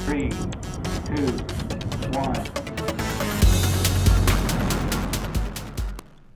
3, 2, 1.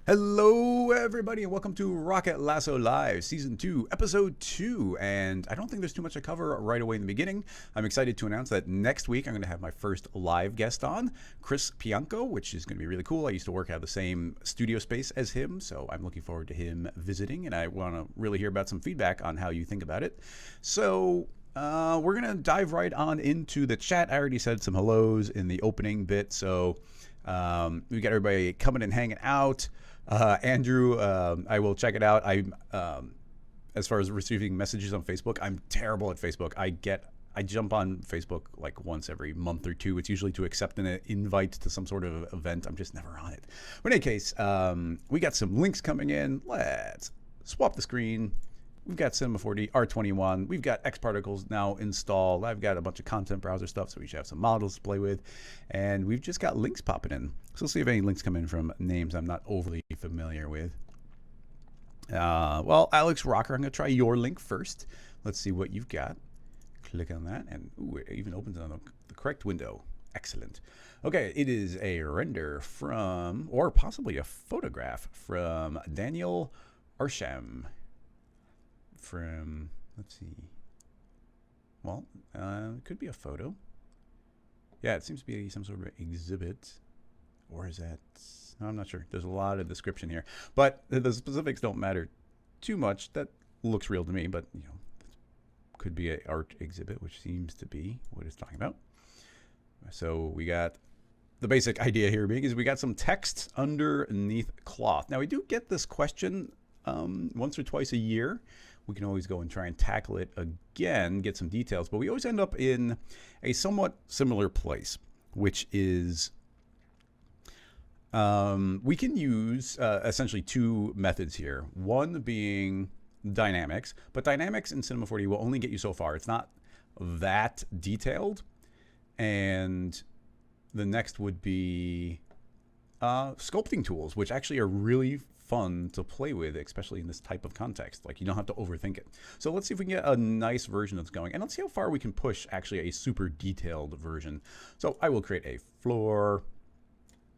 Hello, everybody, and welcome to Rocket Lasso Live, Season 2, Episode 2. And I don't think there's too much to cover right away in the beginning. I'm excited to announce that next week I'm going to have my first live guest on, Chris Pianco, which is going to be really cool. I used to work out of the same studio space as him, so I'm looking forward to him visiting, and I want to really hear about some feedback on how you think about it. So we're going to dive right on into the chat. I already said some hellos in the opening bit, so we got everybody coming and hanging out. Andrew, I will check it out. As far as receiving messages on Facebook, I'm terrible at Facebook. I jump on Facebook like once every month or two. It's usually to accept an invite to some sort of event. I'm just never on it. But in any case, we got some links coming in. Let's swap the screen. We've got Cinema 4D, R21. We've got X Particles now installed. I've got a bunch of content browser stuff, so we should have some models to play with. And we've just got links popping in. So let's see if any links come in from names I'm not overly familiar with. Well, Alex Rocker, I'm going to try your link first. Let's see what you've got. Click on that, and ooh, it even opens on the correct window. Excellent. Okay, it is a render from, or possibly a photograph from Daniel Arsham. From, let's see, well, it could be a photo. Yeah, it seems to be some sort of exhibit. Or is that, I'm not sure. There's a lot of description here. But the specifics don't matter too much. That looks real to me, but, you know, could be an art exhibit, which seems to be what it's talking about. So we got, the basic idea here being is we got some text underneath cloth. Now, we do get this question once or twice a year. We can always go and try and tackle it again, get some details, but we always end up in a somewhat similar place, which is we can use essentially two methods here. One being dynamics, but dynamics in Cinema 4D will only get you so far. It's not that detailed. And the next would be sculpting tools, which actually are really fun to play with, especially in this type of context. Like, you don't have to overthink it. So let's see if we can get a nice version that's going, and let's see how far we can push actually a super detailed version. So I will create a floor,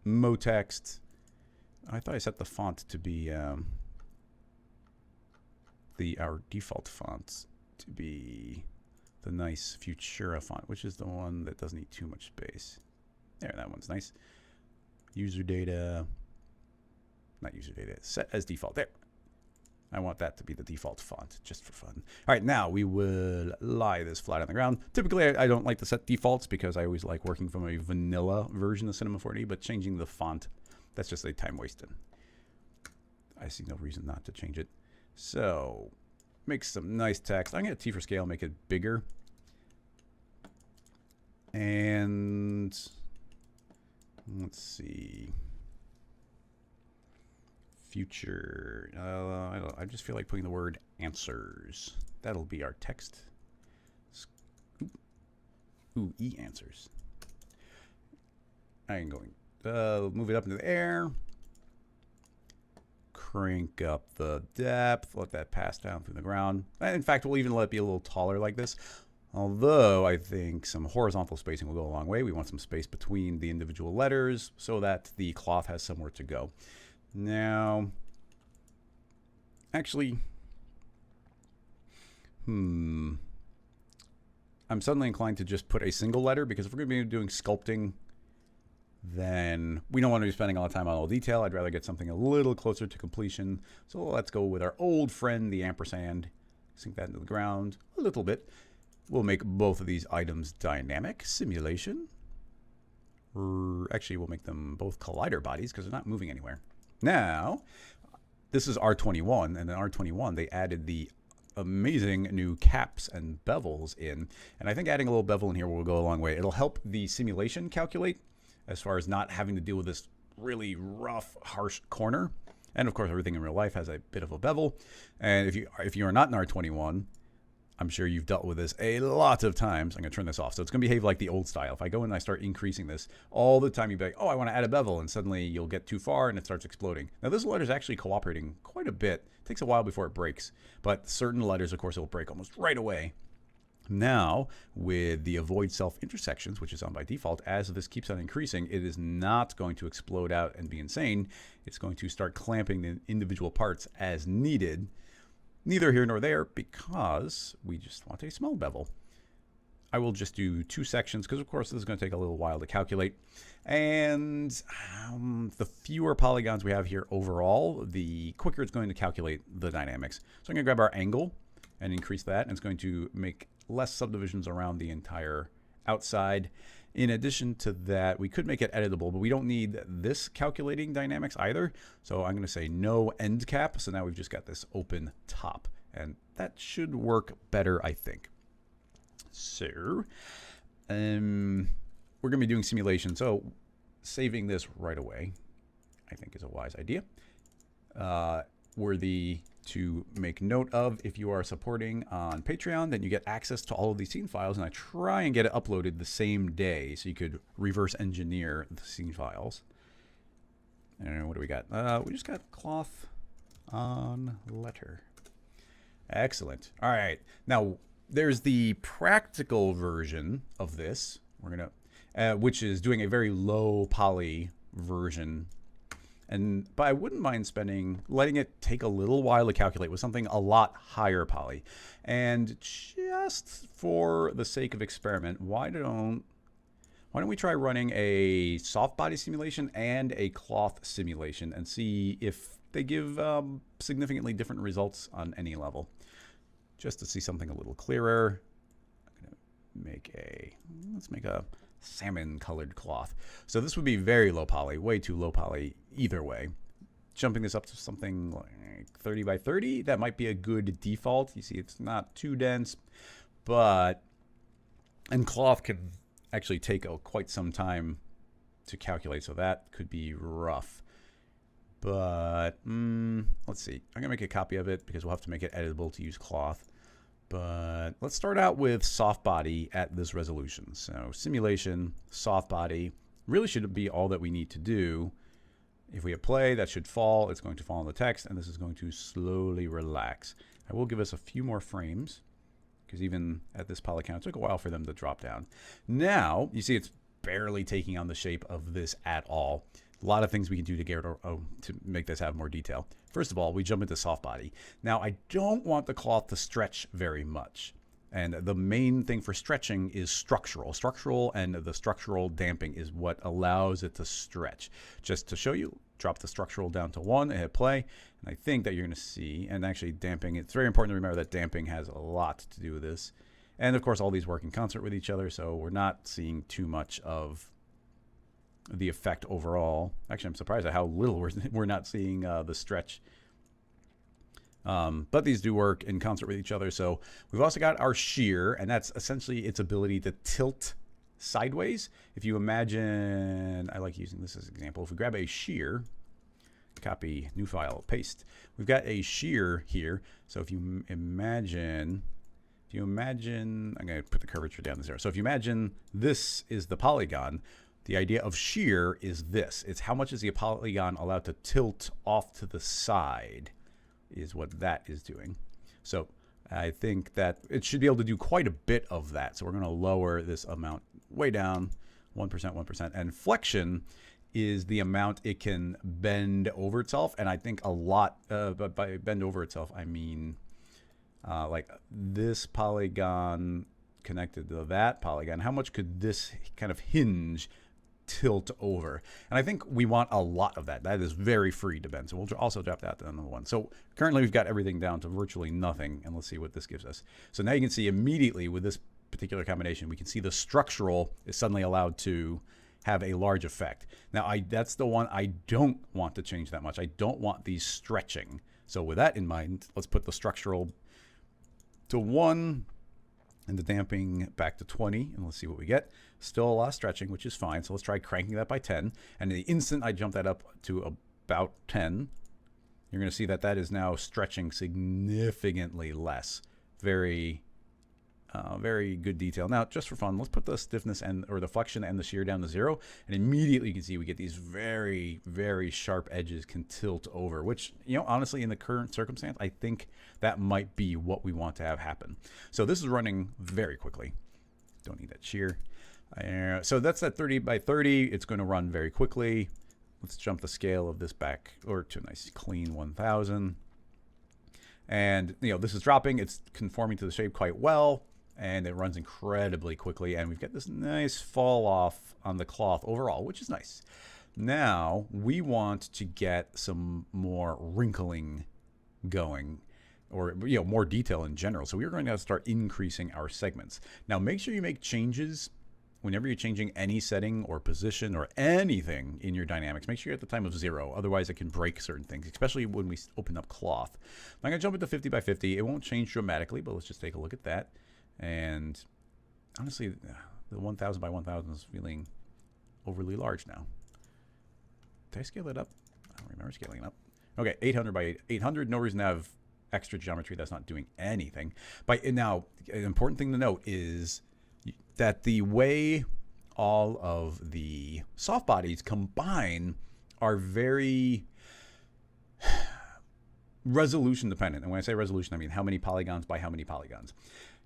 motext. I thought I set the font to be our default fonts to be the nice Futura font, which is the one that doesn't need too much space. There, that one's nice. User data. Not user data, set as default. There. I want that to be the default font, just for fun. All right, now we will lie this flat on the ground. Typically, I don't like to set defaults because I always like working from a vanilla version of Cinema 4D, but changing the font, that's just a time wasted. I see no reason not to change it. So, make some nice text. I'm going to T for scale, make it bigger. And let's see. Future, I just feel like putting the word answers. That'll be our text. Ooh, answers. I'm going to move it up into the air. Crank up the depth. Let that pass down through the ground. In fact, we'll even let it be a little taller like this. Although I think some horizontal spacing will go a long way. We want some space between the individual letters so that the cloth has somewhere to go. Now, actually, I'm suddenly inclined to just put a single letter, because if we're going to be doing sculpting, then we don't want to be spending all the time on all detail. I'd rather get something a little closer to completion. So let's go with our old friend, the ampersand. Sink that into the ground a little bit. We'll make both of these items dynamic. Simulation. Actually, we'll make them both collider bodies because they're not moving anywhere. Now, this is R21, and in R21, they added the amazing new caps and bevels in. And I think adding a little bevel in here will go a long way. It'll help the simulation calculate as far as not having to deal with this really rough, harsh corner. And of course, everything in real life has a bit of a bevel. And if you are not in R21, I'm sure you've dealt with this a lot of times. I'm going to turn this off. So it's going to behave like the old style. If I go in and I start increasing this, all the time you'd be like, oh, I want to add a bevel. And suddenly you'll get too far and it starts exploding. Now, this letter is actually cooperating quite a bit. It takes a while before it breaks. But certain letters, of course, it will break almost right away. Now, with the avoid self-intersections, which is on by default, as this keeps on increasing, it is not going to explode out and be insane. It's going to start clamping the individual parts as needed. Neither here nor there, because we just want a small bevel. I will just do 2 sections, because of course this is going to take a little while to calculate. And the fewer polygons we have here overall, the quicker it's going to calculate the dynamics. So I'm going to grab our angle and increase that, and it's going to make less subdivisions around the entire outside. In addition to that, we could make it editable, but we don't need this calculating dynamics either. So I'm going to say no end cap. So now we've just got this open top, and that should work better, I think. So we're going to be doing simulation. So saving this right away, I think, is a wise idea. Worthy to make note of. If you are supporting on Patreon, then you get access to all of these scene files, and I try and get it uploaded the same day so you could reverse engineer the scene files. And what do we got? We just got cloth on letter. Excellent. All right. Now, there's the practical version of this. We're gonna, which is doing a very low poly version. But I wouldn't mind letting it take a little while to calculate with something a lot higher poly. And just for the sake of experiment, why don't we try running a soft body simulation and a cloth simulation and see if they give significantly different results on any level. Just to see something a little clearer, I'm gonna let's make a salmon colored cloth. So this would be very low poly, way too low poly either way. Jumping this up to something like 30 by 30, that might be a good default. You see it's not too dense, and cloth can actually take quite some time to calculate, so that could be rough. But let's see. I'm gonna make a copy of it because we'll have to make it editable to use cloth. But let's start out with soft body at this resolution. So simulation, soft body, really should be all that we need to do. If we hit play, that should fall. It's going to fall on the text, and this is going to slowly relax. I will give us a few more frames, because even at this poly count, it took a while for them to drop down. Now, you see it's barely taking on the shape of this at all. A lot of things we can do to make this have more detail. First of all, we jump into soft body. Now, I don't want the cloth to stretch very much. And the main thing for stretching is structural. Structural and the structural damping is what allows it to stretch. Just to show you, drop the structural down to 1 and hit play. And I think that you're going to see, and actually damping, it's very important to remember that damping has a lot to do with this. And of course, all these work in concert with each other, so we're not seeing too much of the effect overall. Actually, I'm surprised at how little we're not seeing the stretch. But these do work in concert with each other. So we've also got our shear, and that's essentially its ability to tilt sideways. If you imagine, I like using this as an example. If we grab a shear, copy, new file, paste. We've got a shear here. So if you imagine, I'm going to put the curvature down to 0. So if you imagine this is the polygon, the idea of shear is this. It's how much is the polygon allowed to tilt off to the side is what that is doing. So I think that it should be able to do quite a bit of that. So we're going to lower this amount way down, 1%, 1%. And flexion is the amount it can bend over itself. And I think a lot, but by bend over itself, I mean like this polygon connected to that polygon. How much could this kind of hinge tilt over? And I think we want a lot of that. That is very free to bend. So we'll also drop that to another one. So currently we've got everything down to virtually nothing. And let's see what this gives us. So now you can see immediately with this particular combination, we can see the structural is suddenly allowed to have a large effect. Now that's the one I don't want to change that much. I don't want these stretching. So with that in mind, let's put the structural to 1 and the damping back to 20, and let's see what we get. Still a lot of stretching, which is fine. So let's try cranking that by 10. And the instant I jump that up to about 10, you're going to see that that is now stretching significantly less. Very Very good detail. Now, just for fun, let's put the stiffness or the flexion and the shear down to 0, and immediately you can see we get these very, very sharp edges can tilt over, which, honestly, in the current circumstance, I think that might be what we want to have happen. So this is running very quickly. Don't need that shear. So that's that 30 by 30. It's going to run very quickly. Let's jump the scale of this back or to a nice clean 1000. And, this is dropping. It's conforming to the shape quite well. And it runs incredibly quickly, and we've got this nice fall off on the cloth overall, which is nice. Now we want to get some more wrinkling going, or more detail in general. So we're going to start increasing our segments. Now make sure you make changes whenever you're changing any setting or position or anything in your dynamics. Make sure you're at the time of 0, otherwise it can break certain things, especially when we open up cloth. I'm going to jump into 50 by 50. It won't change dramatically, but let's just take a look at that. And honestly, the 1000 by 1000 is feeling overly large now. Did I scale it up? I don't remember scaling it up. Okay, 800 by 800. No reason to have extra geometry that's not doing anything. Now, an important thing to note is that the way all of the soft bodies combine are very resolution dependent. And when I say resolution, I mean how many polygons by how many polygons.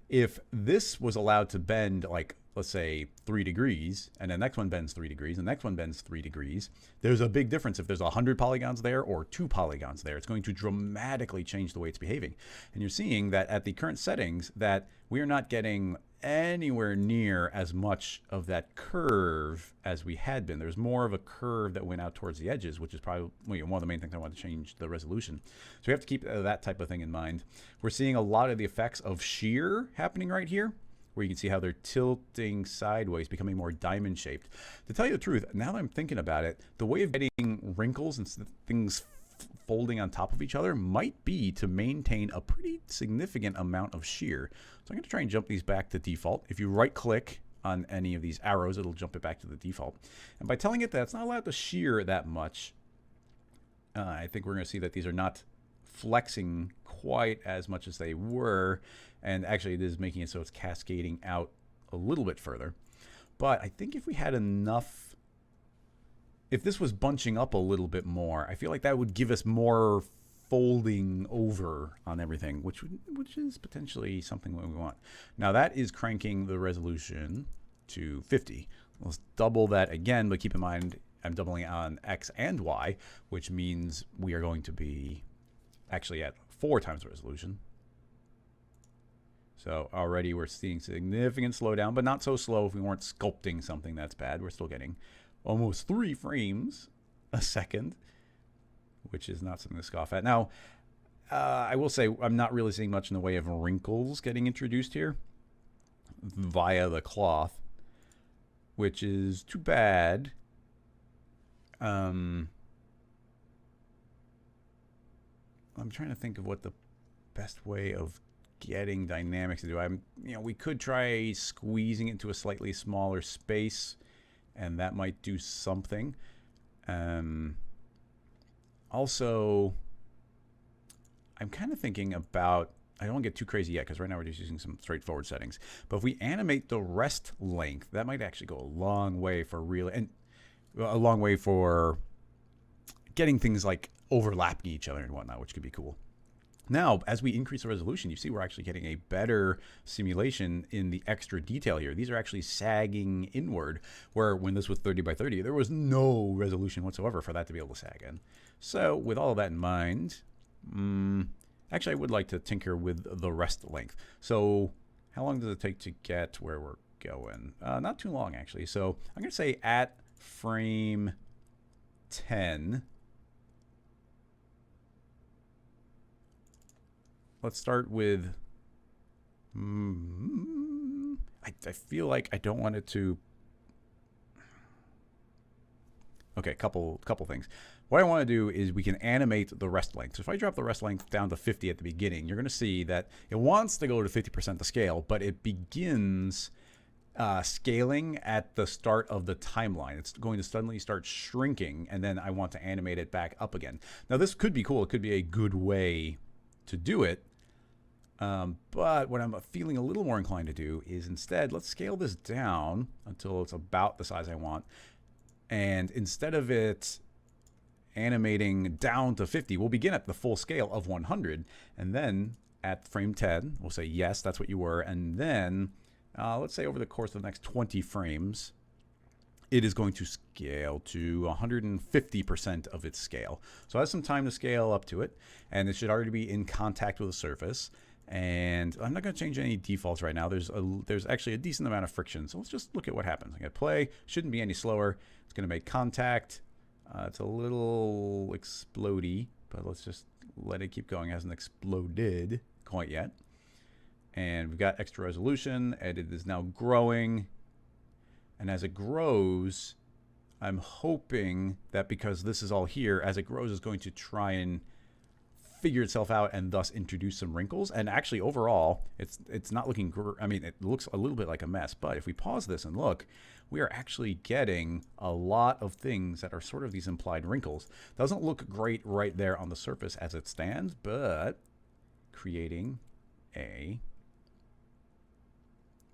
If this was allowed to bend, like, let's say 3 degrees, and the next one bends 3 degrees, and the next one bends 3 degrees, there's a big difference if there's 100 polygons there or 2 polygons there. It's going to dramatically change the way it's behaving. And you're seeing that at the current settings that we are not getting anywhere near as much of that curve as we had been. There's more of a curve that went out towards the edges, which is probably one of the main things I want to change the resolution. So we have to keep that type of thing in mind. We're seeing a lot of the effects of shear happening right here, where you can see how they're tilting sideways, becoming more diamond shaped. To tell you the truth, now that I'm thinking about it, the way of getting wrinkles and things folding on top of each other might be to maintain a pretty significant amount of shear. So I'm going to try and jump these back to default. If you right click on any of these arrows, it'll jump it back to the default. And by telling it that it's not allowed to shear that much, I think we're going to see that these are not flexing quite as much as they were. And actually it is making it so it's cascading out a little bit further. But I think if we had enough, if this was bunching up a little bit more, I feel like that would give us more folding over on everything, which is potentially something that we want. Now that is cranking the resolution to 50. Let's double that again, but keep in mind I'm doubling on X and Y, which means we are going to be actually at 4 times the resolution. So already we're seeing significant slowdown, but not so slow if we weren't sculpting something that's bad. We're still getting almost 3 frames a second, which is not something to scoff at. Now, I will say I'm not really seeing much in the way of wrinkles getting introduced here via the cloth, which is too bad. I'm trying to think of what the best way of getting dynamics to do. We could try squeezing it into a slightly smaller space, and that might do something. Also, I'm kind of thinking about, I don't want to get too crazy yet because right now we're just using some straightforward settings. But if we animate the rest length, that might actually go a long way for getting things like overlapping each other and whatnot, which could be cool. Now, as we increase the resolution, you see we're actually getting a better simulation in the extra detail here. These are actually sagging inward, where when this was 30 by 30, there was no resolution whatsoever for that to be able to sag in. So with all of that in mind, actually I would like to tinker with the rest length. So how long does it take to get where we're going? Not too long, actually. So I'm going to say at frame 10, let's start with, I feel like I don't want it to, okay, couple things. What I want to do is we can animate the rest length. So if I drop the rest length down to 50 at the beginning, you're going to see that it wants to go to 50% to scale, but it begins scaling at the start of the timeline. It's going to suddenly start shrinking, and then I want to animate it back up again. Now this could be cool. It could be a good way to do it. But what I'm feeling a little more inclined to do is instead, let's scale this down until it's about the size I want. And instead of it animating down to 50, we'll begin at the full scale of 100. And then at frame 10, we'll say, yes, that's what you were. And then let's say over the course of the next 20 frames, it is going to scale to 150% of its scale. So it has some time to scale up to it, and it should already be in contact with the surface. And I'm not going to change any defaults right now. There's actually a decent amount of friction. So let's just look at what happens. I'm going to play. Shouldn't be any slower. It's going to make contact. It's a little explodey, but let's just let it keep going. It hasn't exploded quite yet. And we've got extra resolution, and it is now growing. And as it grows, I'm hoping that because this is all here, as it grows, it's going to try and figure itself out and thus introduce some wrinkles. And actually, overall, it's not looking. I mean, it looks a little bit like a mess. But if we pause this and look, we are actually getting a lot of things that are sort of these implied wrinkles. Doesn't look great right there on the surface as it stands, but creating a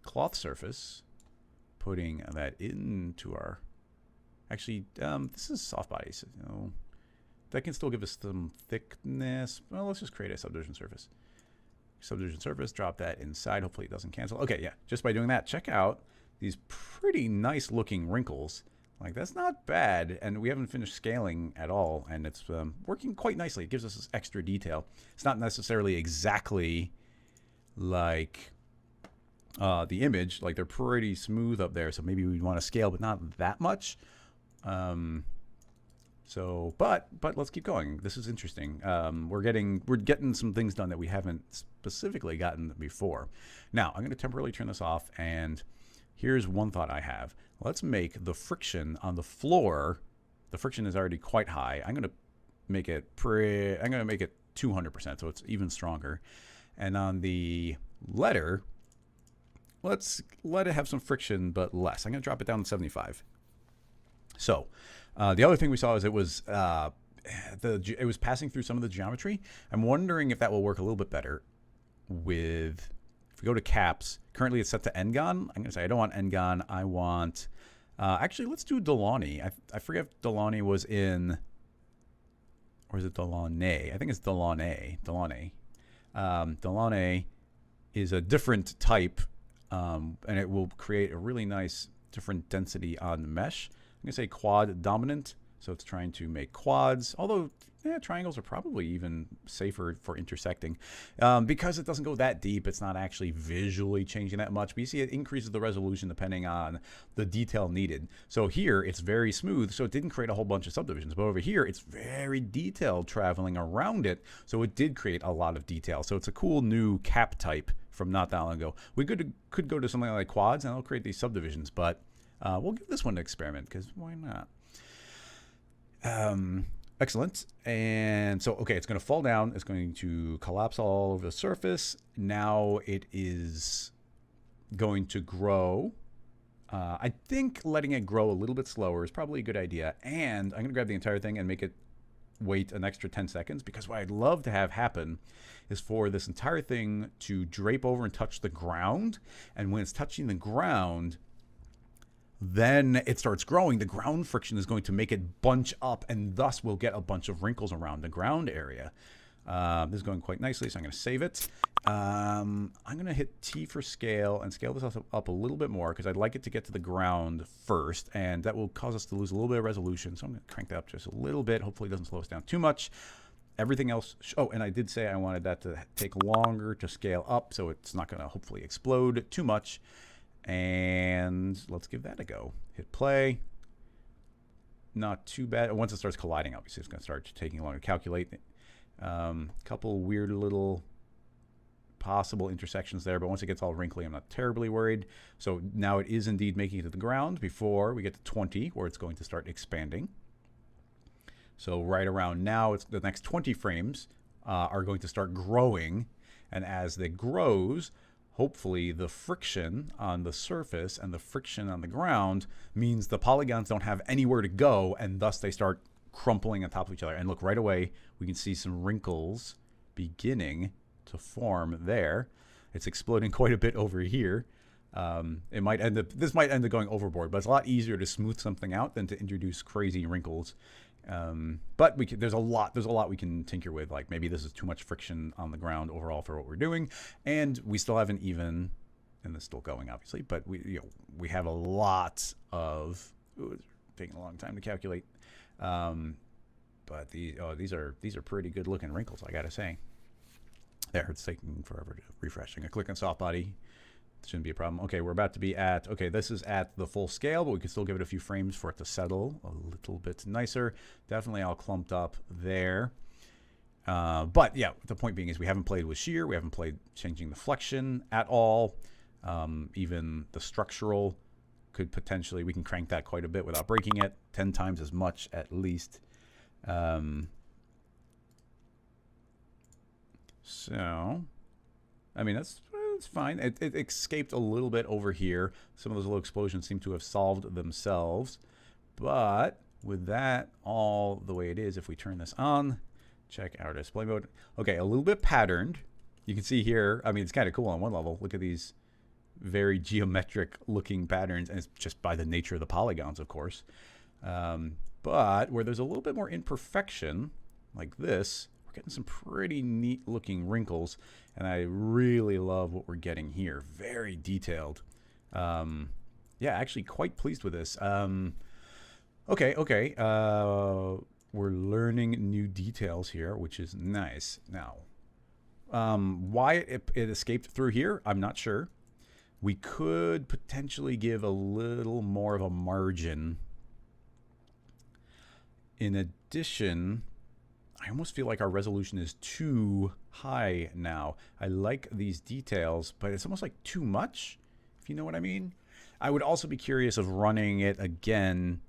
cloth surface, putting that into our, actually, this is Softbodies, you know, that can still give us some thickness. Well, let's just create a subdivision surface. Subdivision surface, drop that inside. Hopefully it doesn't cancel. Okay, yeah, just by doing that, check out these pretty nice looking wrinkles. Like, that's not bad, and we haven't finished scaling at all, and it's working quite nicely. It gives us this extra detail. It's not necessarily exactly like the image, like they're pretty smooth up there, so maybe we want to scale, but not that much. But let's keep going. This is interesting. We're getting some things done that we haven't specifically gotten before. Now I'm going to temporarily turn this off, and here's one thought I have. Let's make the friction on the floor. The friction is already quite high. I'm going to make it 200%, so it's even stronger. And on the letter, let's let it have some friction, but less. I'm going to drop it down to 75. So the other thing we saw is it was passing through some of the geometry. I'm wondering if that will work a little bit better with, if we go to caps, currently it's set to Ngon. I'm going to say I don't want Ngon. I want, actually, let's do Delaunay. I forget if Delaunay was in, or is it Delaunay? I think it's Delaunay. Delaunay is a different type. And it will create a really nice different density on the mesh. I'm going to say quad dominant, so it's trying to make quads, although triangles are probably even safer for intersecting. Because it doesn't go that deep, it's not actually visually changing that much, but you see it increases the resolution depending on the detail needed. So here, it's very smooth, so it didn't create a whole bunch of subdivisions, but over here, it's very detailed traveling around it, so it did create a lot of detail. So it's a cool new cap type from not that long ago. We could go to something like quads and it'll create these subdivisions, but we'll give this one an experiment because why not? Excellent. And so, okay, it's going to fall down. It's going to collapse all over the surface. Now it is going to grow. I think letting it grow a little bit slower is probably a good idea. And I'm going to grab the entire thing and make it wait an extra 10 seconds, because what I'd love to have happen is for this entire thing to drape over and touch the ground. And when it's touching the ground, then it starts growing. The ground friction is going to make it bunch up, and thus we'll get a bunch of wrinkles around the ground area. This is going quite nicely, so I'm going to save it. I'm going to hit T for scale and scale this up a little bit more because I'd like it to get to the ground first, and that will cause us to lose a little bit of resolution. So I'm going to crank that up just a little bit. Hopefully it doesn't slow us down too much. Everything else, oh, and I did say I wanted that to take longer to scale up, so it's not going to hopefully explode too much. And let's give that a go. Hit play. Not too bad. Once it starts colliding, obviously it's going to start taking longer to calculate. Couple weird little possible intersections there, but once it gets all wrinkly, I'm not terribly worried. So now it is indeed making it to the ground before we get to 20, where it's going to start expanding. So right around now, it's the next 20 frames are going to start growing, and as it grows, hopefully the friction on the surface and the friction on the ground means the polygons don't have anywhere to go, and thus they start crumpling on top of each other. And look, right away, we can see some wrinkles beginning to form there. It's exploding quite a bit over here. It might end up, this might end up going overboard, but it's a lot easier to smooth something out than to introduce crazy wrinkles. But there's a lot we can tinker with. Like maybe this is too much friction on the ground overall for what we're doing, and we still haven't even, and it's still going obviously, but we have a lot of. Ooh, it's taking a long time to calculate. But these are pretty good looking wrinkles, I gotta say. There, it's taking forever to refresh. I'm gonna click on Softbody. Shouldn't be a problem. Okay, we're about to be at, okay, this is at the full scale, but we can still give it a few frames for it to settle a little bit nicer. Definitely all clumped up there. But yeah, the point being is we haven't played with shear. We haven't played changing the flexion at all. Even the structural could potentially, we can crank that quite a bit without breaking it, 10 times as much at least. So, I mean, that's fine. It escaped a little bit over here. Some of those little explosions seem to have solved themselves. But with that all the way it is, if we turn this on, check our display mode. Okay, a little bit patterned. You can see here, I mean, it's kind of cool on one level. Look at these very geometric looking patterns, and it's just by the nature of the polygons, of course. But where there's a little bit more imperfection, like this, we're getting some pretty neat looking wrinkles, and I really love what we're getting here. Very detailed. Yeah, actually quite pleased with this. Okay. We're learning new details here, which is nice. Now, why it escaped through here, I'm not sure. We could potentially give a little more of a margin. In addition, I almost feel like our resolution is too high now. I like these details, but it's almost like too much, if you know what I mean. I would also be curious of running it again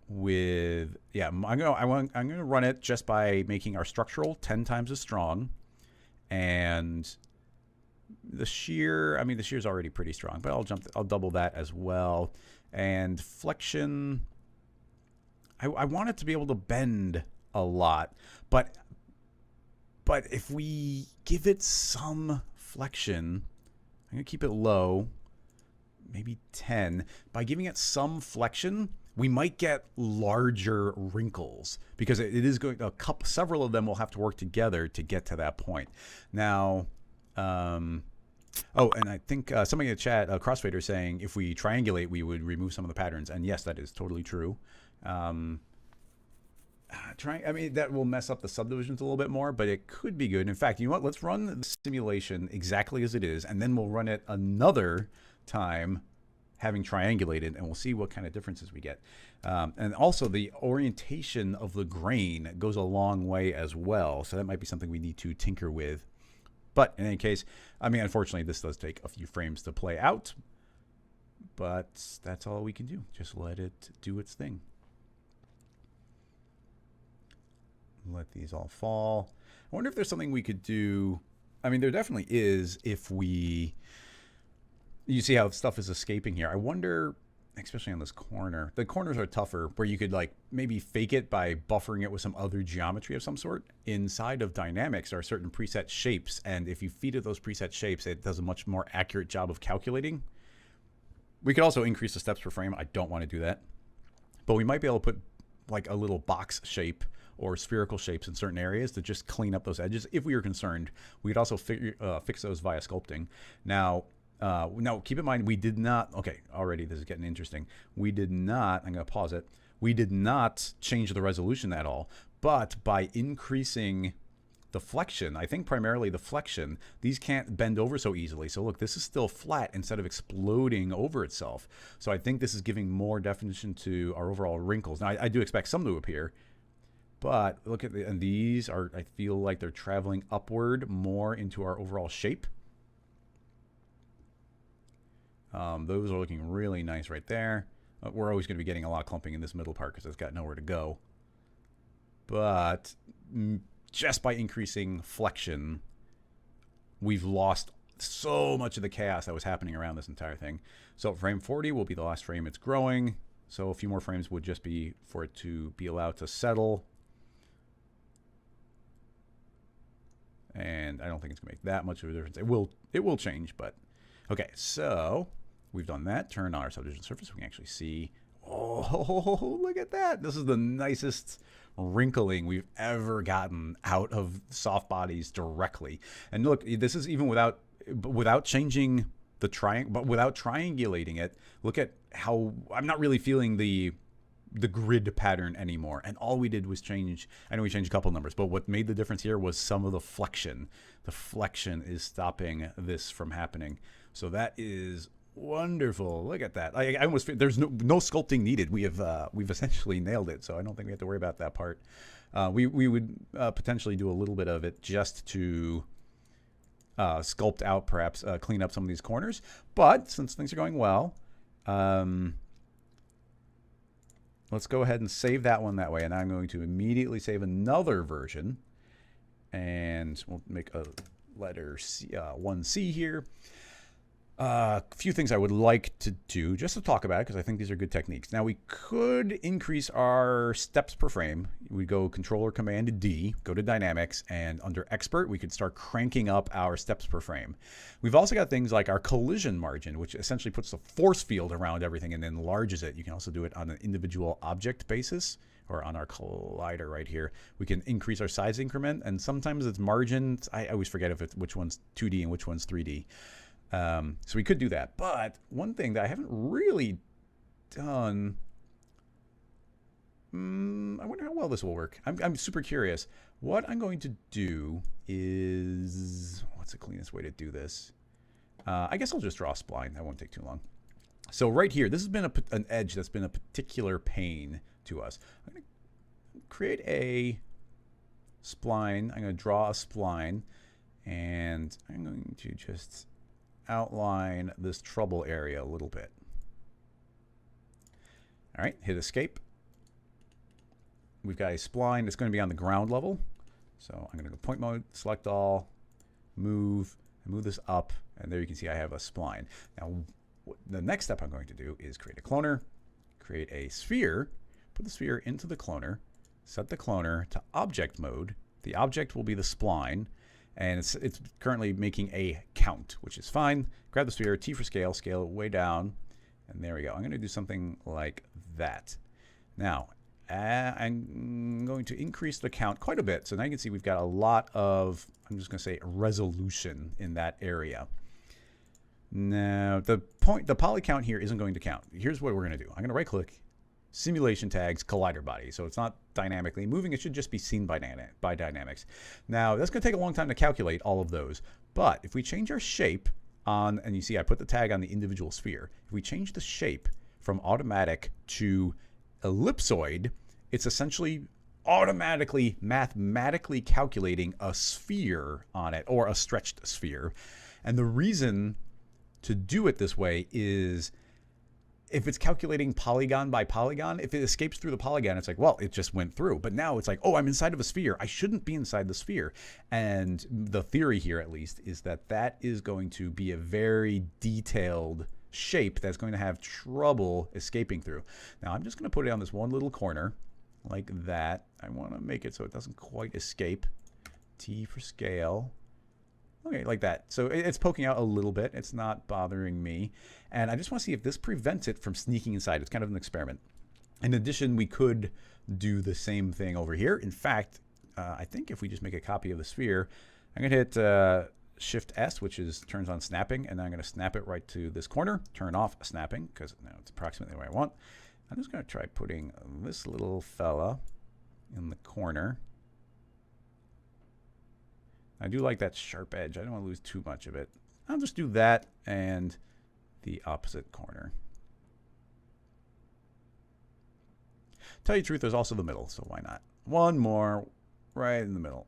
with, yeah, I'm gonna run it just by making our structural 10 times as strong, and the shear, I mean, the shear is already pretty strong, but I'll double that as well. And flexion, I want it to be able to bend a lot, but if we give it some flexion, I'm gonna keep it low, maybe 10. By giving it some flexion, we might get larger wrinkles, because it is going, several of them will have to work together to get to that point. Now, oh, and I think somebody in the chat, Crossfader, saying if we triangulate, we would remove some of the patterns. And yes, that is totally true. I mean, that will mess up the subdivisions a little bit more, but it could be good. In fact, you know what? Let's run the simulation exactly as it is, and then we'll run it another time having triangulated, and we'll see what kind of differences we get. And also, the orientation of the grain goes a long way as well, so that might be something we need to tinker with. But in any case, I mean, unfortunately, this does take a few frames to play out, but that's all we can do. Just let it do its thing. Let these all fall. I wonder if there's something we could do. I mean, there definitely is if we... You see how stuff is escaping here. I wonder, especially on this corner. The corners are tougher, where you could like maybe fake it by buffering it with some other geometry of some sort. Inside of dynamics are certain preset shapes, and if you feed it those preset shapes, it does a much more accurate job of calculating. We could also increase the steps per frame. I don't want to do that. But we might be able to put like a little box shape or spherical shapes in certain areas to just clean up those edges if we were concerned. We could also fix those via sculpting. Now, keep in mind, we did not, okay, already this is getting interesting. We did not, I'm going to pause it. We did not change the resolution at all, but by increasing the flexion, I think primarily the flexion, these can't bend over so easily. So look, this is still flat instead of exploding over itself. So I think this is giving more definition to our overall wrinkles. Now, I do expect some to appear, but look at and these are, I feel like they're traveling upward more into our overall shape. Those are looking really nice right there. We're always going to be getting a lot of clumping in this middle part because it's got nowhere to go. But just by increasing flexion, we've lost so much of the chaos that was happening around this entire thing. So frame 40 will be the last frame it's growing. So a few more frames would just be for it to be allowed to settle. And I don't think it's going to make that much of a difference. It will change, but okay. So we've done that. Turn on our subdivision surface. We can actually see. Oh, look at that! This is the nicest wrinkling we've ever gotten out of Softbodies directly. And look, this is even without changing the triangle, but without triangulating it. Look at how I'm not really feeling the grid pattern anymore. And all we did was change. I know we changed a couple numbers, but what made the difference here was some of the flexion. The flexion is stopping this from happening. So that is wonderful. Look at that. I almost feel there's no sculpting needed. We've essentially nailed it. So I don't think we have to worry about that part. We would potentially do a little bit of it just to sculpt out, perhaps clean up some of these corners. But since things are going well, let's go ahead and save that one that way. And I'm going to immediately save another version. And we'll make a letter C, 1C here. A few things I would like to do just to talk about it, because I think these are good techniques. Now, we could increase our steps per frame. We go Controller Command D, go to Dynamics, and under Expert, we could start cranking up our steps per frame. We've also got things like our collision margin, which essentially puts the force field around everything and enlarges it. You can also do it on an individual object basis, or on our collider right here. We can increase our size increment, and sometimes it's margin. I always forget which one's 2D and which one's 3D. So we could do that. But one thing that I haven't really done, I wonder how well this will work. I'm super curious. What I'm going to do is, what's the cleanest way to do this? I guess I'll just draw a spline. That won't take too long. So right here, this has been an edge that's been a particular pain to us. I'm going to create a spline. I'm going to draw a spline, and I'm going to just outline this trouble area a little bit. All right, hit escape. We've got a spline that's going to be on the ground level. So I'm going to go point mode, select all, move, and move this up. And there you can see I have a spline. Now, the next step I'm going to do is create a cloner, create a sphere, put the sphere into the cloner, set the cloner to object mode. The object will be the spline. And it's currently making a count, which is fine. Grab the sphere, T for scale, scale it way down. And there we go. I'm going to do something like that. Now, I'm going to increase the count quite a bit. So now you can see we've got a lot of, I'm just going to say, resolution in that area. Now, the poly count here isn't going to count. Here's what we're going to do. I'm going to right click, simulation tags, collider body. So it's not dynamically moving. It should just be seen by dynamics. Now, that's going to take a long time to calculate all of those. But if we change our shape on, and you see I put the tag on the individual sphere. If we change the shape from automatic to ellipsoid, it's essentially automatically, mathematically calculating a sphere on it, or a stretched sphere. And the reason to do it this way is, if it's calculating polygon by polygon, if it escapes through the polygon, it's like, well, it just went through. But now it's like, oh, I'm inside of a sphere. I shouldn't be inside the sphere. And the theory here, at least, is that that is going to be a very detailed shape that's going to have trouble escaping through. Now, I'm just going to put it on this one little corner like that. I want to make it so it doesn't quite escape. T for scale. Okay, like that. So it's poking out a little bit. It's not bothering me. And I just want to see if this prevents it from sneaking inside. It's kind of an experiment. In addition, we could do the same thing over here. In fact, I think if we just make a copy of the sphere, I'm going to hit Shift S, which turns on snapping, and then I'm going to snap it right to this corner, turn off snapping, because now it's approximately the way I want. I'm just going to try putting this little fella in the corner. I do like that sharp edge. I don't want to lose too much of it. I'll just do that and the opposite corner. Tell you the truth, there's also the middle, so why not? One more right in the middle,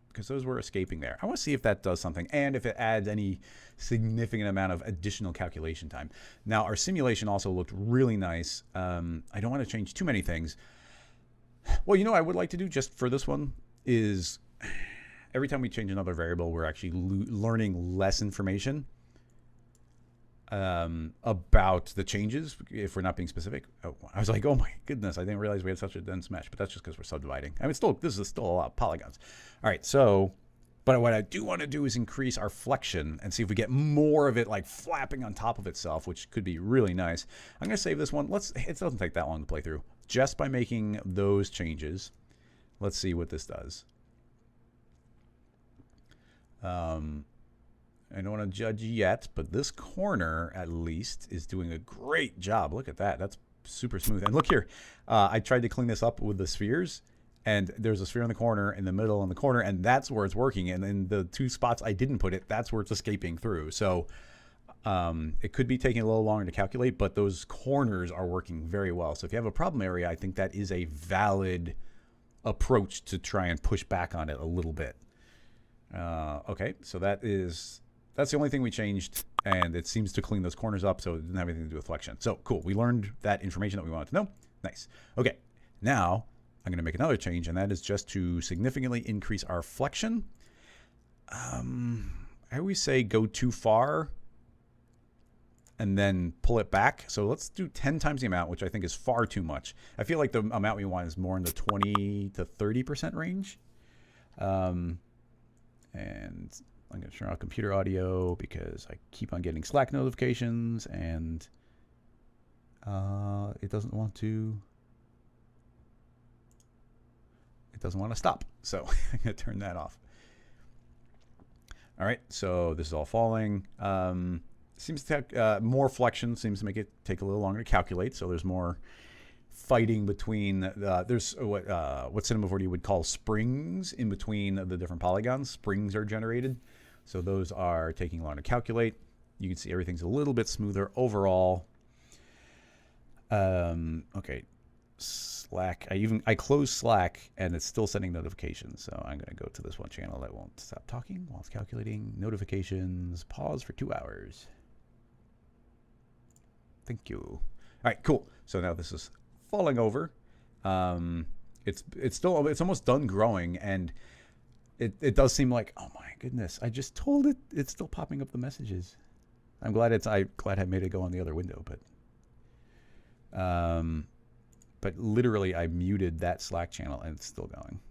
because those were escaping there. I want to see if that does something and if it adds any significant amount of additional calculation time. Now, our simulation also looked really nice. I don't want to change too many things. Well, you know what I would like to do just for this one is, every time we change another variable, we're actually learning less information. about the changes if we're not being specific. Oh, I was like, oh my goodness, I didn't realize we had such a dense mesh, but that's just because we're subdividing. I mean, this is still a lot of polygons. All right, so, but what I do want to do is increase our flexion and see if we get more of it like flapping on top of itself, which could be really nice. I'm going to save this one. It doesn't take that long to play through. Just by making those changes, let's see what this does. I don't want to judge yet, but this corner, at least, is doing a great job. Look at that. That's super smooth. And look here. I tried to clean this up with the spheres, and there's a sphere in the corner, in the middle, in the corner, and that's where it's working. And in the two spots I didn't put it, that's where it's escaping through. So it could be taking a little longer to calculate, but those corners are working very well. So if you have a problem area, I think that is a valid approach to try and push back on it a little bit. Okay, so that's the only thing we changed, and it seems to clean those corners up, so it didn't have anything to do with flexion. So cool, we learned that information that we wanted to know. Nice. Okay, now I'm going to make another change, and that is just to significantly increase our flexion. I always say go too far and then pull it back. So let's do 10 times the amount, which I think is far too much. I feel like the amount we want is more in the 20 to 30% range. And I'm going to turn off computer audio because I keep on getting Slack notifications, and it doesn't want to stop. So I'm going to turn that off. All right, so this is all falling. Seems to have more flexion, seems to make it take a little longer to calculate. So there's more fighting between there's what Cinema 4D would call springs in between the different polygons. Springs are generated, so those are taking longer to calculate. You can see everything's a little bit smoother overall. Okay, Slack. I closed Slack and it's still sending notifications. So I'm going to go to this one channel that won't stop talking while it's calculating. Notifications. Pause for 2 hours. Thank you. All right, cool. So now this is falling over. It's almost done growing, and it does seem like, oh my goodness, I just told it it's still popping up the messages. I'm glad I made it go on the other window, but literally I muted that Slack channel and it's still going.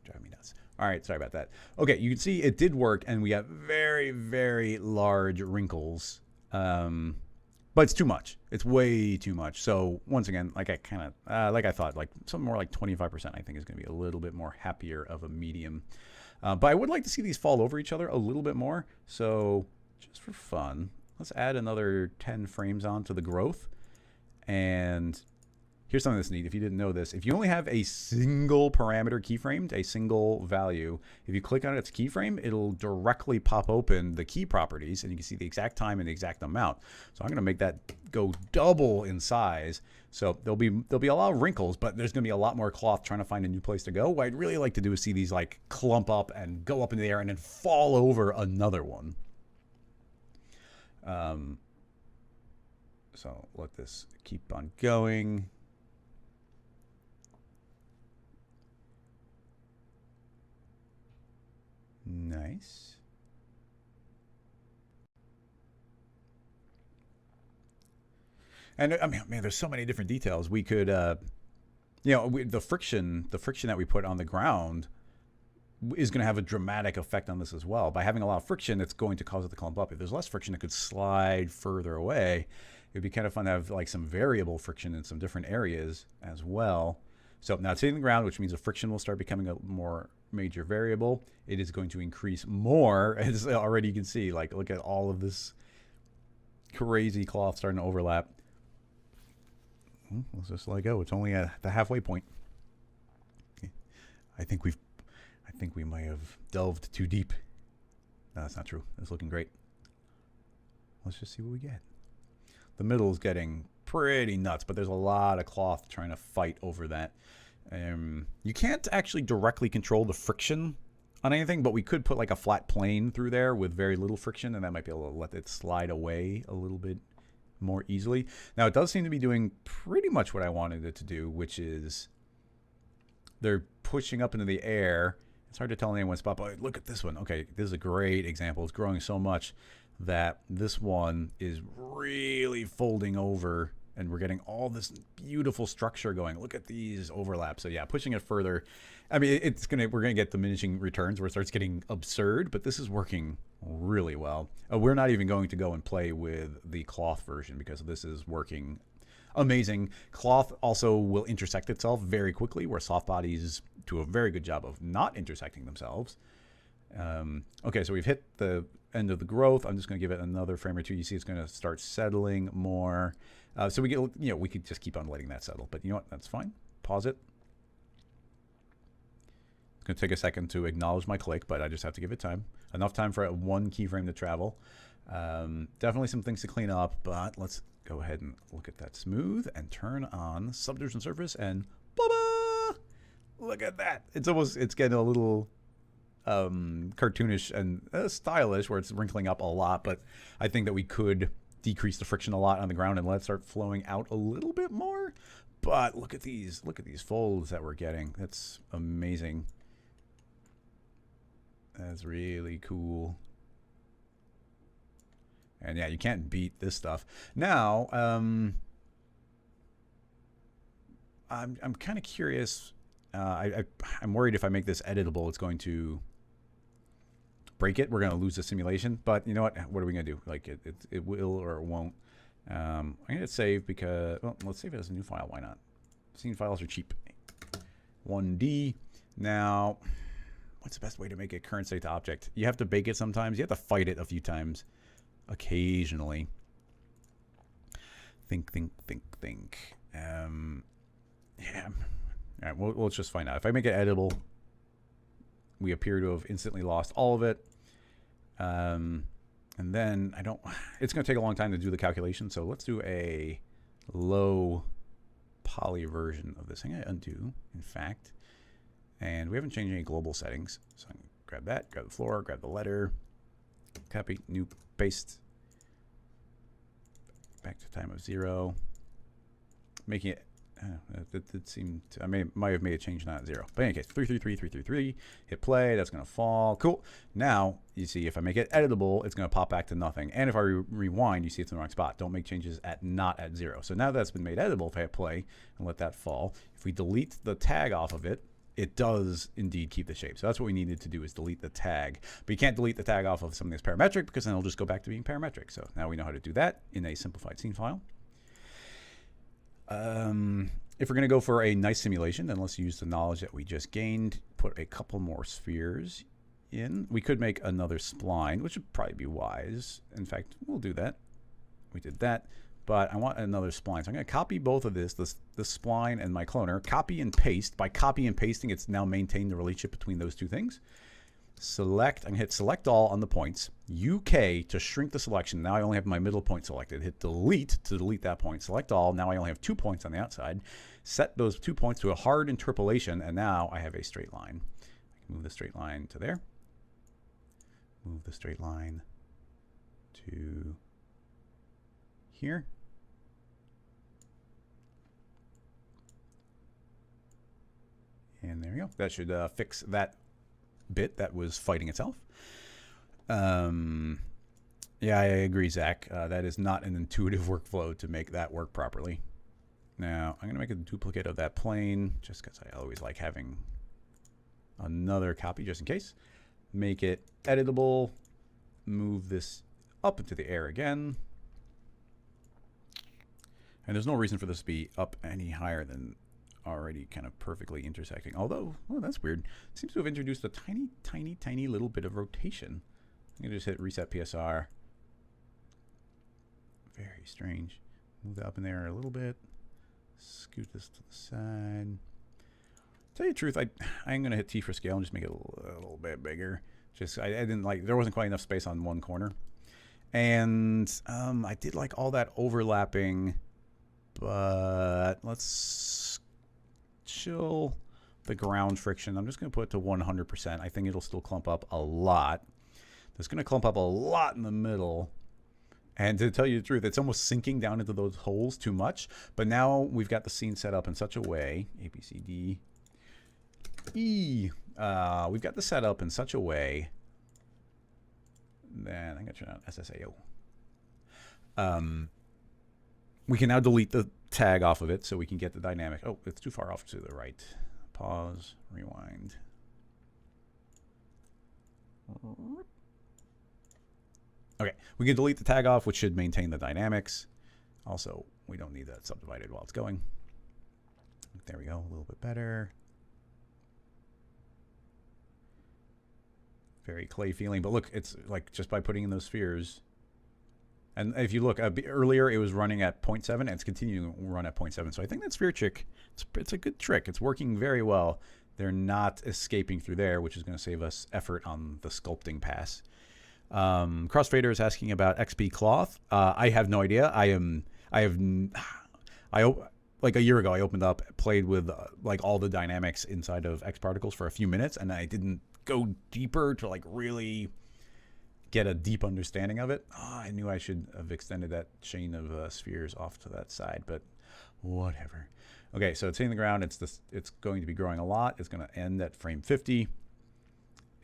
Drive me nuts. All right, sorry about that. Okay, you can see it did work, and we got very, very large wrinkles. But it's too much. It's way too much. So once again, like I thought, like something more like 25%, I think is going to be a little bit more happier of a medium. But I would like to see these fall over each other a little bit more. So just for fun, let's add another 10 frames onto the growth. And here's something that's neat. If you didn't know this, if you only have a single parameter keyframed, a single value, if you click on its keyframe, it'll directly pop open the key properties, and you can see the exact time and the exact amount. So I'm going to make that go double in size. So there'll be a lot of wrinkles, but there's going to be a lot more cloth trying to find a new place to go. What I'd really like to do is see these like clump up and go up in the air and then fall over another one. So let this keep on going. Nice. And I mean, man, there's so many different details. We could, the friction that we put on the ground is going to have a dramatic effect on this as well. By having a lot of friction, it's going to cause it to clump up. If there's less friction, it could slide further away. It'd be kind of fun to have like some variable friction in some different areas as well. So now it's hitting the ground, which means the friction will start becoming a more major variable. It is going to increase more, as already you can see. Like, look at all of this crazy cloth starting to overlap. Let's just let it go. It's only at the halfway point. I think we might have delved too deep. No, that's not true. It's looking great. Let's just see what we get. The middle is getting pretty nuts, but there's a lot of cloth trying to fight over that. You can't actually directly control the friction on anything, but we could put like a flat plane through there with very little friction, and that might be able to let it slide away a little bit more easily. Now, it does seem to be doing pretty much what I wanted it to do, which is they're pushing up into the air. It's hard to tell in any one spot, but look at this one. Okay, this is a great example. It's growing so much that this one is really folding over, and we're getting all this beautiful structure going. Look at these overlaps. So yeah, pushing it further. I mean, we're gonna get diminishing returns where it starts getting absurd, but this is working really well. We're not even going to go and play with the cloth version because this is working amazing. Cloth also will intersect itself very quickly, where Softbodies do a very good job of not intersecting themselves. Okay, so we've hit the end of the growth. I'm just going to give it another frame or two. You see it's going to start settling more. So we get, we could just keep on letting that settle. But you know what? That's fine. Pause it. It's going to take a second to acknowledge my click, but I just have to give it time. Enough time for one keyframe to travel. Definitely some things to clean up, but let's go ahead and look at that smooth and turn on subdivision surface and blah-blah! Look at that. It's getting a little cartoonish and stylish where it's wrinkling up a lot, but I think that we could decrease the friction a lot on the ground and let it start flowing out a little bit more. But look at these folds that we're getting. That's amazing. That's really cool. And yeah, you can't beat this stuff. Now, I'm kind of curious. I'm worried if I make this editable, it's going to break it. We're going to lose the simulation. But you know what? What are we going to do? Like it will or it won't. I'm going to hit save because, well, let's save it as a new file. Why not? Scene files are cheap. 1D. Now, what's the best way to make it current state to object? You have to bake it sometimes. You have to fight it a few times. Occasionally. Think. Yeah. All right, well, let's just find out. If I make it editable, we appear to have instantly lost all of it. And then it's going to take a long time to do the calculation. So let's do a low poly version of this thing. I undo, in fact. And we haven't changed any global settings. So I'm going to grab that, grab the floor, grab the letter, copy, new, paste. Back to time of 0. Making it, it seemed to, might have made a change, not 0. But in any case, 333. Hit play. That's going to fall. Cool. Now, you see, if I make it editable, it's going to pop back to nothing. And if I rewind, you see it's in the wrong spot. Don't make changes not at 0. So now that's been made editable, if I hit play and let that fall, if we delete the tag off of it, it does indeed keep the shape. So that's what we needed to do, is delete the tag. But you can't delete the tag off of something that's parametric, because then it'll just go back to being parametric. So now we know how to do that in a simplified scene file. If we're going to go for a nice simulation, then let's use the knowledge that we just gained. Put a couple more spheres in. We could make another spline, which would probably be wise. In fact, we'll do that. We did that. But I want another spline. So I'm going to copy both of this spline and my cloner. Copy and paste. By copy and pasting, it's now maintained the relationship between those two things. Select. I'm going to hit select all on the points. UK to shrink the selection. Now I only have my middle point selected. Hit delete to delete that point. Select all. Now I only have 2 points on the outside. Set those 2 points to a hard interpolation, and now I have a straight line. I can move the straight line to there. Move the straight line to here. And there we go. That should fix that bit that was fighting itself. Yeah, I agree, Zach. That is not an intuitive workflow to make that work properly. Now, I'm going to make a duplicate of that plane, just because I always like having another copy just in case. Make it editable. Move this up into the air again. And there's no reason for this to be up any higher than already kind of perfectly intersecting. Although, oh, that's weird. It seems to have introduced a tiny little bit of rotation. I'm going to just hit reset PSR. Very strange. Move that up in there a little bit. Scoot this to the side. Tell you the truth, I'm going to hit T for scale and just make it a little bit bigger. Just I didn't like, there wasn't quite enough space on one corner. And I did like all that overlapping, but let's chill the ground friction. I'm just going to put it to 100%. I think it'll still clump up a lot. It's going to clump up a lot in the middle. And to tell you the truth, it's almost sinking down into those holes too much. But now we've got the scene set up in such a way, A, B, C, D, E. We've got the setup in such a way. Then I'm going to turn on SSAO. We can now delete the tag off of it so we can get the dynamic. Oh, it's too far off to the right. Pause, rewind. Okay, we can delete the tag off, which should maintain the dynamics. Also, we don't need that subdivided while it's going. There we go, a little bit better. Very clay feeling, but look, it's like just by putting in those spheres. And if you look, earlier it was running at 0.7, and it's continuing to run at 0.7. So I think that sphere trick, it's a good trick. It's working very well. They're not escaping through there, which is going to save us effort on the sculpting pass. Crossfader is asking about XP cloth. I have no idea. Like a year ago, I opened up, played with like all the dynamics inside of X Particles for a few minutes, and I didn't go deeper to like really get a deep understanding of it. Oh, I knew I should have extended that chain of spheres off to that side, but whatever. Okay, so it's hitting the ground. It's going to be growing a lot. It's going to end at frame 50. It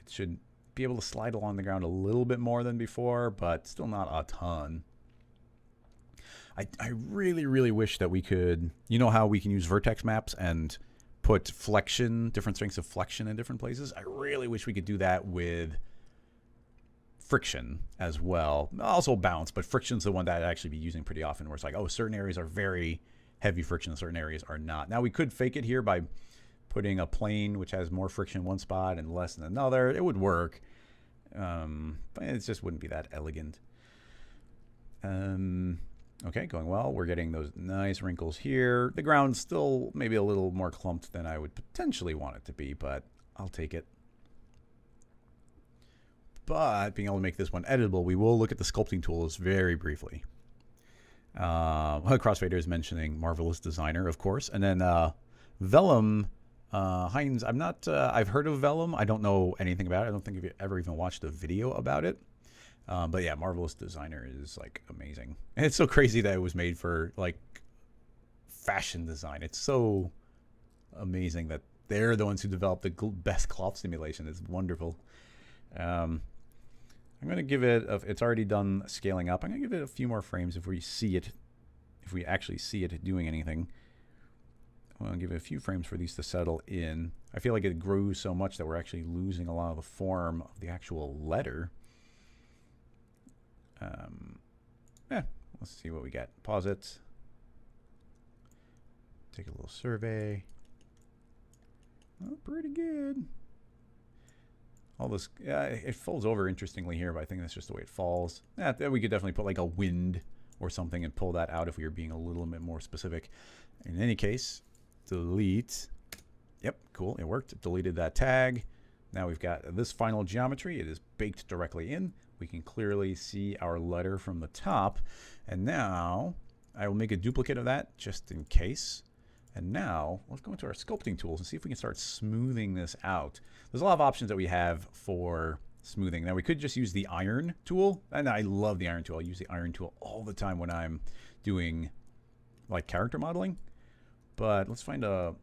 should be able to slide along the ground a little bit more than before, but still not a ton. I really, really wish that we could, you know how we can use vertex maps and put flexion, different strengths of flexion in different places? I really wish we could do that with friction as well. Also bounce, but friction's the one that I'd actually be using pretty often, where it's like, oh, certain areas are very heavy friction and certain areas are not. Now we could fake it here by putting a plane which has more friction in one spot and less in another. It would work, but it just wouldn't be that elegant. Okay, going well. We're getting those nice wrinkles here. The ground's still maybe a little more clumped than I would potentially want it to be, but I'll take it. But being able to make this one editable, we will look at the sculpting tools very briefly. Crossfader is mentioning Marvelous Designer, of course. And then Vellum, Heinz, I've heard of Vellum. I don't know anything about it. I don't think I've ever even watched a video about it. But yeah, Marvelous Designer is like amazing. And it's so crazy that it was made for like fashion design. It's so amazing that they're the ones who developed the best cloth simulation. It's wonderful. I'm going to give it, it's already done scaling up. I'm going to give it a few more frames if we see it, if we actually see it doing anything. I'm going to give it a few frames for these to settle in. I feel like it grew so much that we're actually losing a lot of the form of the actual letter. Let's see what we got. Pause it. Take a little survey. Oh, pretty good. All this, it folds over interestingly here, but I think that's just the way it falls. We could definitely put like a wind or something and pull that out if we were being a little bit more specific. In any case, delete. Yep, cool, it worked. Deleted that tag. Now we've got this final geometry. It is baked directly in. We can clearly see our letter from the top. And now I will make a duplicate of that just in case. And now let's go into our sculpting tools and see if we can start smoothing this out. There's a lot of options that we have for smoothing. Now we could just use the iron tool, and I love the iron tool. I use the iron tool all the time when I'm doing like character modeling. But let's find a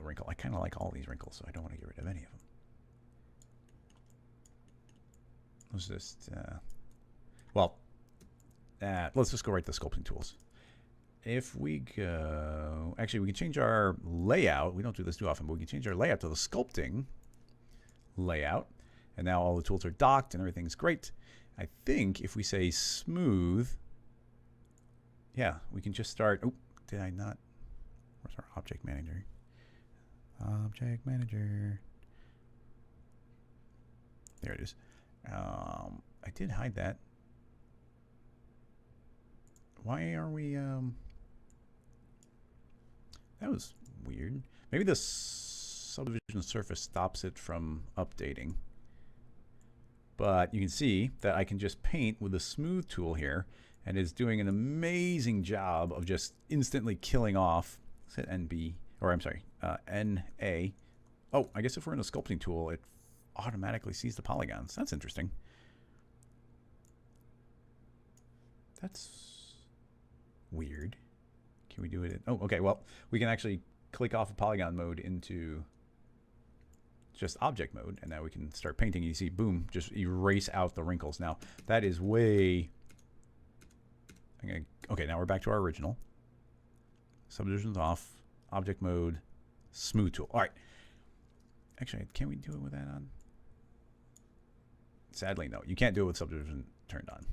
wrinkle. I kind of like all these wrinkles, so I don't want to get rid of any of them. Let's just let's just go right to sculpting tools. If we go, actually we can change our layout. We don't do this too often, but we can change our layout to the sculpting layout. And now all the tools are docked and everything's great. I think if we say smooth, yeah, we can just start. Oh, did I not? Where's our object manager? Object manager. There it is. I did hide that. Why are we, that was weird. Maybe the subdivision surface stops it from updating. But you can see that I can just paint with the smooth tool here, and it's doing an amazing job of just instantly killing off. Let's hit NB, or I'm sorry, NA. Oh, I guess if we're in a sculpting tool, it automatically sees the polygons. That's interesting. That's weird. Can we do it? Oh, okay. Well, we can actually click off of polygon mode into just object mode, and now we can start painting. You see, boom, just erase out the wrinkles. Now, that is way... Okay, now we're back to our original. Subdivision's off. Object mode. Smooth tool. All right. Actually, can we do it with that on? Sadly, no. You can't do it with subdivision turned on.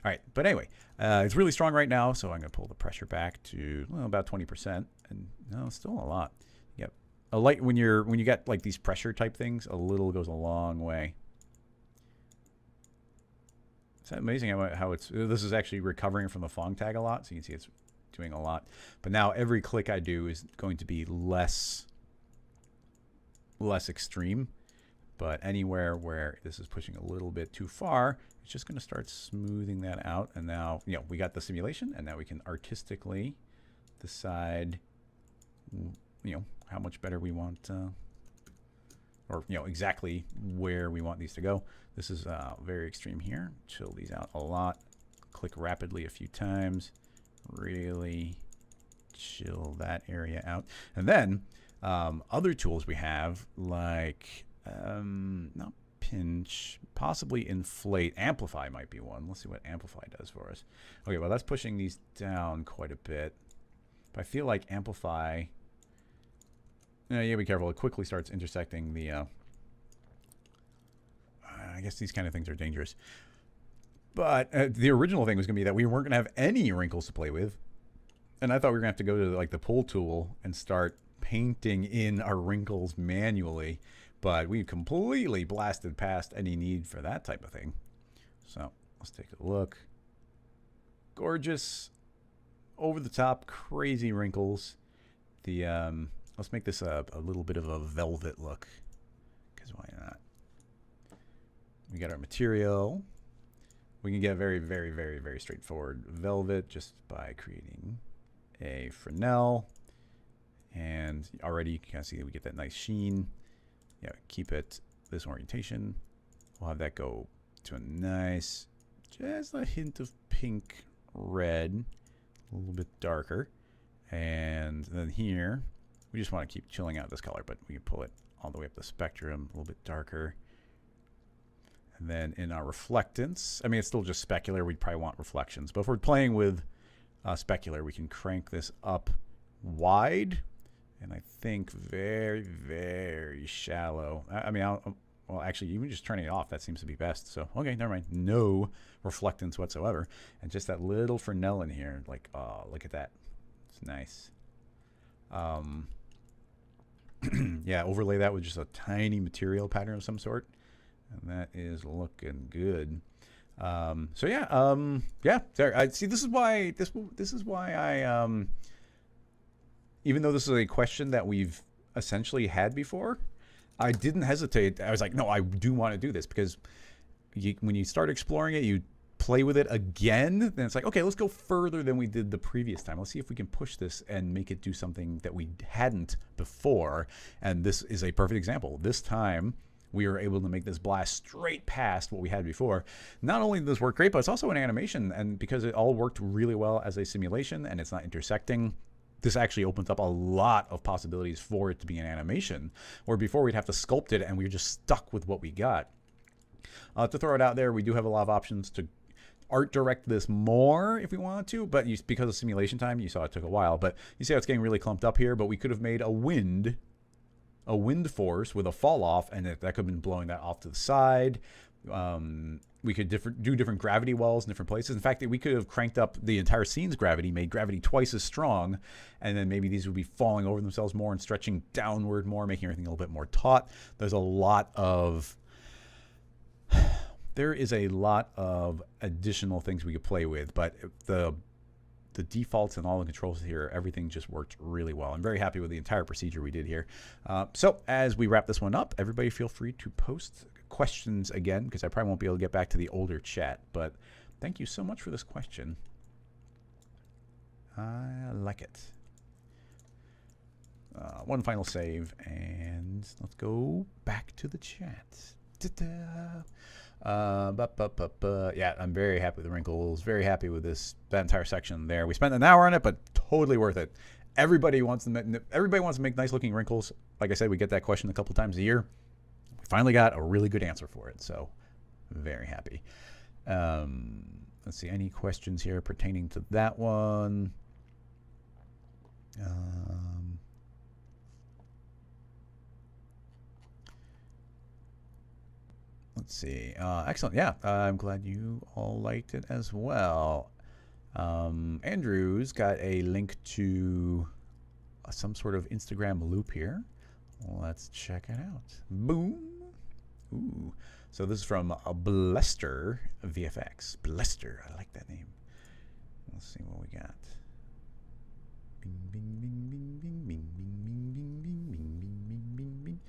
All right, but anyway, it's really strong right now, so I'm going to pull the pressure back to about 20%, and no, still a lot. Yep, a light when you get like these pressure type things, a little goes a long way. It's amazing how this is actually recovering from the Fong tag a lot, so you can see it's doing a lot. But now every click I do is going to be less extreme. But anywhere where this is pushing a little bit too far, it's just going to start smoothing that out. And now, we got the simulation, and now we can artistically decide, how much better we want, or, exactly where we want these to go. This is very extreme here. Chill these out a lot. Click rapidly a few times. Really chill that area out. And then other tools we have, like... not pinch, possibly inflate. Amplify might be one. Let's see what amplify does for us. Okay, well, that's pushing these down quite a bit. But I feel like amplify, you gotta be careful. It quickly starts intersecting the, I guess these kind of things are dangerous. But the original thing was gonna be that we weren't gonna have any wrinkles to play with. And I thought we were gonna have to go to like the pull tool and start painting in our wrinkles manually. But we completely blasted past any need for that type of thing. So let's take a look. Gorgeous, over the top, crazy wrinkles. The let's make this a little bit of a velvet look, because why not? We got our material. We can get very, very, very, very straightforward velvet just by creating a Fresnel. And already you can kind of see that we get that nice sheen. Yeah, keep it this orientation. We'll have that go to a nice, just a hint of pink red, a little bit darker. And then here, we just want to keep chilling out this color, but we can pull it all the way up the spectrum, a little bit darker. And then in our reflectance, I mean, it's still just specular. We'd probably want reflections. But if we're playing with specular, we can crank this up wide. And I think very, very shallow. I mean, well, actually, even just turning it off, that seems to be best. So, okay, never mind. No reflectance whatsoever. And just that little Fresnel in here. Like, oh, look at that. It's nice. Yeah, overlay that with just a tiny material pattern of some sort. And that is looking good. So, yeah. Yeah, there. I see, this is why I... even though this is a question that we've essentially had before, I didn't hesitate. I was like, no, I do want to do this, because when you start exploring it, you play with it again, then it's like, okay, let's go further than we did the previous time. Let's see if we can push this and make it do something that we hadn't before. And this is a perfect example. This time, we were able to make this blast straight past what we had before. Not only did this work great, but it's also an animation. And because it all worked really well as a simulation and it's not intersecting, this actually opens up a lot of possibilities for it to be an animation, where before we'd have to sculpt it and we were just stuck with what we got. To throw it out there, we do have a lot of options to art direct this more if we wanted to, but because of simulation time, you saw it took a while, but you see how it's getting really clumped up here. But we could have made a wind force with a fall off, and that could have been blowing that off to the side. We could do different gravity wells in different places. In fact, we could have cranked up the entire scene's gravity, made gravity twice as strong, and then maybe these would be falling over themselves more and stretching downward more, making everything a little bit more taut. There is a lot of additional things we could play with, but the defaults and all the controls here, everything just worked really well. I'm very happy with the entire procedure we did here. So as we wrap this one up, everybody feel free to post questions again, because I probably won't be able to get back to the older chat, but thank you so much for this question. I like it. One final save, and let's go back to the chat. Yeah, I'm very happy with the Wrinkles. Very happy with that entire section there. We spent an hour on it, but totally worth it. Everybody wants to make nice looking wrinkles. Like I said, we get that question a couple times a year. We finally got a really good answer for it, so very happy. Let's see, any questions here pertaining to that one? Let's see. Excellent. Yeah, I'm glad you all liked it as well. Andrew's got a link to some sort of Instagram loop here. Let's check it out. Boom. Ooh. So this is from Blester VFX. Blester. I like that name. Let's see what we got. Bing, bing, bing, bing, bing, bing, bing, bing, bing, bing, bing, bing, bing, bing.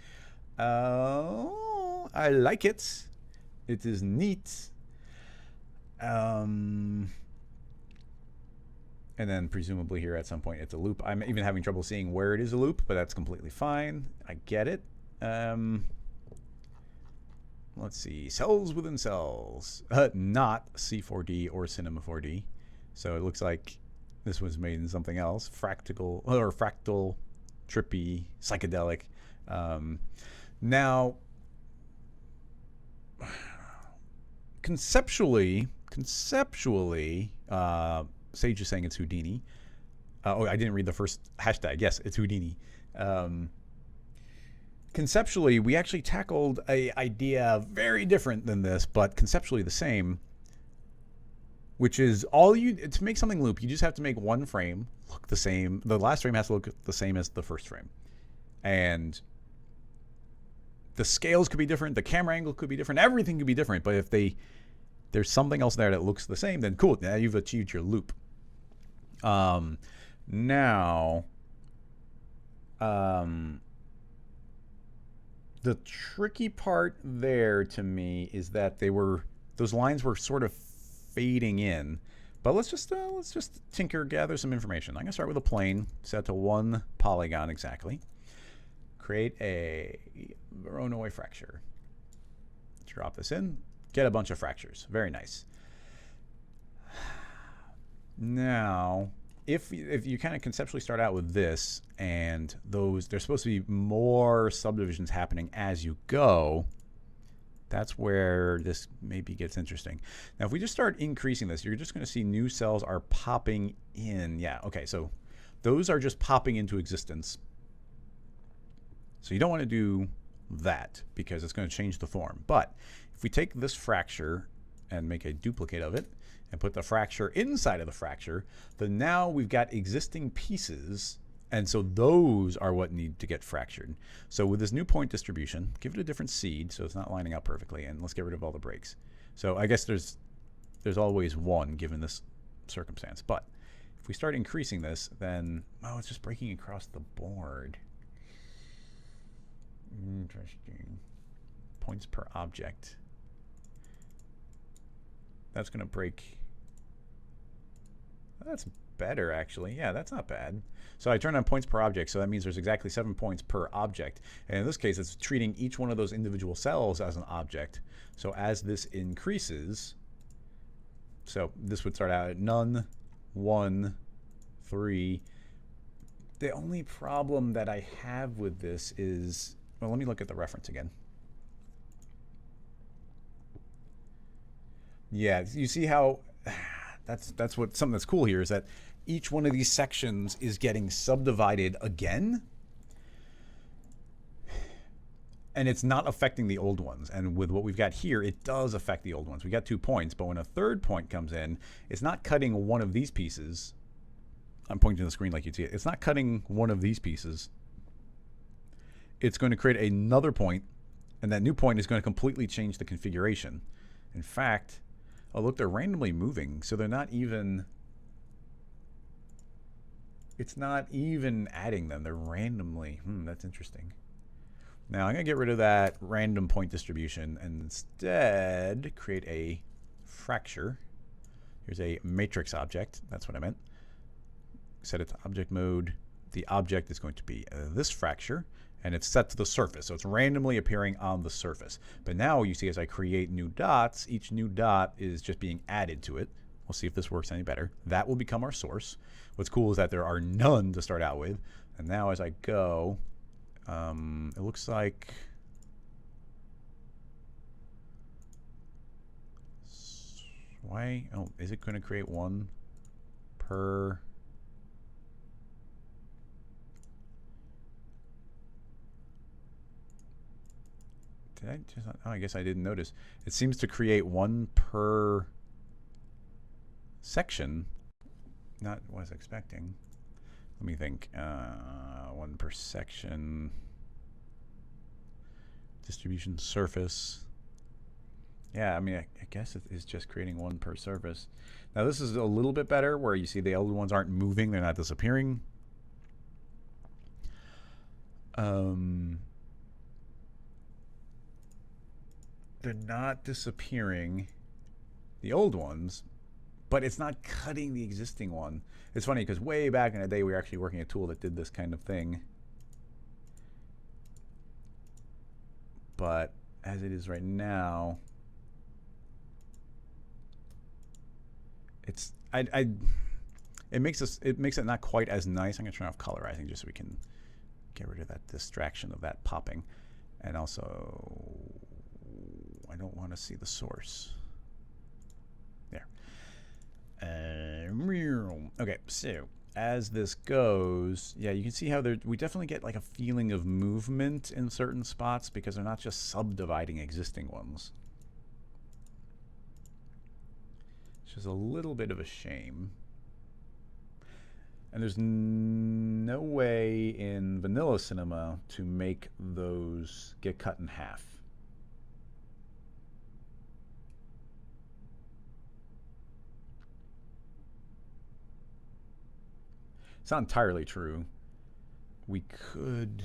Oh, I like it. It is neat. And then presumably here at some point it's a loop. I'm even having trouble seeing where it is a loop, but that's completely fine. I get it. Let's see. Cells within cells. Not C4D or Cinema 4D. So it looks like this was made in something else. Fractal, trippy, psychedelic. Now, conceptually, Sage is saying it's Houdini. Oh, I didn't read the first hashtag. Yes, it's Houdini. Conceptually, we actually tackled an idea very different than this, but conceptually the same, which is to make something loop, you just have to make one frame look the same. The last frame has to look the same as the first frame. And the scales could be different, the camera angle could be different, everything could be different, but if there's something else there that looks the same, then cool, now you've achieved your loop. Now, the tricky part there to me is that those lines were sort of fading in. But let's just gather some information. I'm gonna start with a plane set to 1 polygon exactly. Create a Voronoi fracture. Drop this in. Get a bunch of fractures. Very nice. Now, if you kind of conceptually start out with this, and there's supposed to be more subdivisions happening as you go, that's where this maybe gets interesting. Now, if we just start increasing this, you're just going to see new cells are popping in. Yeah, okay, so those are just popping into existence. So you don't want to do that because it's going to change the form. But if we take this fracture and make a duplicate of it and put the fracture inside of the fracture, then now we've got existing pieces, and so those are what need to get fractured. So with this new point distribution, give it a different seed so it's not lining up perfectly, and let's get rid of all the breaks. So I guess there's always one given this circumstance. But if we start increasing this, then, it's just breaking across the board. Interesting. Points per object. That's going to break. That's better, actually. Yeah, that's not bad. So I turn on points per object, so that means there's exactly 7 points per object. And in this case, it's treating each one of those individual cells as an object. So as this increases, so this would start out at none, 1, 3. The only problem that I have with this is, well, let me look at the reference again. Yeah, you see how that's something that's cool here is that each one of these sections is getting subdivided again, and it's not affecting the old ones. And with what we've got here, it does affect the old ones. We got 2 points, but when a third point comes in, it's not cutting one of these pieces. I'm pointing to the screen like you see it. It's not cutting one of these pieces. It's going to create another point, and that new point is going to completely change the configuration. In fact, oh look, they're randomly moving, so they're not even, it's not even adding them, they're randomly, that's interesting. Now I'm going to get rid of that random point distribution and instead create a fracture. Here's a matrix object, that's what I meant. Set it to object mode. The object is going to be this fracture, and it's set to the surface. So it's randomly appearing on the surface. But now you see as I create new dots, each new dot is just being added to it. We'll see if this works any better. That will become our source. What's cool is that there are none to start out with. And now as I go, it looks like why? Oh, is it going to create one per? Did I just? Oh, I guess I didn't notice. It seems to create one per section. Not what I was expecting. Let me think. One per section. Distribution surface. Yeah, I mean, I guess it is just creating one per surface. Now this is a little bit better where you see the other ones aren't moving. They're not disappearing. They're not disappearing, the old ones, but it's not cutting the existing one. It's funny because way back in the day we were actually working a tool that did this kind of thing. But as it is right now, it's it makes it not quite as nice. I'm gonna turn off colorizing just so we can get rid of that distraction of that popping. And also I don't want to see the source. There. Okay, so as this goes, yeah, you can see how we definitely get like a feeling of movement in certain spots because they're not just subdividing existing ones. It's just a little bit of a shame. And there's no way in vanilla cinema to make those get cut in half. It's not entirely true. We could...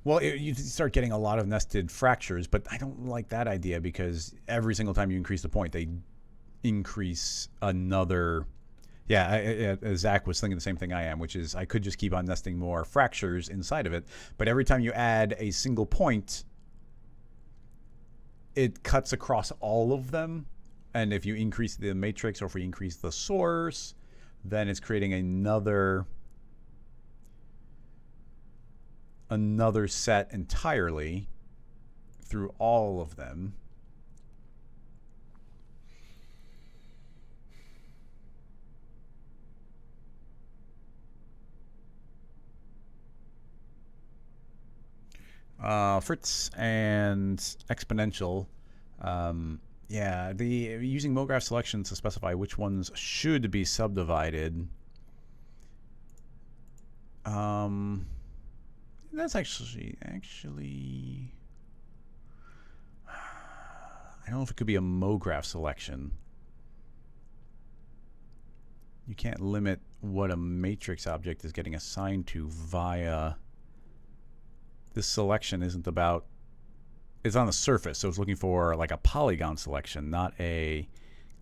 Well, you start getting a lot of nested fractures, but I don't like that idea because every single time you increase the point, they increase another... Yeah, Zach was thinking the same thing I am, which is I could just keep on nesting more fractures inside of it, but every time you add a single point, it cuts across all of them, and if you increase the matrix or if we increase the source, then it's creating another set entirely through all of them. Fritz and exponential. Yeah, using MoGraph selection to specify which ones should be subdivided. That's actually I don't know if it could be a MoGraph selection. You can't limit what a matrix object is getting assigned to via... This selection isn't about... It's on the surface, so it's looking for like a polygon selection, not a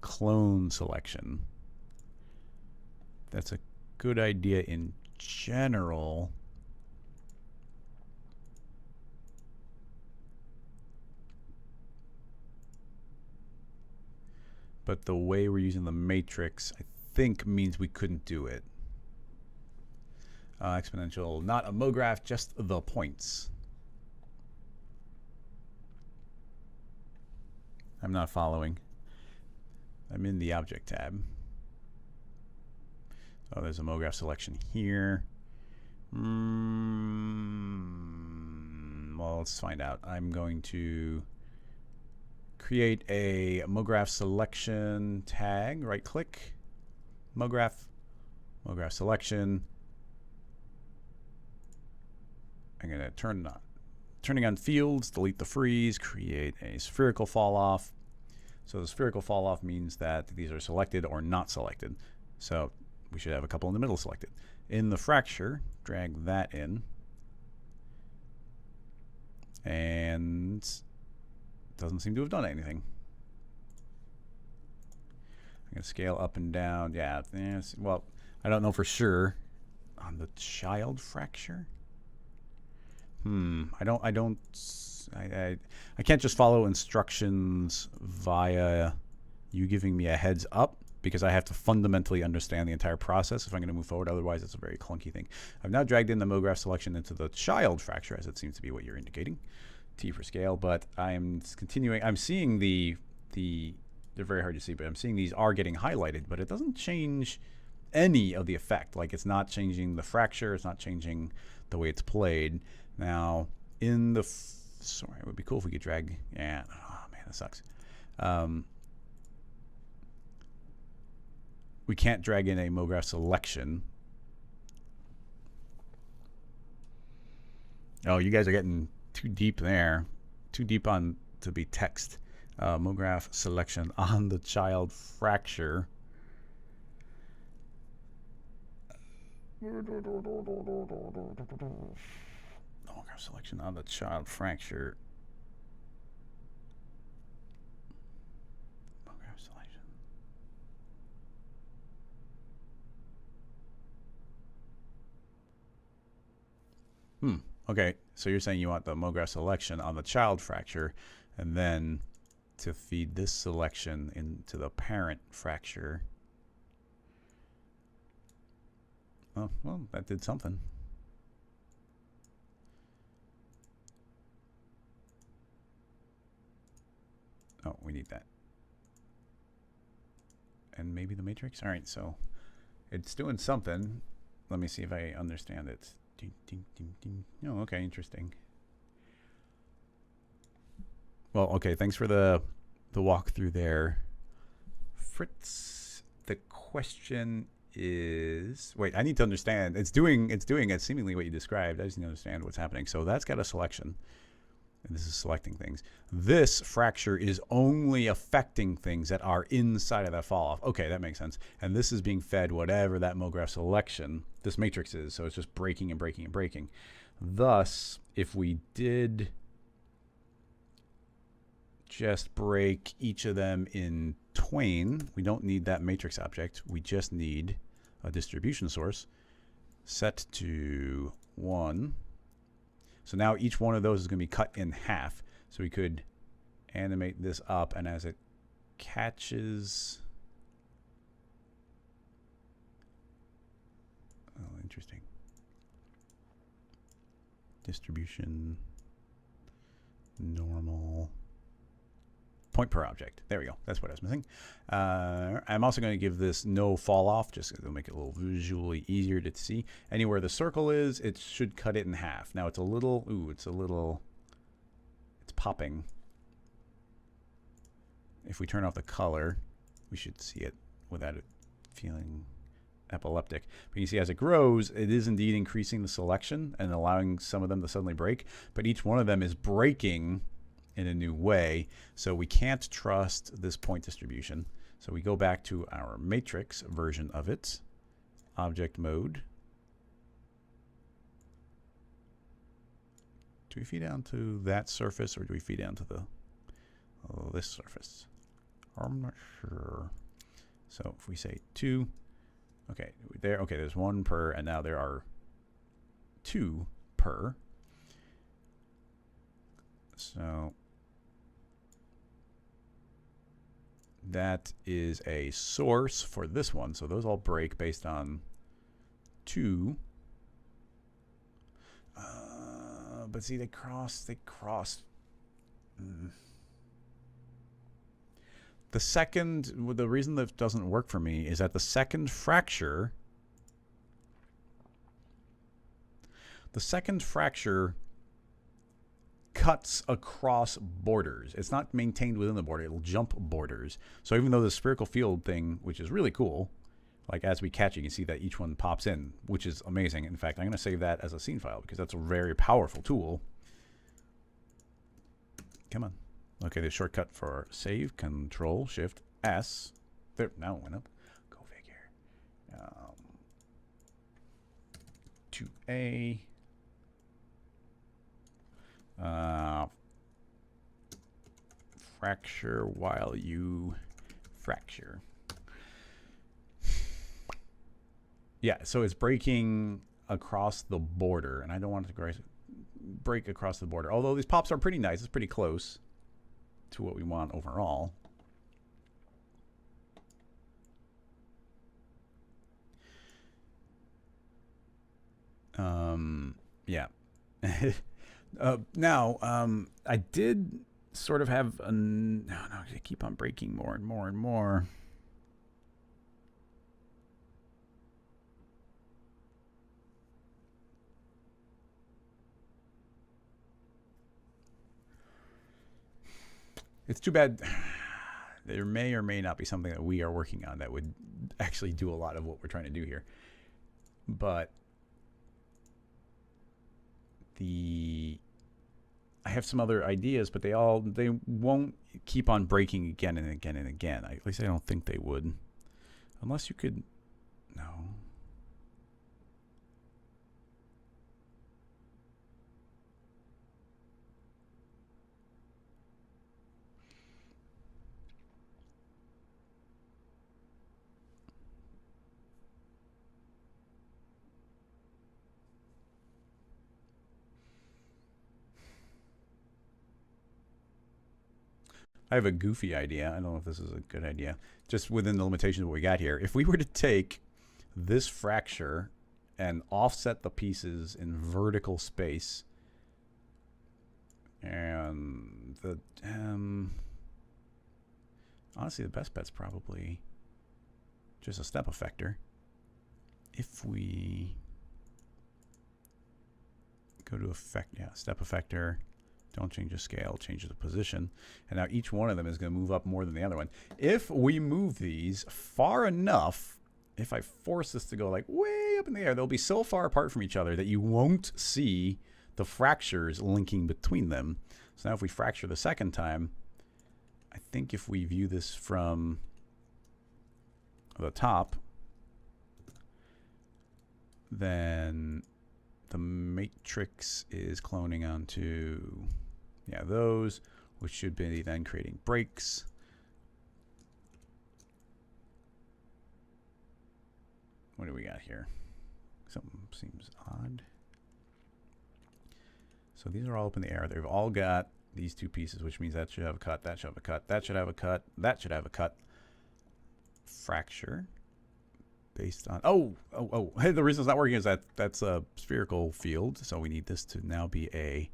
clone selection. That's a good idea in general. But the way we're using the matrix, I think, means we couldn't do it. Exponential, not a MoGraph, just the points. I'm not following. I'm in the object tab. Oh, there's a MoGraph selection here. Well, let's find out. I'm going to create a MoGraph selection tag. Right click. MoGraph selection. I'm going to turning on fields, delete the freeze, create a spherical fall off. So the spherical fall off means that these are selected or not selected. So we should have a couple in the middle selected. In the fracture, drag that in. And it doesn't seem to have done anything. I'm going to scale up and down. Yeah, well, I don't know for sure on the child fracture. I can't just follow instructions via you giving me a heads up, because I have to fundamentally understand the entire process if I'm going to move forward. Otherwise, it's a very clunky thing. I've now dragged in the MoGraph selection into the child fracture, as it seems to be what you're indicating. T for scale, but I'm continuing. I'm seeing they're very hard to see, but I'm seeing these are getting highlighted, but it doesn't change any of the effect. Like, it's not changing the fracture. It's not changing the way it's played. Now, in the... sorry, it would be cool if we could drag... yeah, oh man, that sucks. We can't drag in a MoGraph selection. Oh, you guys are getting too deep there. Too deep on to be text. MoGraph selection on the child fracture. MoGraph selection on the child fracture. MoGraph selection. Okay, so you're saying you want the MoGraph selection on the child fracture, and then to feed this selection into the parent fracture. Oh, well, that did something. Oh, we need that. And maybe the matrix? All right, so it's doing something. Let me see if I understand it. Ding, ding, ding, ding. Oh, okay, interesting. Well, okay, thanks for the walkthrough there, Fritz. The question is, wait, I need to understand. It's doing it seemingly what you described. I just need to understand what's happening. So that's got a selection, and this is selecting things. This fracture is only affecting things that are inside of that fall off. Okay, that makes sense. And this is being fed whatever that MoGraph selection, this matrix is. So it's just breaking and breaking and breaking. Thus, if we did just break each of them in twain, we don't need that matrix object. We just need a distribution source set to 1. So now each one of those is going to be cut in half. So we could animate this up, and as it catches... oh, interesting. Distribution, normal, point per object. There we go. That's what I was missing. I'm also going to give this no fall off, just to make it a little visually easier to see. Anywhere the circle is, it should cut it in half. Now it's a little, it's popping. If we turn off the color, we should see it without it feeling epileptic. But you see, as it grows, it is indeed increasing the selection and allowing some of them to suddenly break. But each one of them is breaking in a new way, so we can't trust this point distribution. So we go back to our matrix version of it, object mode. Do we feed down to that surface, or do we feed down to the this surface? I'm not sure. So if we say 2, okay, there. Okay, there's 1 per, and now there are 2 per. So that is a source for this one. So those all break based on 2. But see, they cross. The second, the reason that doesn't work for me is that the second fracture cuts across borders. It's not maintained within the border. It'll jump borders. So even though the spherical field thing, which is really cool, like as we catch it, you can see that each one pops in, which is amazing. In fact, I'm going to save that as a scene file because that's a very powerful tool. Come on. Okay, the shortcut for save, Control Shift S. There, now it went up. Go figure. 2A. Fracture while you fracture. Yeah, so it's breaking across the border, and I don't want it to break across the border. Although these pops are pretty nice. It's pretty close to what we want overall. Yeah. Now, I did sort of have no, I keep on breaking more and more and more. It's too bad. There may or may not be something that we are working on that would actually do a lot of what we're trying to do here. But I have some other ideas, but they won't keep on breaking again and again and again. At least I don't think they would. Unless you could, no. I have a goofy idea. I don't know if this is a good idea. Just within the limitations of what we got here. If we were to take this fracture and offset the pieces in vertical space, and the honestly, the best bet's probably just a step effector. If we go to effect, yeah, step effector. Don't change the scale, change the position. And now each one of them is going to move up more than the other one. If we move these far enough, if I force this to go like way up in the air, they'll be so far apart from each other that you won't see the fractures linking between them. So now if we fracture the second time, I think if we view this from the top, then the matrix is cloning onto, yeah, those, which should be then creating breaks. What do we got here? Something seems odd. So these are all up in the air. They've all got these two pieces, which means that should have a cut, that should have a cut, that should have a cut, that should have a cut. Fracture. Based on hey, the reason it's not working is that that's a spherical field, so we need this to now be a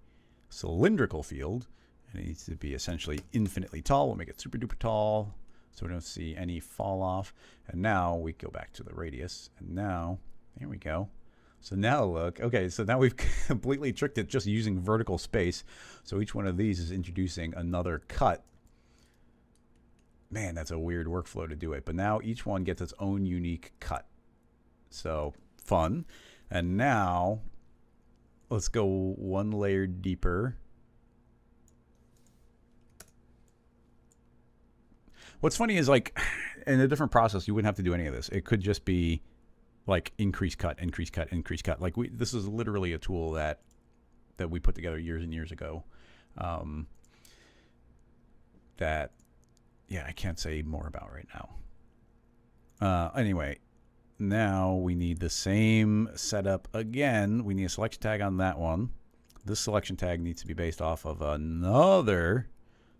cylindrical field, and it needs to be essentially infinitely tall. We'll make it super duper tall so we don't see any fall off. And now we go back to the radius, and now there we go. So now look, okay, so now we've completely tricked it just using vertical space. So each one of these is introducing another cut. Man, that's a weird workflow to do it. But now each one gets its own unique cut. So fun. And now let's go one layer deeper. What's funny is, like, in a different process, you wouldn't have to do any of this. It could just be like increase cut, increase cut, increase cut. Like this is literally a tool that we put together years and years ago. That, yeah, I can't say more about right now. Anyway, now we need the same setup again. We need a selection tag on that one. This selection tag needs to be based off of another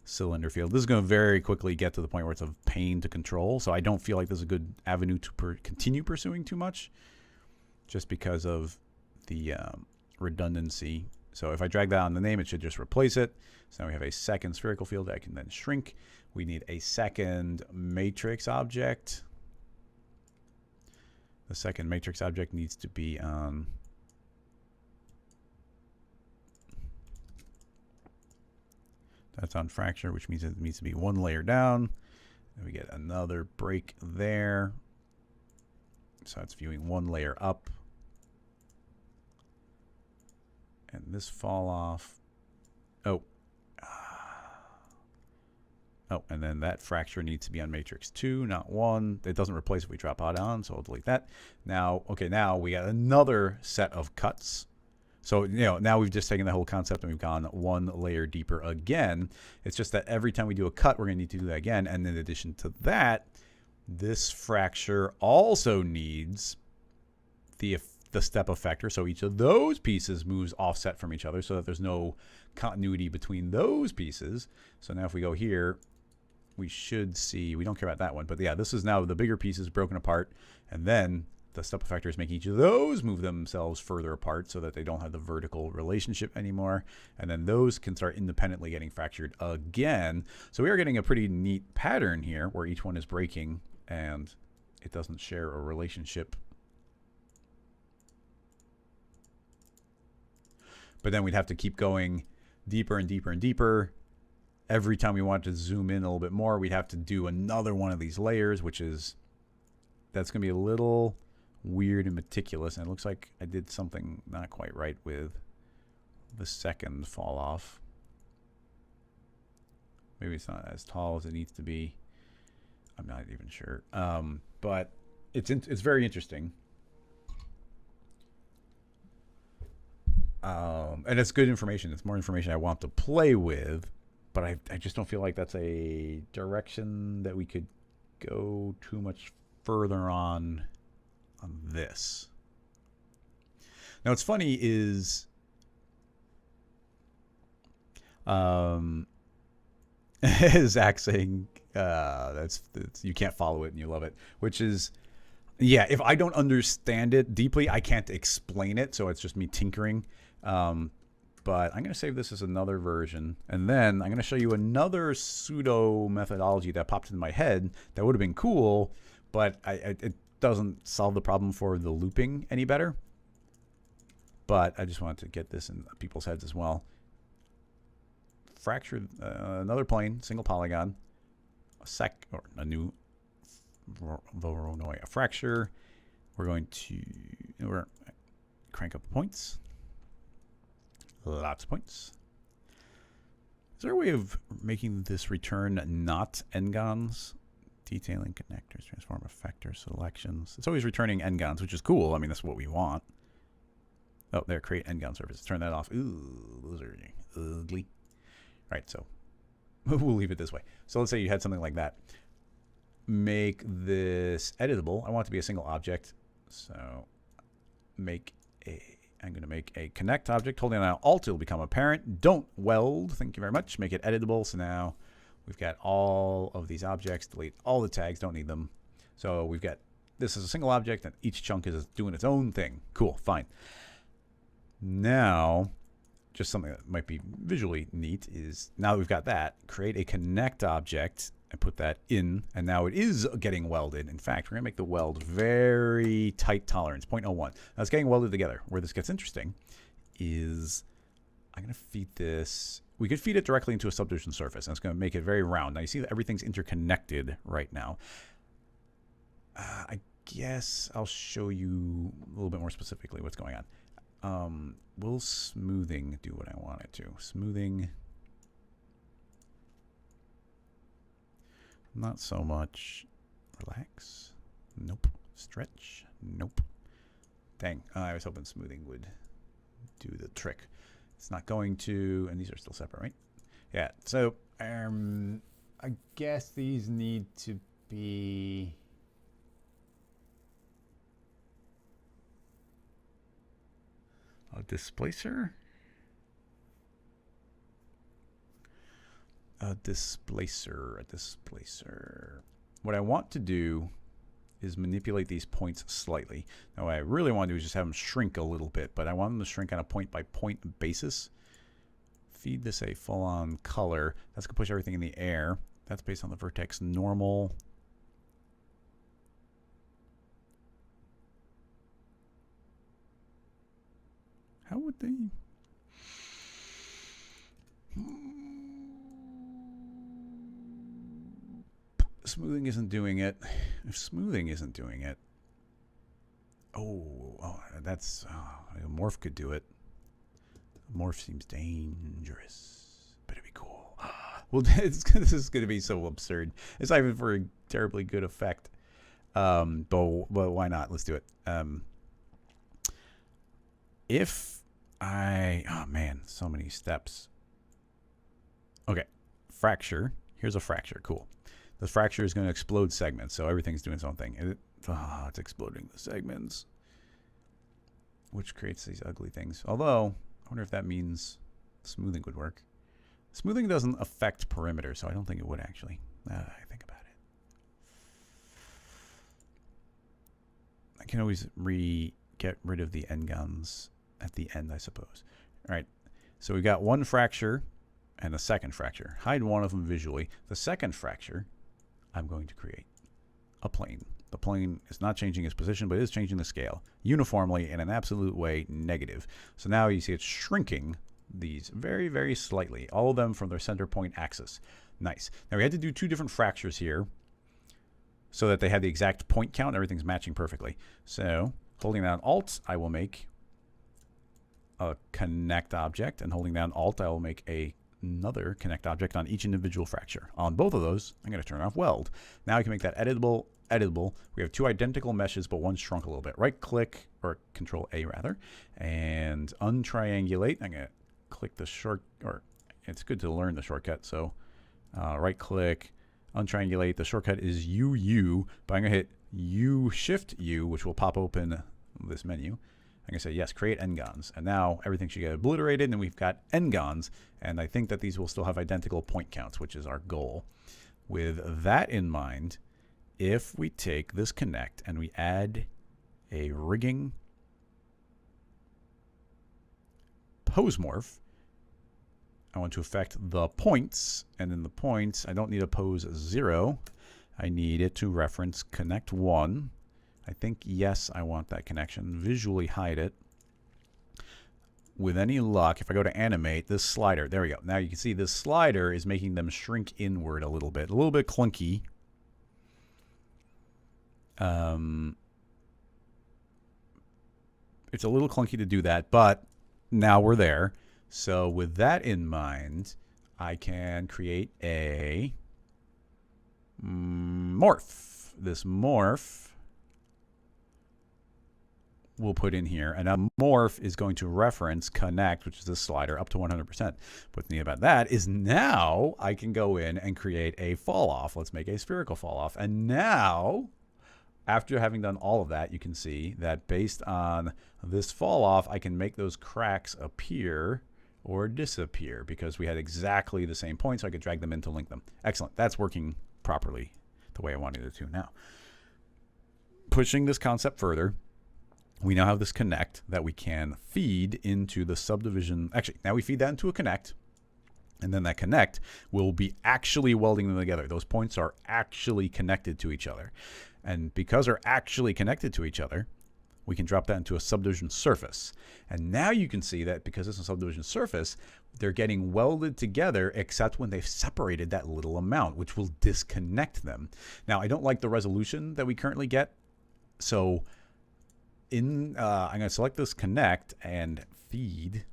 cylinder field. This is going to very quickly get to the point where it's a pain to control, so I don't feel like this is a good avenue to continue pursuing too much, just because of the redundancy. So if I drag that on the name, it should just replace it. So now we have a second spherical field that I can then shrink. We need a second matrix object. The second matrix object needs to be on that's on fracture, which means it needs to be one layer down. Then we get another break there. So that's viewing one layer up. And this fall off. Oh, and then that fracture needs to be on matrix 2, not 1. It doesn't replace if we drop out on, so I'll delete that. Now, okay, now we got another set of cuts. So, you know, now we've just taken the whole concept and we've gone one layer deeper again. It's just that every time we do a cut, we're going to need to do that again. And in addition to that, this fracture also needs the the step effector. So each of those pieces moves offset from each other so that there's no continuity between those pieces. So now if we go here, we should see, we don't care about that one, but yeah, this is now the bigger pieces broken apart. And then the step effector is making each of those move themselves further apart so that they don't have the vertical relationship anymore. And then those can start independently getting fractured again. So we are getting a pretty neat pattern here where each one is breaking and it doesn't share a relationship. But then we'd have to keep going deeper and deeper and deeper. Every time we want to zoom in a little bit more, we'd have to do another one of these layers, which is, that's going to be a little weird and meticulous. And it looks like I did something not quite right with the second fall off. Maybe it's not as tall as it needs to be. I'm not even sure. But it's very interesting. And it's good information. It's more information I want to play with, but I just don't feel like that's a direction that we could go too much further on this. Now, what's funny is Zach saying that's you can't follow it and you love it, which is, yeah, if I don't understand it deeply, I can't explain it, so it's just me tinkering. But I'm going to save this as another version, and then I'm going to show you another pseudo methodology that popped into my head that would have been cool, but it doesn't solve the problem for the looping any better. But I just wanted to get this in people's heads as well. Fracture, another plane, single polygon, a new Voronoi fracture. We're going to crank up the points. Lots of points. Is there a way of making this return not n-gons? Detailing connectors, transform effector selections. It's always returning n-gons, which is cool. I mean, that's what we want. Oh, there, create n-gon surface. Turn that off. Ooh, those are ugly. All right, so we'll leave it this way. So let's say you had something like that. Make this editable. I want it to be a single object. So I'm going to make a connect object. Holding down Alt, it'll become apparent. Don't weld. Thank you very much. Make it editable. So now we've got all of these objects. Delete all the tags. Don't need them. So we've got this is a single object, and each chunk is doing its own thing. Cool. Fine. Now, just something that might be visually neat is now that we've got that, create a connect object and put that in, and now it is getting welded. In fact, we're going to make the weld very tight tolerance, 0.01. Now it's getting welded together. Where this gets interesting is I'm going to feed this. We could feed it directly into a subdivision surface, and it's going to make it very round. Now you see that everything's interconnected right now. I guess I'll show you a little bit more specifically what's going on. Will smoothing do what I want it to? Smoothing. Not so much. Relax. Nope. Stretch. Nope. Dang. I was hoping smoothing would do the trick. It's not going to, and these are still separate, right? Yeah. So I guess these need to be a displacer. A displacer. What I want to do is manipulate these points slightly. Now, what I really want to do is just have them shrink a little bit, but I want them to shrink on a point-by-point basis. Feed this a full-on color. That's going to push everything in the air. That's based on the vertex normal. How would they... Smoothing isn't doing it. If smoothing isn't doing it, that's a morph could do it. Morph seems dangerous, but it'd be cool. Well, this is going to be so absurd. It's not even for a terribly good effect. But why not? Let's do it. Oh man, so many steps. Okay, fracture. Here's a fracture. Cool. The fracture is going to explode segments, so everything's doing its own thing. It's exploding the segments. which creates these ugly things. Although, I wonder if that means smoothing would work. Smoothing doesn't affect perimeter, so I don't think it would actually. Now that I think about it. I can always get rid of the n-gons at the end, I suppose. All right, so we got one fracture and a second fracture. Hide one of them visually. The second fracture, I'm going to create a plane. The plane is not changing its position, but it is changing the scale uniformly in an absolute way, negative. So now you see it's shrinking these very, very slightly, all of them from their center point axis. Nice. Now we had to do two different fractures here so that they had the exact point count. Everything's matching perfectly. So holding down Alt, I will make a connect object, and holding down Alt, I will make another connect object on each individual fracture. On both of those, I'm going to turn off Weld. Now I can make that editable. We have two identical meshes, but one's shrunk a little bit. Right click, or Control A rather, and untriangulate. I'm going to click the it's good to learn the shortcut. So right click, untriangulate. The shortcut is UU, but I'm going to hit U Shift U, which will pop open this menu. I'm going to say, yes, create n-gons. And now everything should get obliterated, and we've got n-gons. And I think that these will still have identical point counts, which is our goal. With that in mind, if we take this connect and we add a rigging pose morph, I want to affect the points. And in the points, I don't need a pose 0. I need it to reference connect 1. I think, yes, I want that connection. Visually hide it. With any luck, if I go to animate, this slider, there we go. Now you can see this slider is making them shrink inward a little bit clunky. It's a little clunky to do that, but now we're there. So with that in mind, I can create a morph. This morph we'll put in here, and a morph is going to reference connect, which is this slider, up to 100%. What's neat about that is now I can go in and create a fall off. Let's make a spherical fall off. And now, after having done all of that, you can see that based on this fall off, I can make those cracks appear or disappear because we had exactly the same point, so I could drag them in to link them. Excellent. That's working properly the way I wanted it to. Now, pushing this concept further, we now have this connect that we can feed into the subdivision. Actually, now we feed that into a connect, and then that connect will be actually welding them together. Those points are actually connected to each other. And because they're actually connected to each other, we can drop that into a subdivision surface. And now you can see that because it's a subdivision surface, they're getting welded together except when they've separated that little amount, which will disconnect them. Now, I don't like the resolution that we currently get. So I'm going to select this connect and feed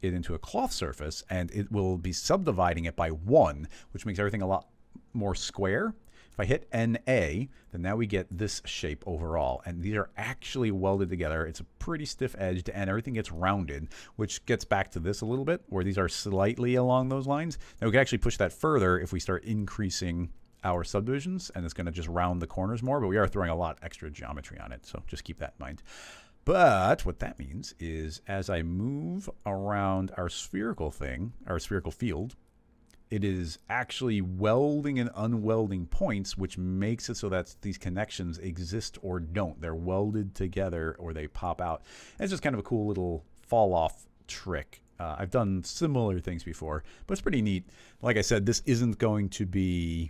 it into a cloth surface, and it will be subdividing it by 1, which makes everything a lot more square. If I hit NA, then now we get this shape overall, and these are actually welded together. It's a pretty stiff edged, and everything gets rounded, which gets back to this a little bit, where these are slightly along those lines. Now we can actually push that further if we start increasing our subdivisions, and it's going to just round the corners more, but we are throwing a lot extra geometry on it, so just keep that in mind. But what that means is as I move around our spherical thing, our spherical field, it is actually welding and unwelding points, which makes it so that these connections exist or don't. They're welded together or they pop out. And it's just kind of a cool little fall off trick. I've done similar things before, but it's pretty neat. Like I said, this isn't going to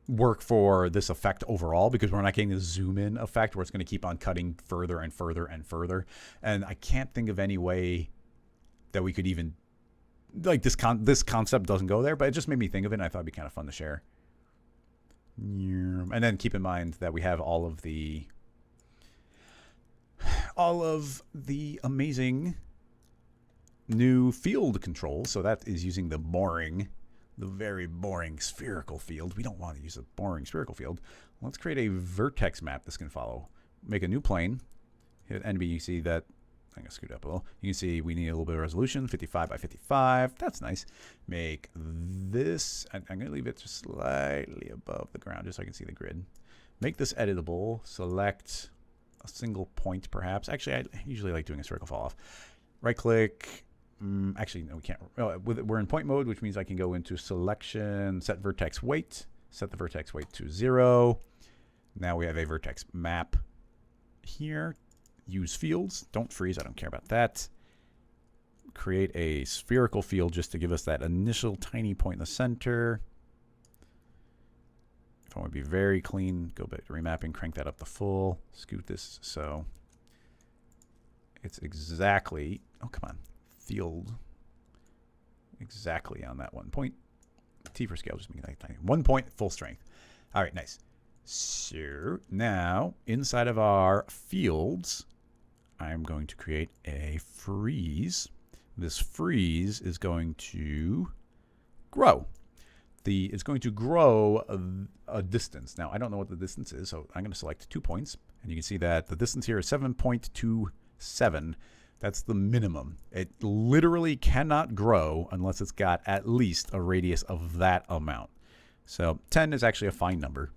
work for this effect overall because we're not getting the zoom in effect where it's going to keep on cutting further and further and further. And I can't think of any way that we could even, like, this concept doesn't go there, but it just made me think of it, and I thought it'd be kind of fun to share. And then keep in mind that we have all of the amazing new field controls. So that is using the very boring spherical field. We don't want to use a boring spherical field. Let's create a vertex map this can follow. Make a new plane. Hit NB. You see that I'm going to scoot up a little. You can see we need a little bit of resolution, 55 by 55. That's nice. Make this, I'm going to leave it just slightly above the ground just so I can see the grid. make this editable. Select a single point, perhaps. Actually, I usually like doing a circle fall off. Right click. Actually, no, we can't. We're in point mode, which means I can go into selection, set vertex weight, set the vertex weight to 0. Now we have a vertex map here. Use fields. Don't freeze. I don't care about that. Create a spherical field just to give us that initial tiny point in the center. If I want to be very clean, go back to remapping, crank that up to full, scoot this so it's exactly, oh, come on, field exactly on that 1 point. T for scale, just make it like tiny. 1 point, full strength. All right, nice. So now inside of our fields, I'm going to create a freeze. This freeze is going to grow. It's going to grow a distance. Now, I don't know what the distance is, so I'm going to select 2 points. And you can see that the distance here is 7.27. That's the minimum. It literally cannot grow unless it's got at least a radius of that amount. So 10 is actually a fine number.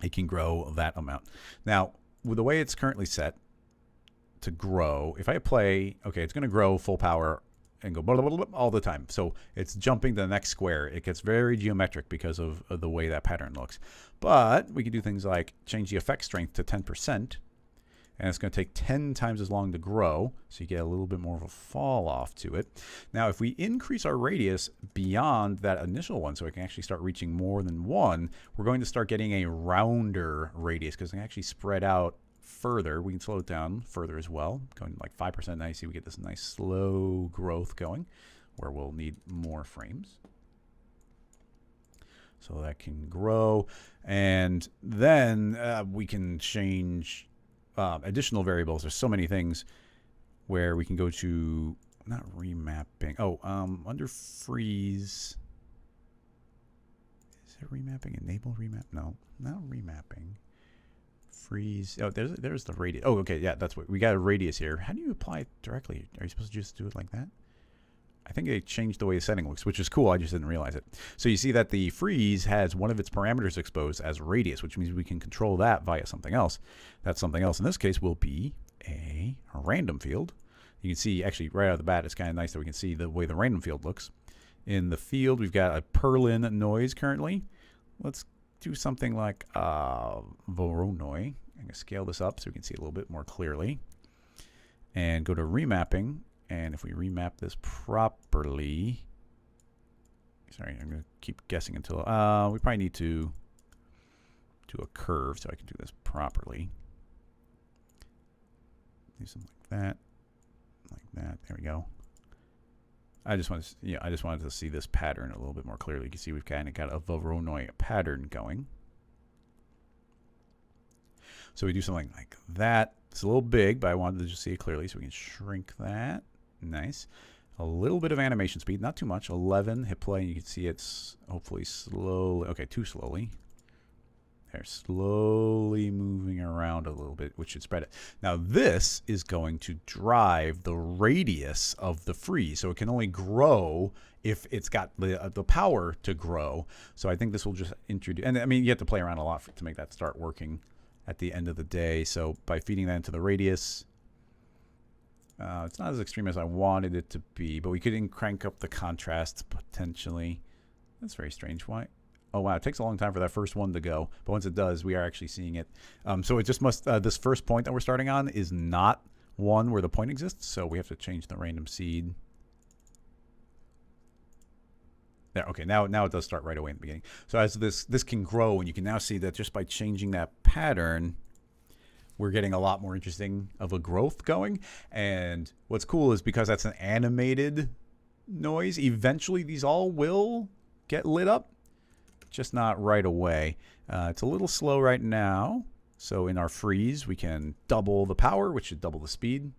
It can grow that amount. Now, with the way it's currently set to grow, if I play, okay, it's going to grow full power and go blah, blah, blah, blah, all the time. So it's jumping to the next square. It gets very geometric because of the way that pattern looks. But we can do things like change the effect strength to 10%. And it's going to take 10 times as long to grow. So you get a little bit more of a fall off to it. Now, if we increase our radius beyond that initial one, so it can actually start reaching more than 1, we're going to start getting a rounder radius because it can actually spread out further. We can slow it down further as well, going like 5%. Now you see we get this nice slow growth going where we'll need more frames. So that can grow. And then we can change additional variables. There's so many things where we can go to, not remapping. Oh, under freeze. Is it remapping? Enable remap? No, not remapping. Freeze. Oh, there's the radius. Oh, okay, yeah, that's what we got, a radius here. How do you apply it directly? Are you supposed to just do it like that? I think they changed the way the setting looks, which is cool. I just didn't realize it. So you see that the freeze has one of its parameters exposed as radius, which means we can control that via something else. That something else in this case will be a random field. You can see actually right out of the bat, it's kind of nice that we can see the way the random field looks. In the field, we've got a Perlin noise currently. Let's do something like Voronoi. I'm going to scale this up so we can see a little bit more clearly. And go to remapping. And if we remap this properly, sorry, I'm going to keep guessing until, we probably need to do a curve so I can do this properly. Do something like that, there we go. I just wanted to see this pattern a little bit more clearly. You can see we've kind of got a Voronoi pattern going. So we do something like that. It's a little big, but I wanted to just see it clearly, so we can shrink that. Nice. A little bit of animation speed, not too much. 11, hit play, and you can see it's hopefully slowly, okay, too slowly. They're slowly moving around a little bit, which should spread it. Now this is going to drive the radius of the freeze, so it can only grow if it's got the power to grow. So I think this will just introduce, and I mean, you have to play around a lot to make that start working at the end of the day. So by feeding that into the radius, it's not as extreme as I wanted it to be, but we could crank up the contrast potentially. That's very strange. Why? Oh, wow. It takes a long time for that first one to go. But once it does, we are actually seeing it. So it just must, this first point that we're starting on is not one where the point exists. So we have to change the random seed. There. Okay. Now it does start right away in the beginning. So as this can grow, and you can now see that just by changing that pattern, we're getting a lot more interesting of a growth going. And what's cool is because that's an animated noise, eventually these all will get lit up, just not right away. It's a little slow right now. So in our freeze, we can double the power, which should double the speed,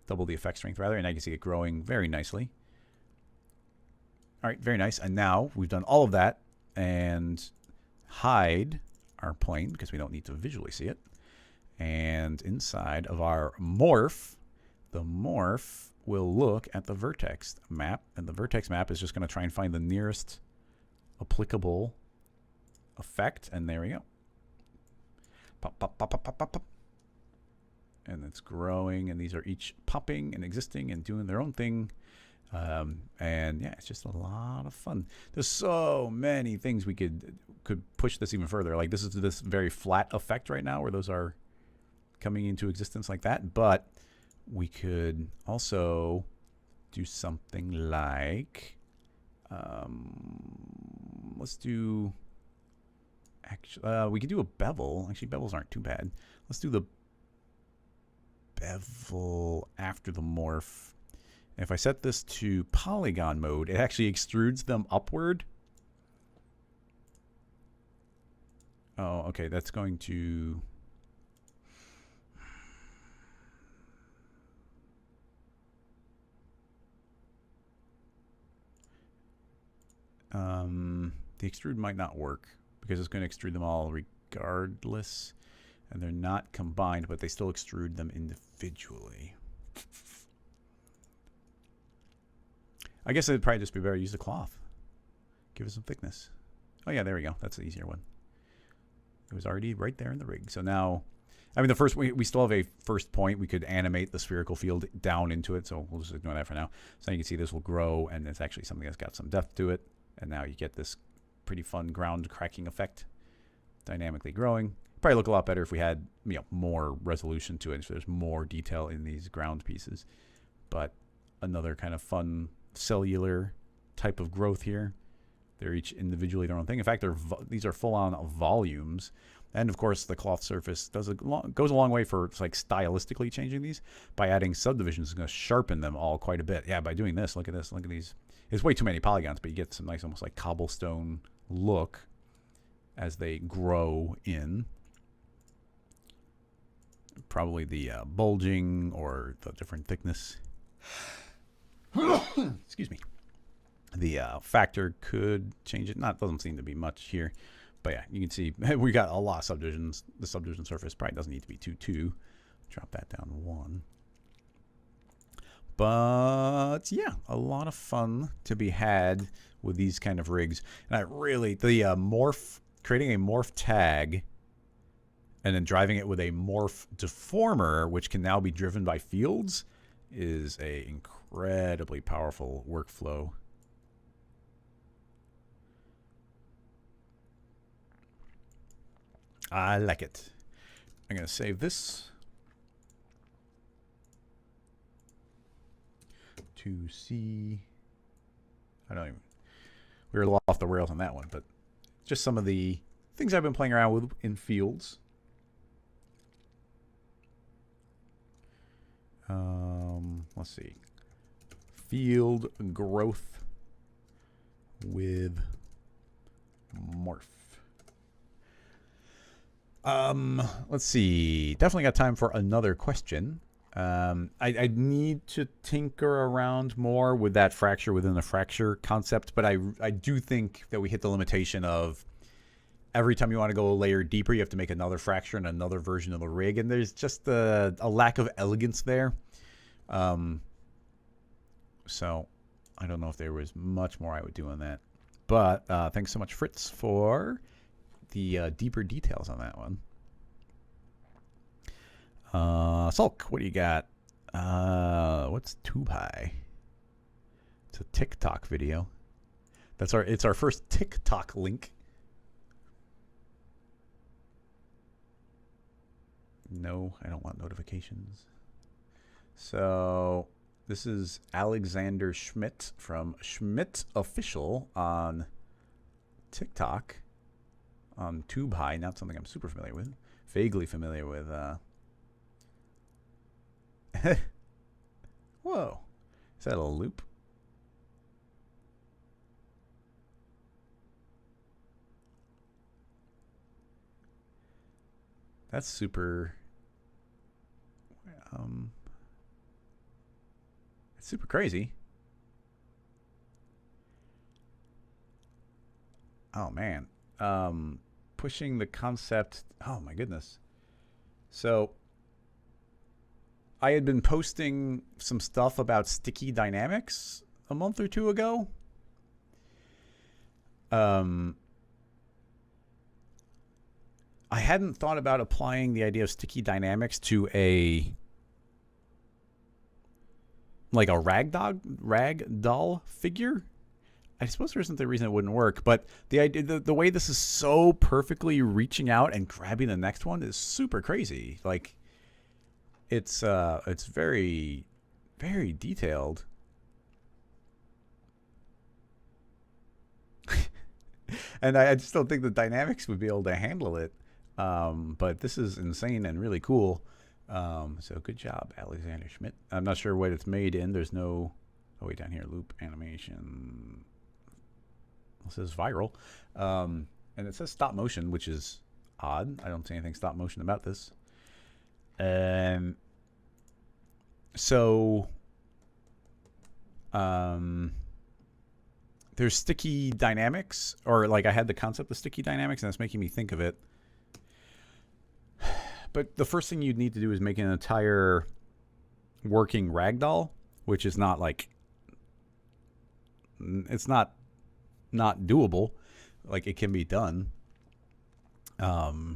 double the effect strength rather, and I can see it growing very nicely. All right, very nice. And now we've done all of that and hide our plane because we don't need to visually see it. And inside of our morph, the morph will look at the vertex map. And the vertex map is just going to try and find the nearest applicable effect. And there we go. Pop, pop, pop, pop, pop, pop, pop. And it's growing, and these are each popping and existing and doing their own thing. And yeah, it's just a lot of fun. There's so many things we could push this even further. Like this is this very flat effect right now where those are coming into existence like that. But we could also do something like, let's do, actually, we could do a bevel. Actually, bevels aren't too bad. Let's do the bevel after the morph. And if I set this to polygon mode, it actually extrudes them upward. Oh, okay, that's going to... the extrude might not work because it's going to extrude them all regardless. And they're not combined, but they still extrude them individually. I guess it'd probably just be better to use the cloth. Give it some thickness. Oh yeah, there we go. That's the easier one. It was already right there in the rig. So now, I mean, the first we still have a first point. We could animate the spherical field down into it. So we'll just ignore that for now. So you can see this will grow, and it's actually something that's got some depth to it. And now you get this pretty fun ground cracking effect, dynamically growing. Probably look a lot better if we had, you know, more resolution to it. So there's more detail in these ground pieces. But another kind of fun cellular type of growth here. They're each individually their own thing. In fact, these are full-on volumes. And of course, the cloth surface goes a long way for like stylistically changing these. By adding subdivisions, it's going to sharpen them all quite a bit. Yeah, by doing this, look at this, look at these. It's way too many polygons, but you get some nice, almost like cobblestone look as they grow in. Probably the bulging or the different thickness. Excuse me. The factor could change it. Doesn't seem to be much here. But yeah, you can see we got a lot of subdivisions. The subdivision surface probably doesn't need to be 2. Drop that down 1. But yeah, a lot of fun to be had with these kind of rigs. And I really, the morph, creating a morph tag and then driving it with a morph deformer, which can now be driven by fields, is a incredibly powerful workflow. I like it. I'm going to save this to see. I don't even. We were a little off the rails on that one, but just some of the things I've been playing around with in fields. Let's see. Field growth with morph. Let's see. Definitely got time for another question. I need to tinker around more with that fracture within the fracture concept, but I do think that we hit the limitation of every time you want to go a layer deeper, you have to make another fracture and another version of the rig, and there's just a lack of elegance there. So I don't know if there was much more I would do on that. But thanks so much, Fritz, for the deeper details on that one. Sulk, what do you got? What's Tube High? It's a TikTok video. It's our first TikTok link. No, I don't want notifications. So this is Alexander Schmidt from Schmidt Official on TikTok. On Tube High, not something I'm super familiar with. Vaguely familiar with. Whoa. Is that a loop? That's super. It's super crazy. Oh man. Pushing the concept. Oh my goodness. So I had been posting some stuff about sticky dynamics a month or 2 ago. I hadn't thought about applying the idea of sticky dynamics to like a ragdoll figure. I suppose there isn't a reason it wouldn't work, but the idea, the way this is so perfectly reaching out and grabbing the next one is super crazy. Like, it's very, very detailed. And I just don't think the dynamics would be able to handle it. But this is insane and really cool. So good job, Alexander Schmidt. I'm not sure what it's made in. There's no, oh wait, down here, loop animation. It says viral. And it says stop motion, which is odd. I don't see anything stop motion about this. There's sticky dynamics, or like I had the concept of sticky dynamics, and it's making me think of it. But the first thing you'd need to do is make an entire working ragdoll, which is not like, it's not doable. Like, it can be done. And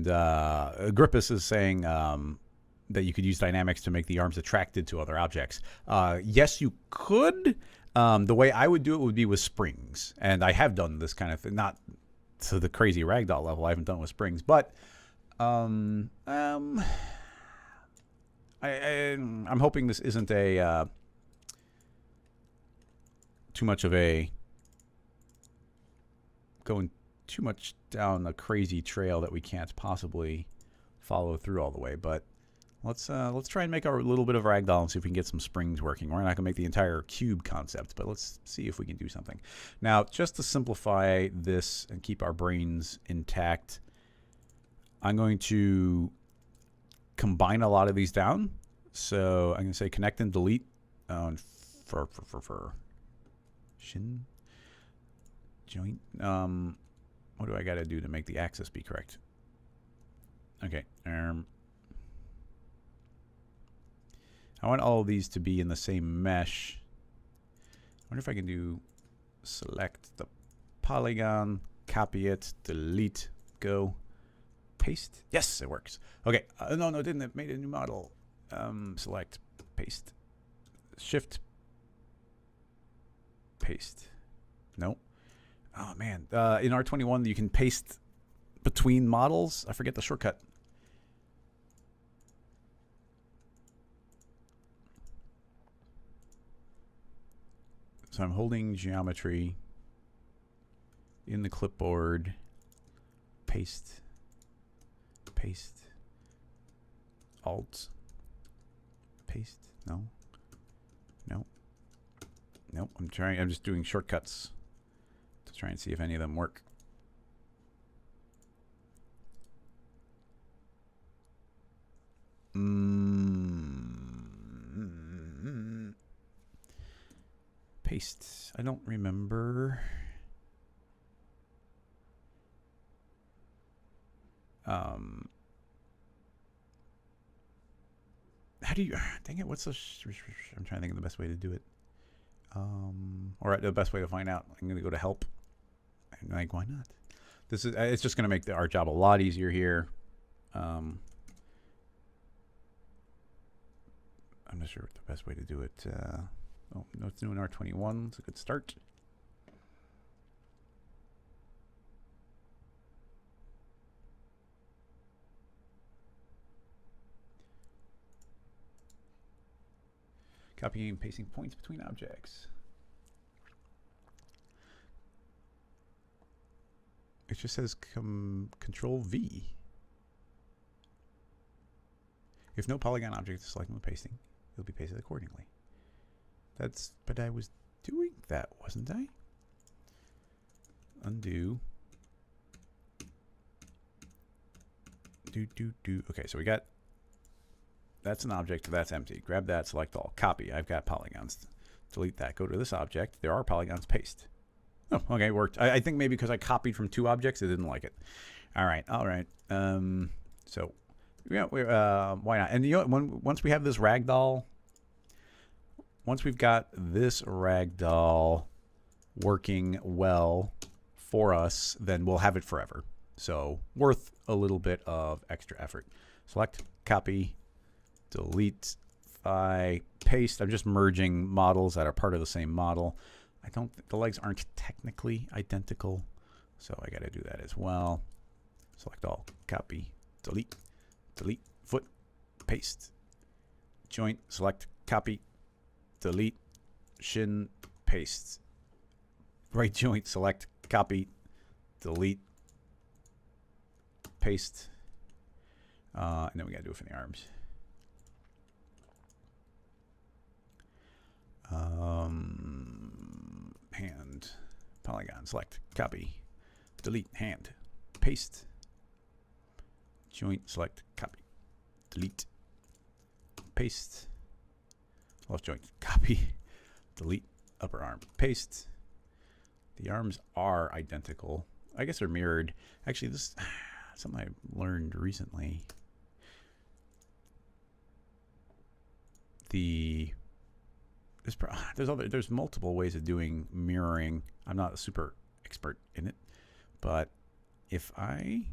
Grippus is saying that you could use dynamics to make the arms attracted to other objects. Yes, you could. The way I would do it would be with springs. And I have done this kind of thing, not to the crazy ragdoll level. I haven't done it with springs, but I'm hoping this isn't a too much of a going too much down a crazy trail that we can't possibly follow through all the way. But let's try and make our little bit of ragdoll and see if we can get some springs working. We're not gonna make the entire cube concept, but let's see if we can do something. Now, just to simplify this and keep our brains intact, I'm going to combine a lot of these down. So I'm gonna say connect and delete for shin joint. What do I got to do to make the axis be correct? Okay. I want all of these to be in the same mesh. I wonder if I can do select the polygon, copy it, delete, go, paste. Yes, it works. Okay. No, it didn't. It made a new model. Select, paste, shift, paste. No. Oh, man. In R21, you can paste between models. I forget the shortcut. So I'm holding geometry in the clipboard. Paste. Paste. Alt. Paste. No. No. Nope. I'm just doing shortcuts to try and see if any of them work. Paste. I don't remember. How do you, dang it, what's the, I'm trying to think of the best way to do it. Or the best way to find out. I'm going to go to help. I'm like, why not? This is, it's just going to make our job a lot easier here. I'm not sure what the best way to do it. Oh, no, it's new in R21. It's a good start. Copying and pasting points between objects. It just says Control V. If no polygon object is selected with pasting, it'll be pasted accordingly. But I was doing that, wasn't I? Undo. Do. Okay, so we got, that's an object, that's empty. Grab that, select all, copy. I've got polygons. Delete that, go to this object. There are polygons, paste. Oh, okay, it worked. I think maybe because I copied from two objects, it didn't like it. All right. So, yeah, why not? And you know, once we have this ragdoll, once we've got this ragdoll working well for us, then we'll have it forever. So worth a little bit of extra effort. Select, copy, delete, paste. I'm just merging models that are part of the same model. I don't, the legs aren't technically identical, so I got to do that as well. Select all, copy, delete, delete, foot, paste, joint, select, copy, delete, shin, paste, right joint, select, copy, delete, paste, and then we got to do it for the arms. Hand, polygon, select, copy, delete, hand, paste, joint, select, copy, delete, paste, left joint, copy, delete, upper arm, paste. The arms are identical. I guess they're mirrored. Actually, this is something I learned recently. There's multiple ways of doing mirroring. I'm not a super expert in it, but if I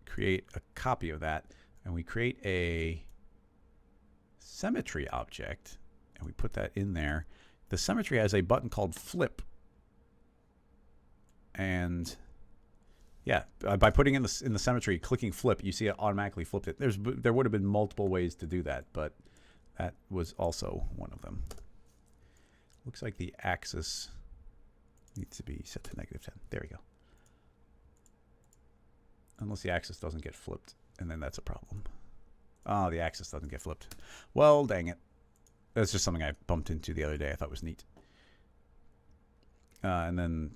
create a copy of that and we create a symmetry object and we put that in there, the symmetry has a button called flip. And yeah, by putting in the symmetry, clicking flip, you see it automatically flipped it. There would have been multiple ways to do that, but that was also one of them. Looks like the axis needs to be set to -10. There we go. Unless the axis doesn't get flipped, and then that's a problem. Oh, the axis doesn't get flipped. Well, dang it. That's just something I bumped into the other day I thought was neat. And then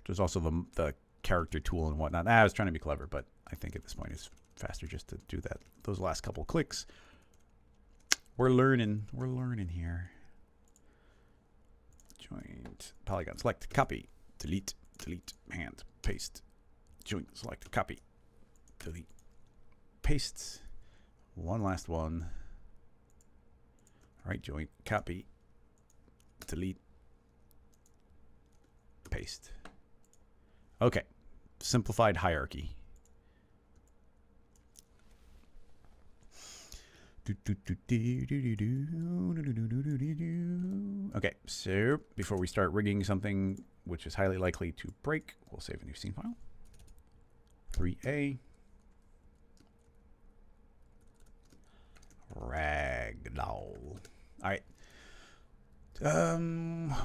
there's also the character tool and whatnot. I was trying to be clever, but I think at this point it's faster just to do that. Those last couple clicks. We're learning here. Joint, polygon, select, copy, delete, delete, hand, paste, joint, select, copy, delete, paste. One last one. Right joint, copy, delete, paste. Okay, simplified hierarchy. Okay, so before we start rigging something which is highly likely to break, we'll save a new scene file. 3A. Ragdoll. All right.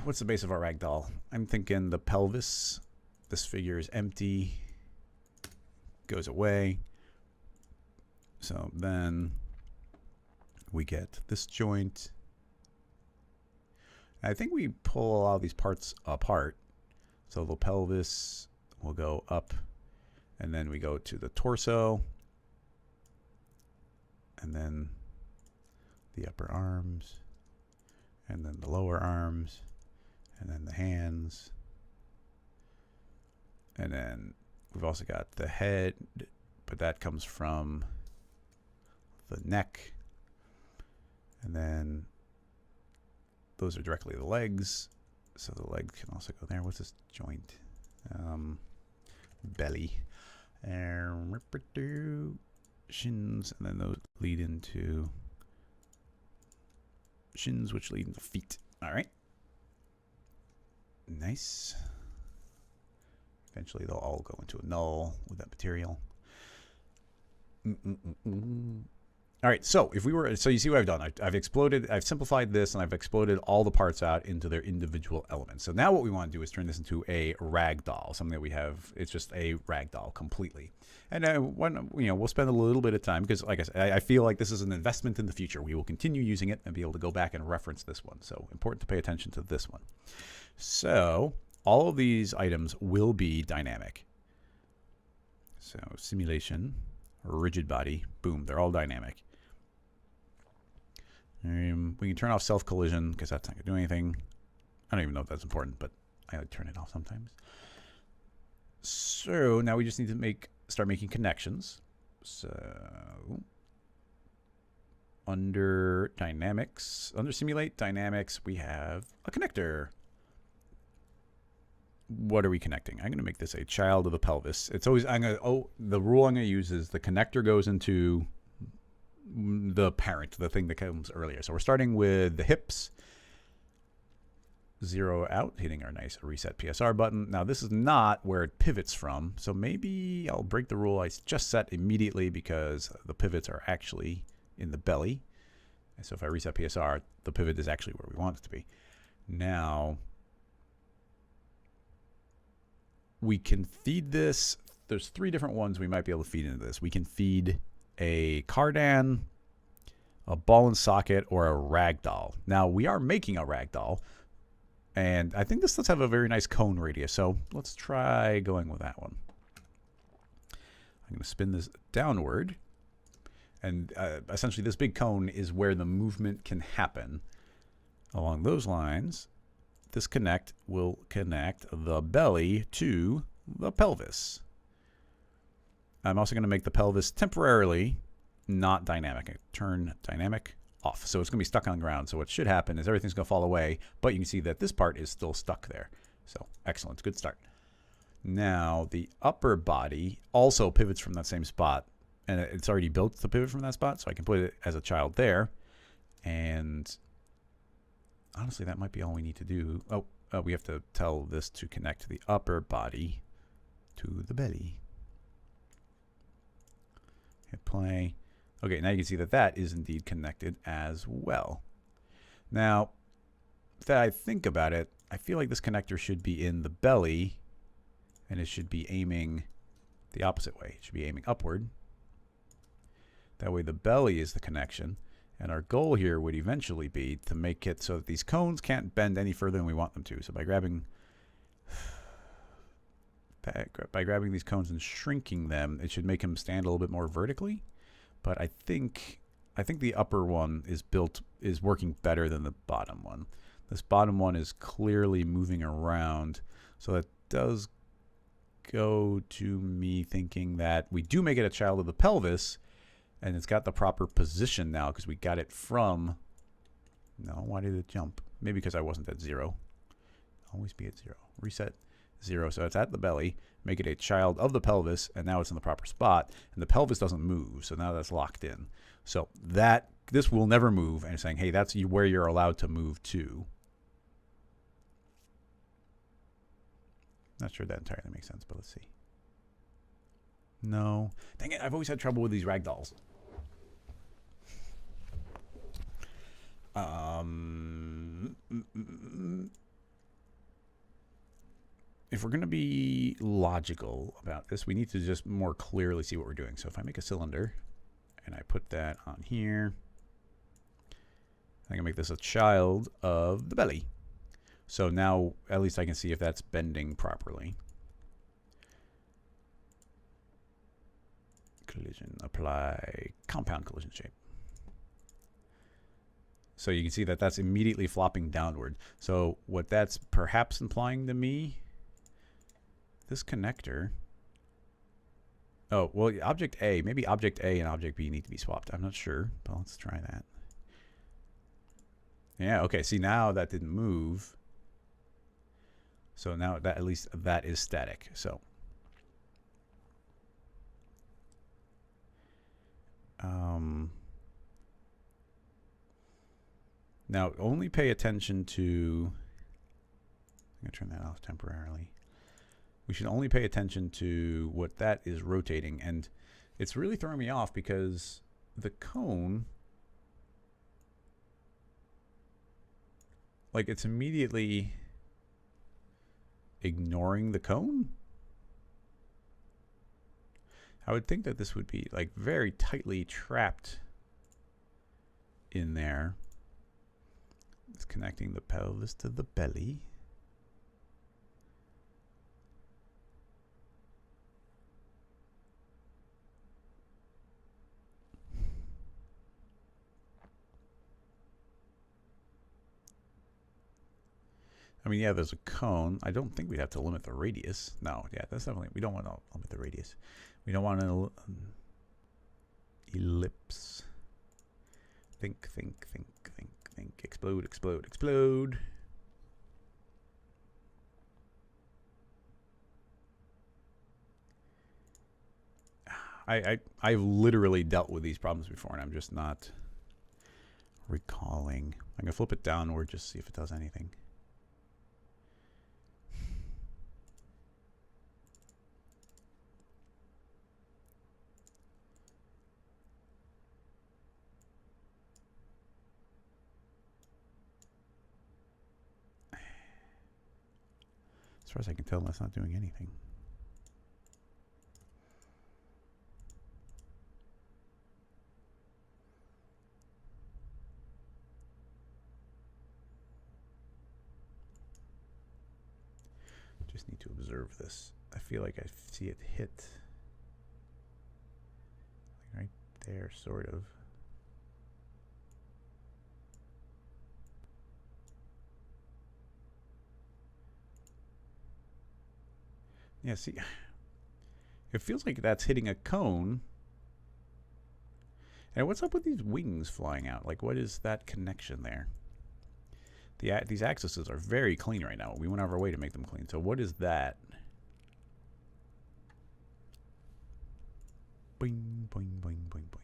What's the base of our ragdoll? I'm thinking the pelvis. This figure is empty. Goes away. So then we get this joint. I think we pull all these parts apart. So the pelvis will go up, and then we go to the torso, and then the upper arms, and then the lower arms, and then the hands. And then we've also got the head, but that comes from the neck. And then those are directly the legs. So the legs can also go there. What's this joint? Belly. Shins. And then those lead into shins, which lead into feet. All right. Nice. Eventually, they'll all go into a null with that material. All right, so if we were, so you see what I've done. I've simplified this, and I've exploded all the parts out into their individual elements. So now what we want to do is turn this into a ragdoll, something that we have. It's just a ragdoll completely. And we'll spend a little bit of time because, like I said, I feel like this is an investment in the future. We will continue using it and be able to go back and reference this one. So important to pay attention to this one. So all of these items will be dynamic. So simulation, rigid body, boom, they're all dynamic. We can turn off self-collision because that's not going to do anything. I don't even know if that's important, but I like to turn it off sometimes. So now we just need to start making connections. So under dynamics, under simulate dynamics, we have a connector. what are we connecting? I'm going to make this a child of the pelvis. It's always, the rule I'm going to use is the connector goes into the parent, the thing that comes earlier. So we're starting with the hips. 0 out, hitting our nice reset PSR button. Now this is not where it pivots from, so maybe I'll break the rule I just set immediately because the pivots are actually in the belly. And so if I reset PSR, the pivot is actually where we want it to be. Now we can feed this. There's 3 different ones we might be able to feed into this. We can feed a cardan, a ball and socket, or a ragdoll. Now we are making a ragdoll, and I think this does have a very nice cone radius, so let's try going with that one. I'm going to spin this downward, and essentially this big cone is where the movement can happen. Along those lines, this connect will connect the belly to the pelvis. I'm also going to make the pelvis temporarily not dynamic. Turn dynamic off. So it's going to be stuck on the ground. So what should happen is everything's going to fall away, but you can see that this part is still stuck there. So excellent. Good start. Now the upper body also pivots from that same spot, and it's already built to pivot from that spot. So I can put it as a child there. And honestly, that might be all we need to do. Oh, we have to tell this to connect the upper body to the belly. Hit play. Okay, now you can see that that is indeed connected as well. Now, that I think about it, I feel like this connector should be in the belly, and it should be aiming the opposite way. It should be aiming upward. That way the belly is the connection, and our goal here would eventually be to make it so that these cones can't bend any further than we want them to. So by grabbing these cones and shrinking them, it should make them stand a little bit more vertically. But I think the upper one is working better than the bottom one. This bottom one is clearly moving around, so that does go to me thinking that we do make it a child of the pelvis, and it's got the proper position now because we got it from. No, why did it jump? Maybe because I wasn't at 0. Always be at 0. Reset 0. So it's at the belly. Make it a child of the pelvis, and now it's in the proper spot, and the pelvis doesn't move, so now that's locked in. So this will never move, and it's saying, hey, that's where you're allowed to move to. Not sure that entirely makes sense, but let's see. No. Dang it, I've always had trouble with these ragdolls. If we're going to be logical about this, we need to just more clearly see what we're doing. So if I make a cylinder and I put that on here, I can make this a child of the belly. So now at least I can see if that's bending properly. Collision, apply compound collision shape. So you can see that that's immediately flopping downward. So what that's perhaps implying to me, this connector. Oh, well, object A, maybe object A and object B need to be swapped. I'm not sure, but let's try that. Yeah, okay, see now that didn't move. So now that at least that is static. So now only pay attention to, I'm going to turn that off temporarily. We should only pay attention to what that is rotating. And it's really throwing me off because the cone, like it's immediately ignoring the cone. I would think that this would be like very tightly trapped in there. It's connecting the pelvis to the belly. I mean, yeah, there's a cone. I don't think we'd have to limit the radius. No, yeah, that's definitely, we don't want to limit the radius. We don't want an ellipse. Think, think, think, think, think. Explode, explode, explode. I've literally dealt with these problems before, and I'm just not recalling. I'm gonna flip it downward just to see if it does anything. As far as I can tell, that's not doing anything. Just need to observe this. I feel like I see it hit right there, sort of. Yeah, see, it feels like that's hitting a cone. And what's up with these wings flying out? Like, what is that connection there? These axes are very clean right now. We went out of our way to make them clean. So what is that? Boing, boing, boing, boing, boing.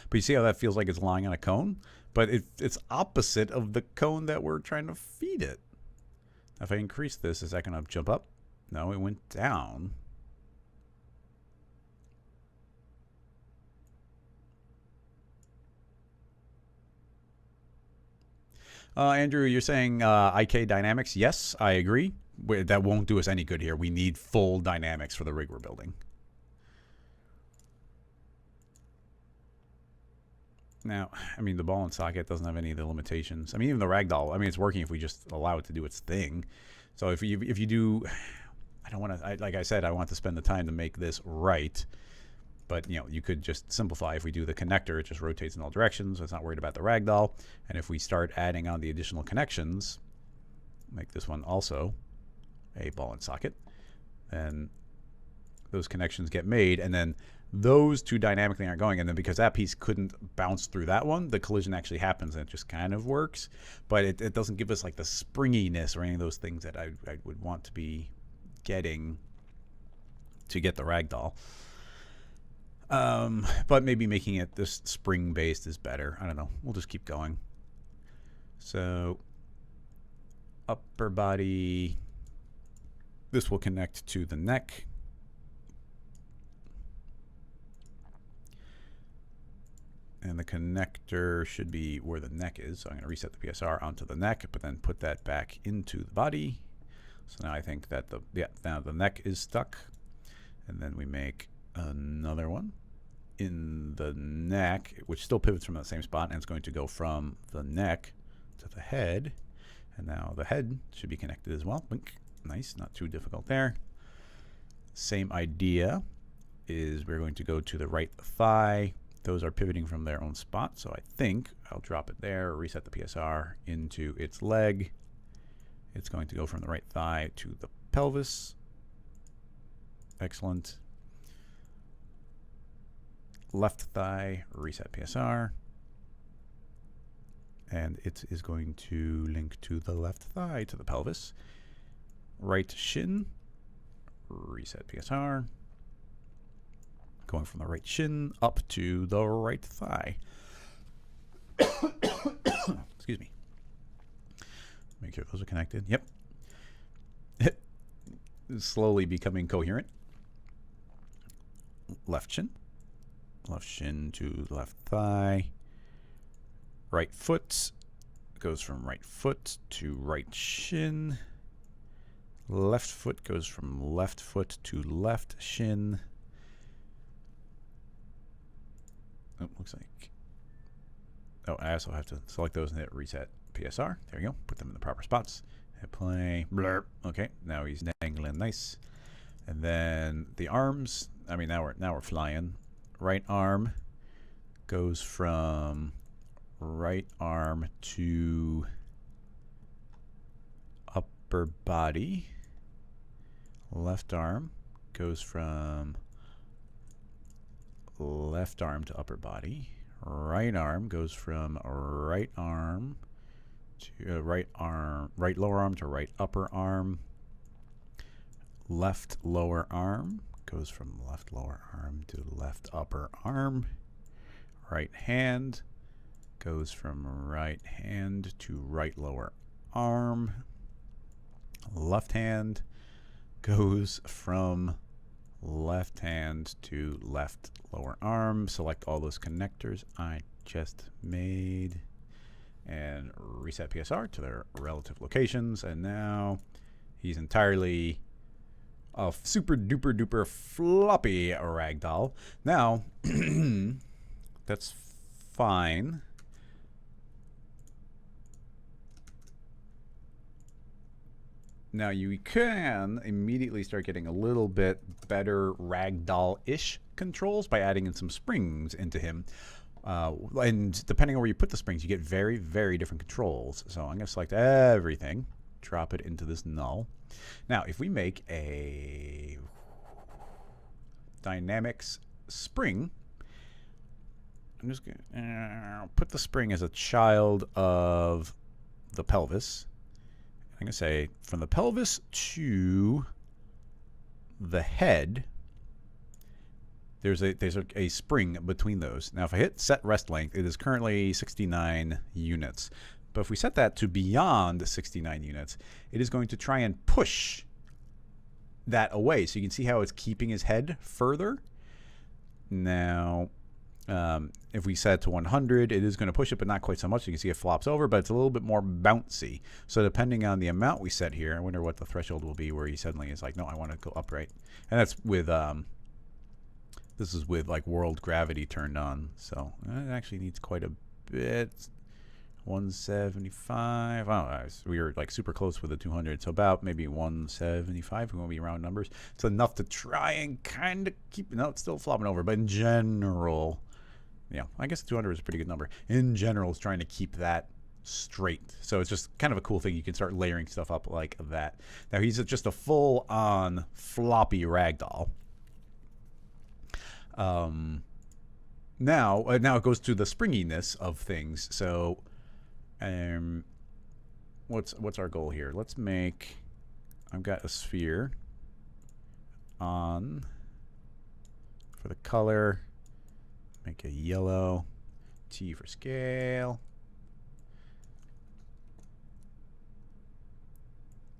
But you see how that feels like it's lying on a cone? But it's opposite of the cone that we're trying to feed it. Now if I increase this, is that going to jump up? No, it went down. Andrew, you're saying IK dynamics. Yes, I agree. That won't do us any good here. We need full dynamics for the rig we're building. Now, I mean, the ball and socket doesn't have any of the limitations. I mean, even the ragdoll, I mean, it's working if we just allow it to do its thing. So if you do, I don't want to, like I said, I want to spend the time to make this right. But, you know, you could just simplify. If we do the connector, it just rotates in all directions. So it's not worried about the ragdoll. And if we start adding on the additional connections, make this one also a ball and socket, then those connections get made. And then those two dynamically aren't going. And then because that piece couldn't bounce through that one, the collision actually happens and it just kind of works. But it doesn't give us like the springiness or any of those things that I would want to be getting to get the ragdoll. But maybe making it this spring based is better. I don't know. We'll just keep going. So upper body, this will connect to the neck. And the connector should be where the neck is. So I'm going to reset the PSR onto the neck, but then put that back into the body. So now I think that now the neck is stuck. And then we make another one in the neck, which still pivots from the same spot, and it's going to go from the neck to the head. And now the head should be connected as well. Blink. Nice, not too difficult there. Same idea is we're going to go to the right thigh. Those are pivoting from their own spot, so I think I'll drop it there, reset the PSR into its leg. It's going to go from the right thigh to the pelvis. Excellent. Left thigh, reset PSR. And it is going to link to the left thigh to the pelvis. Right shin, reset PSR. Going from the right shin up to the right thigh. Excuse me. Make sure those are connected. Yep. Slowly becoming coherent. Left shin. Left shin to left thigh. Right foot goes from right foot to right shin. Left foot goes from left foot to left shin. Oh, looks like. Oh, I also have to select those and hit reset PSR. There you go. Put them in the proper spots. Hit play. Blurp. Okay, now he's dangling nice. And then the arms. I mean, now we're flying. Right arm goes from right arm to upper body. Left arm goes from left arm to upper body. Right arm goes from right arm to right lower arm to right upper arm. Left lower arm goes from left lower arm to left upper arm. Right hand goes from right hand to right lower arm. Left hand goes from left hand to left lower arm. Select all those connectors I just made and reset PSR to their relative locations. And now he's entirely a super duper duper floppy ragdoll. Now, that's fine. Now you can immediately start getting a little bit better ragdoll-ish controls by adding in some springs into him. And depending on where you put the springs, you get very, very different controls. So I'm going to select everything, drop it into this null. Now, if we make a dynamics spring, I'm just going to put the spring as a child of the pelvis. I'm going to say from the pelvis to the head, there's a spring between those. Now, if I hit set rest length, it is currently 69 units. But if we set that to beyond 69 units, it is going to try and push that away. So you can see how it's keeping his head further. Now, if we set it to 100, it is going to push it, but not quite so much. You can see it flops over, but it's a little bit more bouncy. So depending on the amount we set here, I wonder what the threshold will be where he suddenly is like, no, I want to go upright. And that's with, this is with like world gravity turned on. So it actually needs quite a bit. 175. I don't know. We were like super close with the 200. So about maybe 175. We want to be round numbers. It's enough to try and kind of keep, no, it's still flopping over. But in general, yeah, I guess 200 is a pretty good number. In general, it's trying to keep that straight. So it's just kind of a cool thing. You can start layering stuff up like that. Now he's just a full-on floppy ragdoll. Now it goes to the springiness of things. So, what's our goal here? Let's make. I've got a sphere on for the color. Make a yellow. T for scale.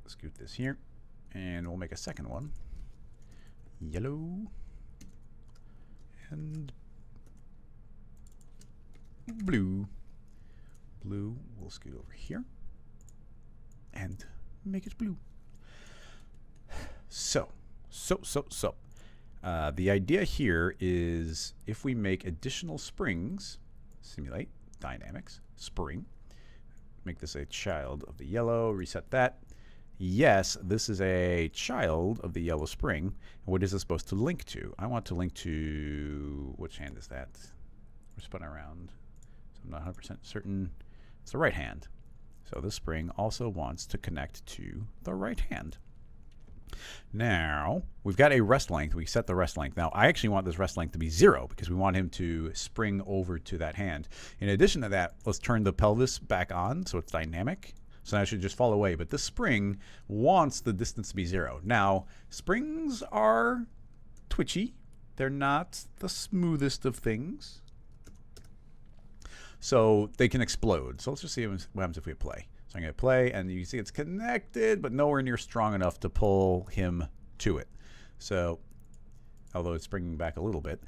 Scoot this here, and we'll make a second one. Yellow. And blue. Blue, we'll scoot over here and make it blue. So. The idea here is if we make additional springs, simulate dynamics, spring, make this a child of the yellow, reset that. Yes, this is a child of the yellow spring. What is it supposed to link to? I want to link to, which hand is that? We're spun around, so I'm not 100% certain. It's the right hand. So this spring also wants to connect to the right hand. Now, we've got a rest length. We set the rest length. Now, I actually want this rest length to be 0 because we want him to spring over to that hand. In addition to that, let's turn the pelvis back on so it's dynamic. So now it should just fall away. But this spring wants the distance to be 0. Now, springs are twitchy. They're not the smoothest of things. So they can explode. So let's just see what happens if we play. So I'm going to play, and you can see it's connected, but nowhere near strong enough to pull him to it. So, although it's bringing back a little bit.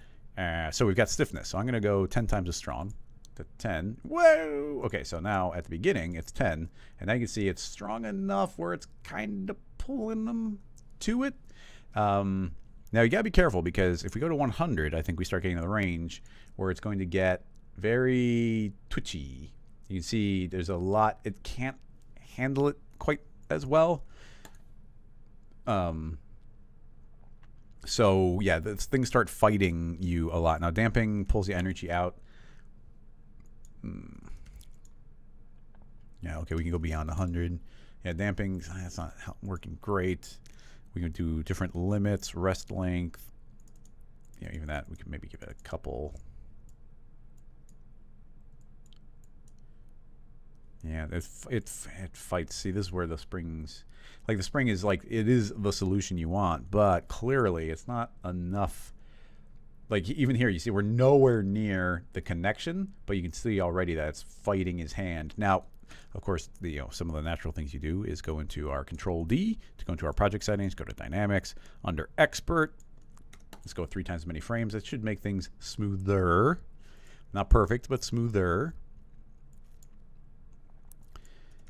So we've got stiffness. So I'm going to go 10 times as strong to 10. Whoa! Okay, so now at the beginning, it's 10. And now you can see it's strong enough where it's kind of pulling them to it. Now, you got to be careful, because if we go to 100, I think we start getting to the range where it's going to get very twitchy. You can see there's a lot. It can't handle it quite as well. So yeah, things start fighting you a lot. Now damping pulls the energy out. Yeah, okay, we can go beyond 100. Yeah, damping, that's not working great. We can do different limits, rest length. Yeah, even that, we can maybe give it a couple. Yeah, it fights. See, this is where the springs, like the spring is like, it is the solution you want, but clearly it's not enough. Like even here, you see we're nowhere near the connection, but you can see already that it's fighting his hand. Now, of course, some of the natural things you do is go into our Control D to go into our project settings, go to Dynamics, under Expert. Let's go 3 times as many frames. That should make things smoother. Not perfect, but smoother.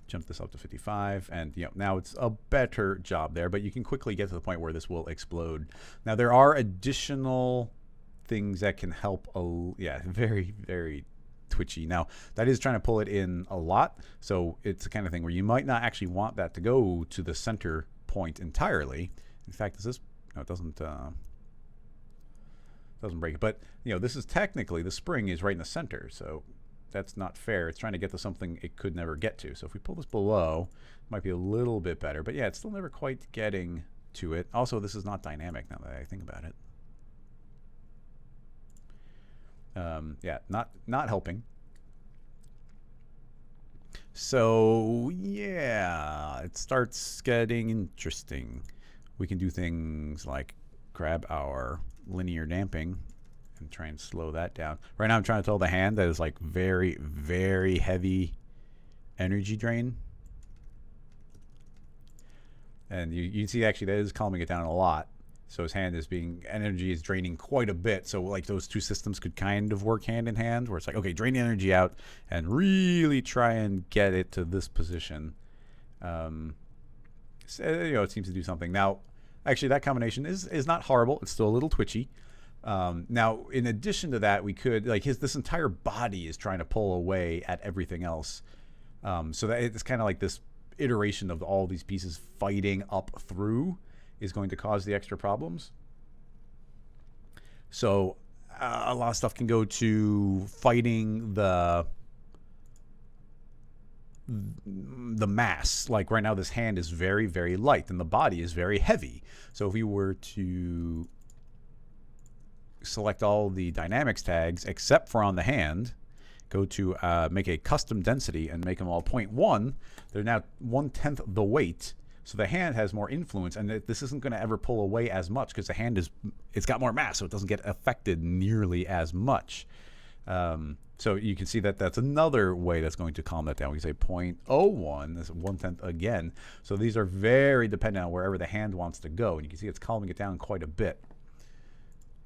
Jump this up to 55, and now it's a better job there, but you can quickly get to the point where this will explode. Now there are additional things that can help. Very, very twitchy. Now that is trying to pull it in a lot, so it's the kind of thing where you might not actually want that to go to the center point entirely. In fact, is this? No, it doesn't break it. But this is technically, the spring is right in the center, so that's not fair. It's trying to get to something it could never get to. So if we pull this below, it might be a little bit better. But yeah, it's still never quite getting to it. Also, this is not dynamic now that I think about it. Yeah, not helping. So yeah, it starts getting interesting. We can do things like grab our linear damping and try and slow that down. Right now I'm trying to tell the hand that is like very, very heavy energy drain. And you can see actually that is calming it down a lot. So his hand energy is draining quite a bit. So like those two systems could kind of work hand in hand, where it's like, okay, drain the energy out and really try and get it to this position. So, it seems to do something. Now, actually that combination is not horrible. It's still a little twitchy. Now, in addition to that, we could, like, this entire body is trying to pull away at everything else. So that it's kind of like this iteration of all these pieces fighting up through is going to cause the extra problems. So a lot of stuff can go to fighting the mass. Like right now, this hand is very, very light and the body is very heavy. So if we were to select all the dynamics tags except for on the hand, go to make a custom density and make them all 0.1, they're now 1/10 the weight. So the hand has more influence, and this isn't going to ever pull away as much because the hand it's got more mass, so it doesn't get affected nearly as much. So you can see that that's another way that's going to calm that down. We can say 0.01, that's 1/10 again. So these are very dependent on wherever the hand wants to go, and you can see it's calming it down quite a bit.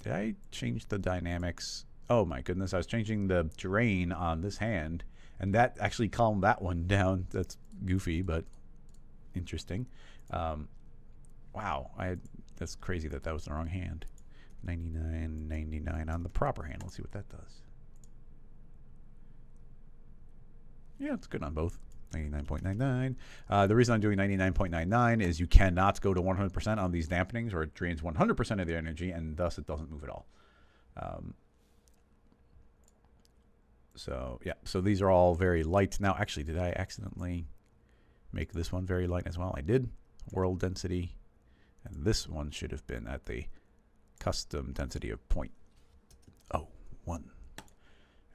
Did I change the dynamics? Oh my goodness, I was changing the drain on this hand, and that actually calmed that one down. That's goofy, but interesting. Wow, that's crazy that was the wrong hand. 99.99 on the proper hand. Let's see what that does. Yeah, it's good on both. 99.99. The reason I'm doing 99.99 is you cannot go to 100% on these dampenings, or it drains 100% of the energy, and thus it doesn't move at all. So yeah, so these are all very light. Now, actually, did I accidentally make this one very light as well? I did. World density, and this one should have been at the custom density of 0.01.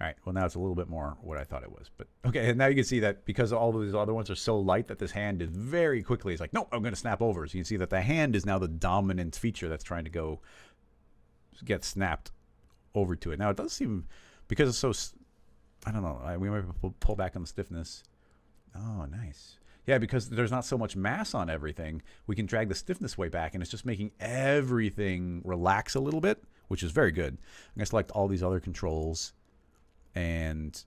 All right, well now it's a little bit more what I thought it was, but okay. And now you can see that because all of these other ones are so light that this hand is very quickly, it's like, nope, I'm going to snap over. So you can see that the hand is now the dominant feature that's trying to get snapped over to it. Now it does seem, because it's so, I don't know, we might pull back on the stiffness. Oh, nice. Yeah, because there's not so much mass on everything, we can drag the stiffness way back, and it's just making everything relax a little bit, which is very good. I'm going to select all these other controls and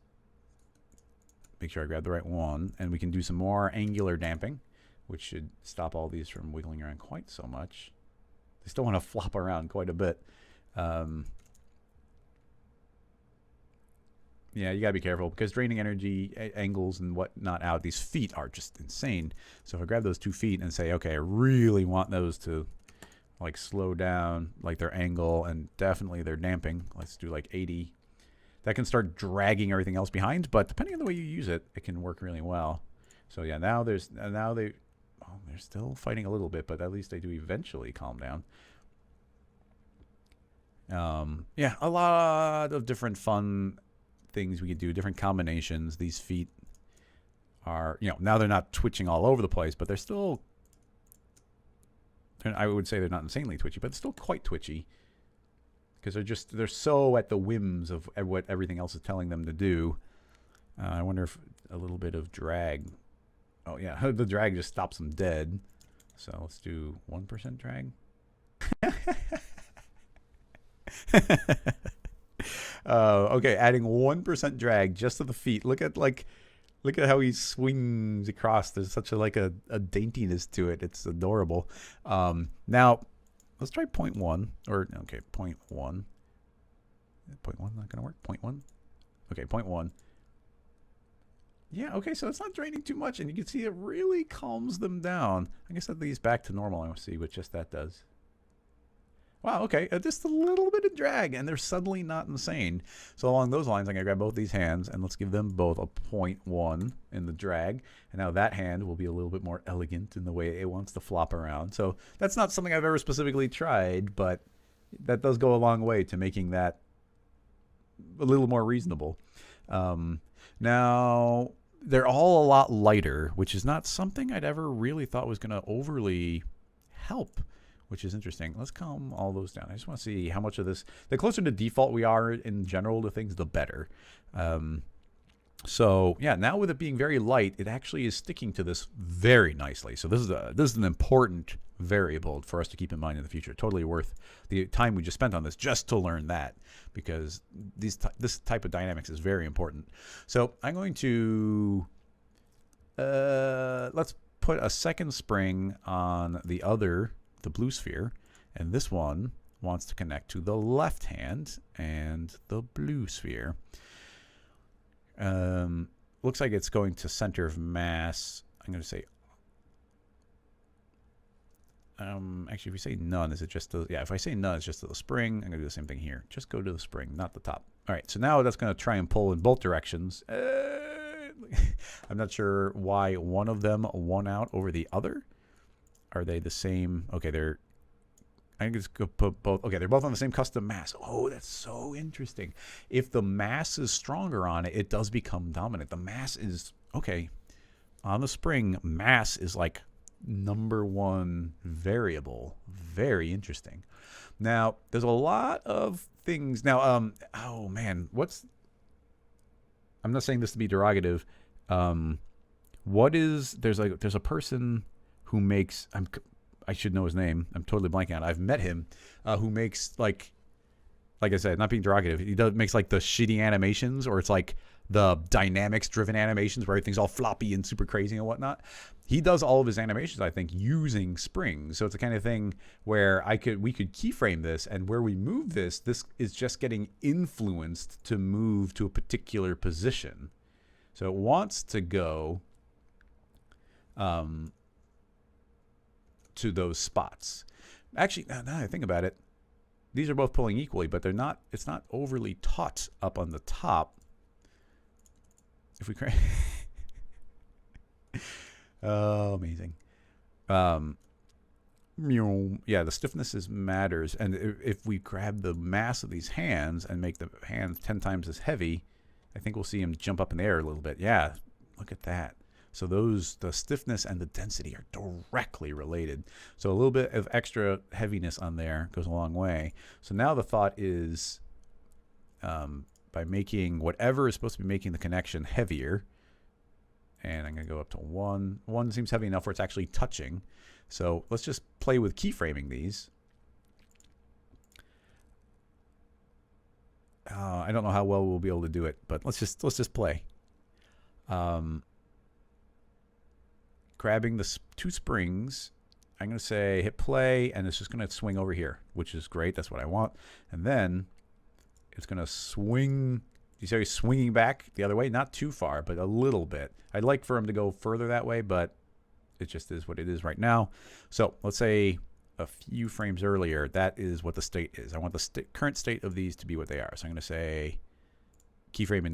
make sure I grab the right one, and we can do some more angular damping, which should stop all these from wiggling around quite so much. They still want to flop around quite a bit. Yeah, you gotta be careful because draining energy angles and whatnot out, these feet are just insane. So if I grab those 2 feet and say, okay, I really want those to like slow down like their angle and definitely their damping, let's do like 80. That can start dragging everything else behind, but depending on the way you use it, it can work really well. So yeah, now they're still fighting a little bit, but at least they do eventually calm down. Yeah, a lot of different fun things we could do, different combinations. These feet are, now they're not twitching all over the place, but they're still, I would say they're not insanely twitchy, but it's still quite twitchy because they're so at the whims of what everything else is telling them to do. I wonder if a little bit of drag. Oh yeah, the drag just stops them dead. So let's do 1% drag. Okay, adding 1% drag just to the feet. Look at how he swings across. There's such a daintiness to it. It's adorable. Now let's try 0.1 or okay, 0.1. 0.1 not gonna work. 0.1. Okay, 0.1. Yeah, okay, so it's not draining too much, and you can see it really calms them down. I guess that leads back to normal. I want to see what just that does. Wow, okay, just a little bit of drag, and they're suddenly not insane. So along those lines, I'm going to grab both these hands, and let's give them both a 0.1 in the drag. And now that hand will be a little bit more elegant in the way it wants to flop around. So that's not something I've ever specifically tried, but that does go a long way to making that a little more reasonable. Now, they're all a lot lighter, which is not something I'd ever really thought was going to overly help, which is interesting. Let's calm all those down. I just want to see how much of this, the closer to default we are in general to things, the better. So yeah, now with it being very light, it actually is sticking to this very nicely. So this is an important variable for us to keep in mind in the future. Totally worth the time we just spent on this just to learn that, because this type of dynamics is very important. So I'm going to let's put a second spring on the blue sphere, and this one wants to connect to the left hand and the blue sphere. Looks like it's going to center of mass. I'm going to say, actually, if we say none, is it just the, yeah, if I say none, it's just the spring. I'm going to do the same thing here. Just go to the spring, not the top. All right, so now that's going to try and pull in both directions. I'm not sure why one of them won out over the other. Are they the same? Okay, I think it's going to put both. Okay, they're both on the same custom mass. Oh, that's so interesting. If the mass is stronger on it, it does become dominant. The mass is, okay, on the spring, mass is like #1 variable. Very interesting. Now, there's a lot of things. Now, oh man, I'm not saying this to be derogative. There's a person who makes, I should know his name. I'm totally blanking on it. I've met him, who makes like I said, not being derogative. He makes like the shitty animations, or it's like the dynamics driven animations where everything's all floppy and super crazy and whatnot. He does all of his animations, I think, using springs. So it's the kind of thing where we could keyframe this, and where we move this is just getting influenced to move to a particular position. So it wants to go to those spots. Actually, now that I think about it, these are both pulling equally, but it's not overly taut up on the top. If we create, oh, amazing. Yeah, the stiffness matters, and if we grab the mass of these hands and make the hands 10 times as heavy, I think we'll see them jump up in the air a little bit. Yeah, look at that. So the stiffness and the density are directly related. So a little bit of extra heaviness on there goes a long way. So now the thought is, by making whatever is supposed to be making the connection heavier, and I'm going to go up to 1. 1 seems heavy enough where it's actually touching. So let's just play with keyframing these. I don't know how well we'll be able to do it, but let's just play. Grabbing the 2 springs, I'm going to say hit play, and it's just going to swing over here, which is great. That's what I want. And then it's going to swing. You see how he's swinging back the other way? Not too far, but a little bit. I'd like for him to go further that way, but it just is what it is right now. So let's say a few frames earlier, that is what the state is. I want the current state of these to be what they are. So I'm going to say keyframe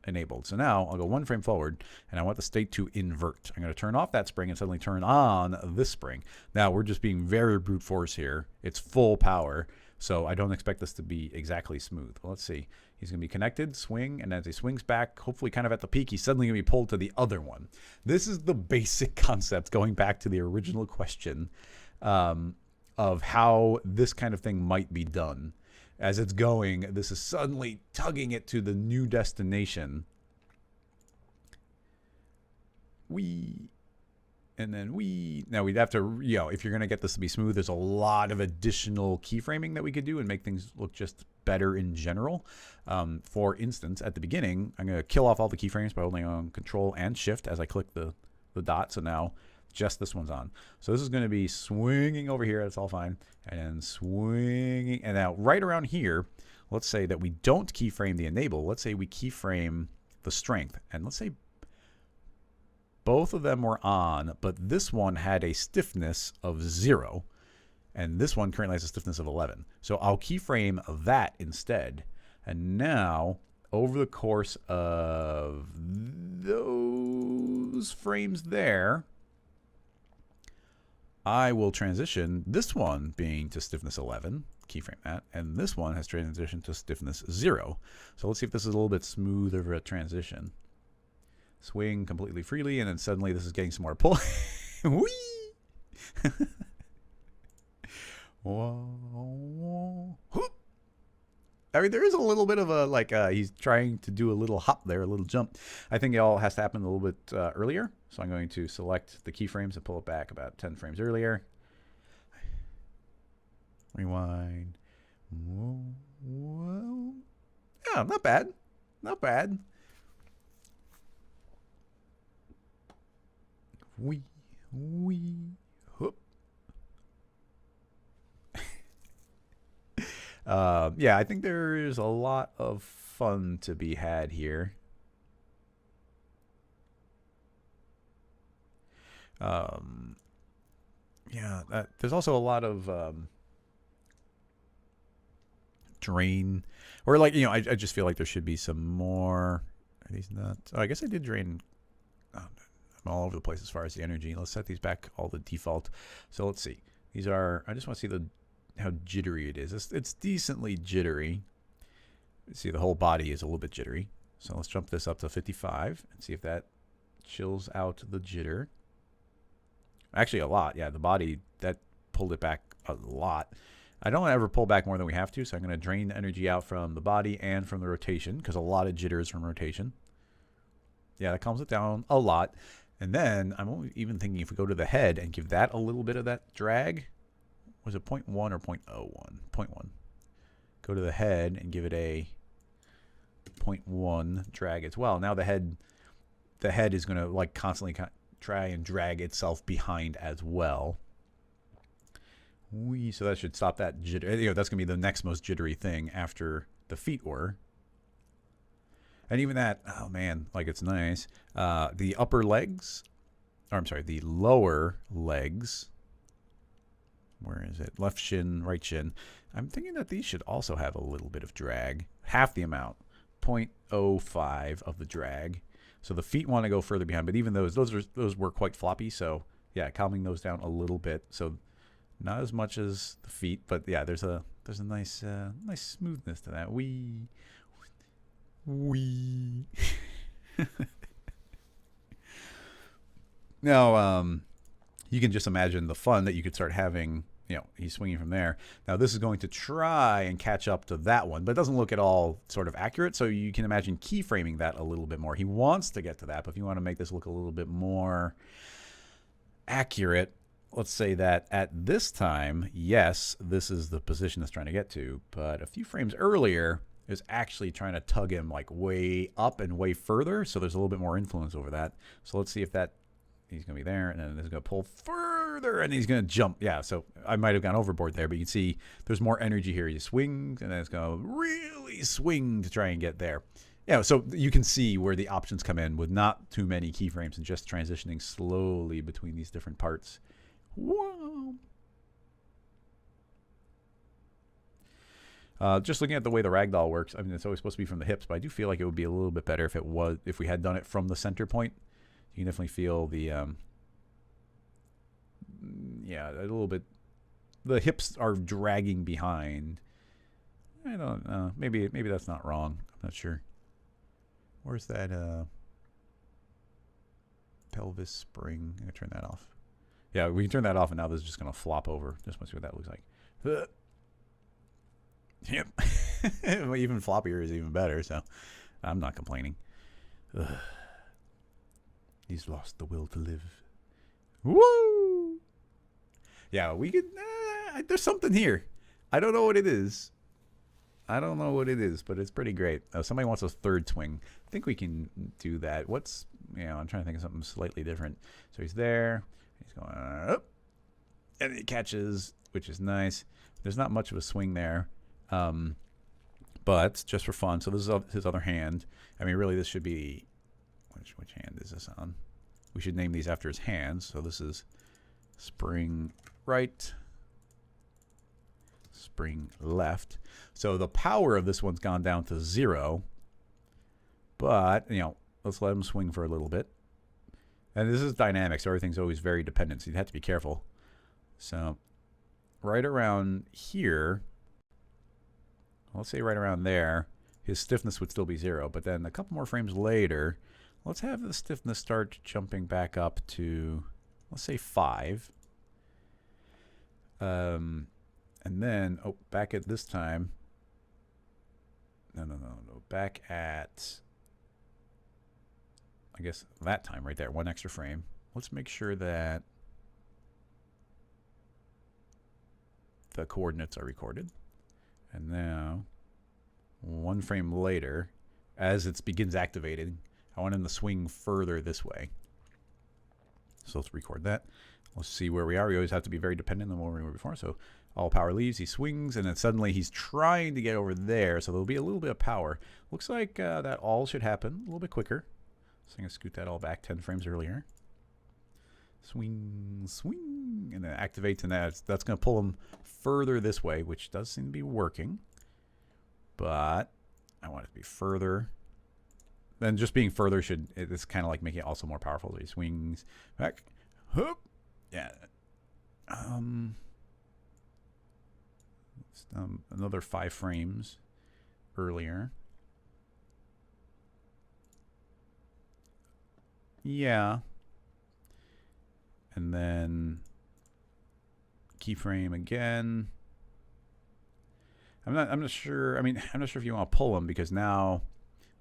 enabled. So now I'll go 1 frame forward, and I want the state to invert. I'm going to turn off that spring and suddenly turn on this spring. Now we're just being very brute force here. It's full power, so I don't expect this to be exactly smooth. Well, let's see. He's going to be connected, swing, and as he swings back, hopefully kind of at the peak, he's suddenly going to be pulled to the other one. This is the basic concept, going back to the original question, of how this kind of thing might be done. As it's going, this is suddenly tugging it to the new destination. And then now we'd have to, if you're going to get this to be smooth, there's a lot of additional keyframing that we could do and make things look just better in general. For instance, at the beginning, I'm going to kill off all the keyframes by holding on Control and Shift as I click the dot. So now just this one's on. So this is going to be swinging over here. That's all fine. And swinging. And now right around here, let's say that we don't keyframe the enable. Let's say we keyframe the strength. And let's say both of them were on, but this one had a stiffness of 0, and this one currently has a stiffness of 11. So I'll keyframe that instead. And now, over the course of those frames there, I will transition this one being to stiffness 11, keyframe that, and this one has transitioned to stiffness 0. So let's see if this is a little bit smoother of a transition. Swing completely freely, and then suddenly this is getting some more pull. Whee! I mean, there is a little bit of a, he's trying to do a little hop there, a little jump. I think it all has to happen a little bit earlier. So I'm going to select the keyframes and pull it back about 10 frames earlier. Rewind. Whoa. Yeah, not bad. Not bad. Whoop. Yeah, I think there's a lot of fun to be had here. Yeah, there's also a lot of drain, or I just feel like there should be some more. Are these not? Oh, I guess I did drain. I'm all over the place as far as the energy. Let's set these back all the default. So let's see. These are, I just want to see how jittery it is. It's decently jittery. See, the whole body is a little bit jittery. So let's jump this up to 55 and see if that chills out the jitter. Actually, a lot. Yeah, the body, that pulled it back a lot. I don't ever pull back more than we have to, so I'm going to drain the energy out from the body and from the rotation, because a lot of jitters from rotation. Yeah, that calms it down a lot. And then I'm even thinking if we go to the head and give that a little bit of that drag. Was it 0.1 or 0.01? 0.1. Go to the head and give it a 0.1 drag as well. Now the head is going to constantly try and drag itself behind as well. So that should stop that jitter. That's going to be the next most jittery thing after the feet were. And even that, oh man, it's nice. The upper legs, or I'm sorry, the lower legs. Where is it? Left shin, right shin. I'm thinking that these should also have a little bit of drag. Half the amount, 0.05 of the drag. So the feet want to go further behind, but even those were quite floppy. So yeah, calming those down a little bit. So not as much as the feet, but yeah, there's a nice nice smoothness to that. Wee. Now, you can just imagine the fun that you could start having. He's swinging from there. Now, this is going to try and catch up to that one, but it doesn't look at all sort of accurate. So you can imagine keyframing that a little bit more. He wants to get to that, but if you want to make this look a little bit more accurate, let's say that at this time, yes, this is the position it's trying to get to, but a few frames earlier, is actually trying to tug him way up and way further. So there's a little bit more influence over that. So let's see if he's going to be there, and then he's going to pull further, and he's going to jump. Yeah, so I might have gone overboard there, but you can see there's more energy here. He swings, and then it's going to really swing to try and get there. Yeah, so you can see where the options come in with not too many keyframes and just transitioning slowly between these different parts. Whoa. Just looking at the way the ragdoll works, I mean, it's always supposed to be from the hips, but I do feel like it would be a little bit better if we had done it from the center point. You can definitely feel the, yeah, a little bit. The hips are dragging behind. I don't know. Maybe that's not wrong. I'm not sure. Where's that pelvis spring? I'm going to turn that off. Yeah, we can turn that off, and now this is just going to flop over. Just want to see what that looks like. Yep. Even floppier is even better, so I'm not complaining. Ugh. He's lost the will to live. Woo! Yeah, we could... there's something here. I don't know what it is. I don't know what it is, but it's pretty great. Oh, somebody wants a third swing. I think we can do that. What's... I'm trying to think of something slightly different. So he's there. He's going up. And he catches, which is nice. There's not much of a swing there. But just for fun. So this is his other hand. I mean, really, this should be... Which hand is this on? We should name these after his hands. So this is spring right, spring left. So the power of this one's gone down to 0. But, let's let him swing for a little bit. And this is dynamic, so everything's always very dependent. So you have to be careful. So right around here, let's say right around there, his stiffness would still be 0. But then a couple more frames later, let's have the stiffness start jumping back up to, let's say 5. And then, back at this time. No. Back at, I guess, that time right there. 1 extra frame. Let's make sure that the coordinates are recorded. And now, 1 frame later, as it begins activating, I want him to swing further this way. So let's record that. Let's see where we are. We always have to be very dependent on where we were before. So all power leaves, he swings, and then suddenly he's trying to get over there. So there'll be a little bit of power. Looks like that all should happen a little bit quicker. So I'm going to scoot that all back 10 frames earlier. Swing, swing, and then activates, and that's going to pull him further this way, which does seem to be working. But I want it to be further. Then just being further it's kind of like making it also more powerful. So he swings back. Hoop. Yeah. Another 5 frames earlier. Yeah. And then keyframe again. I'm not sure. I mean, I'm not sure if you want to pull him, because now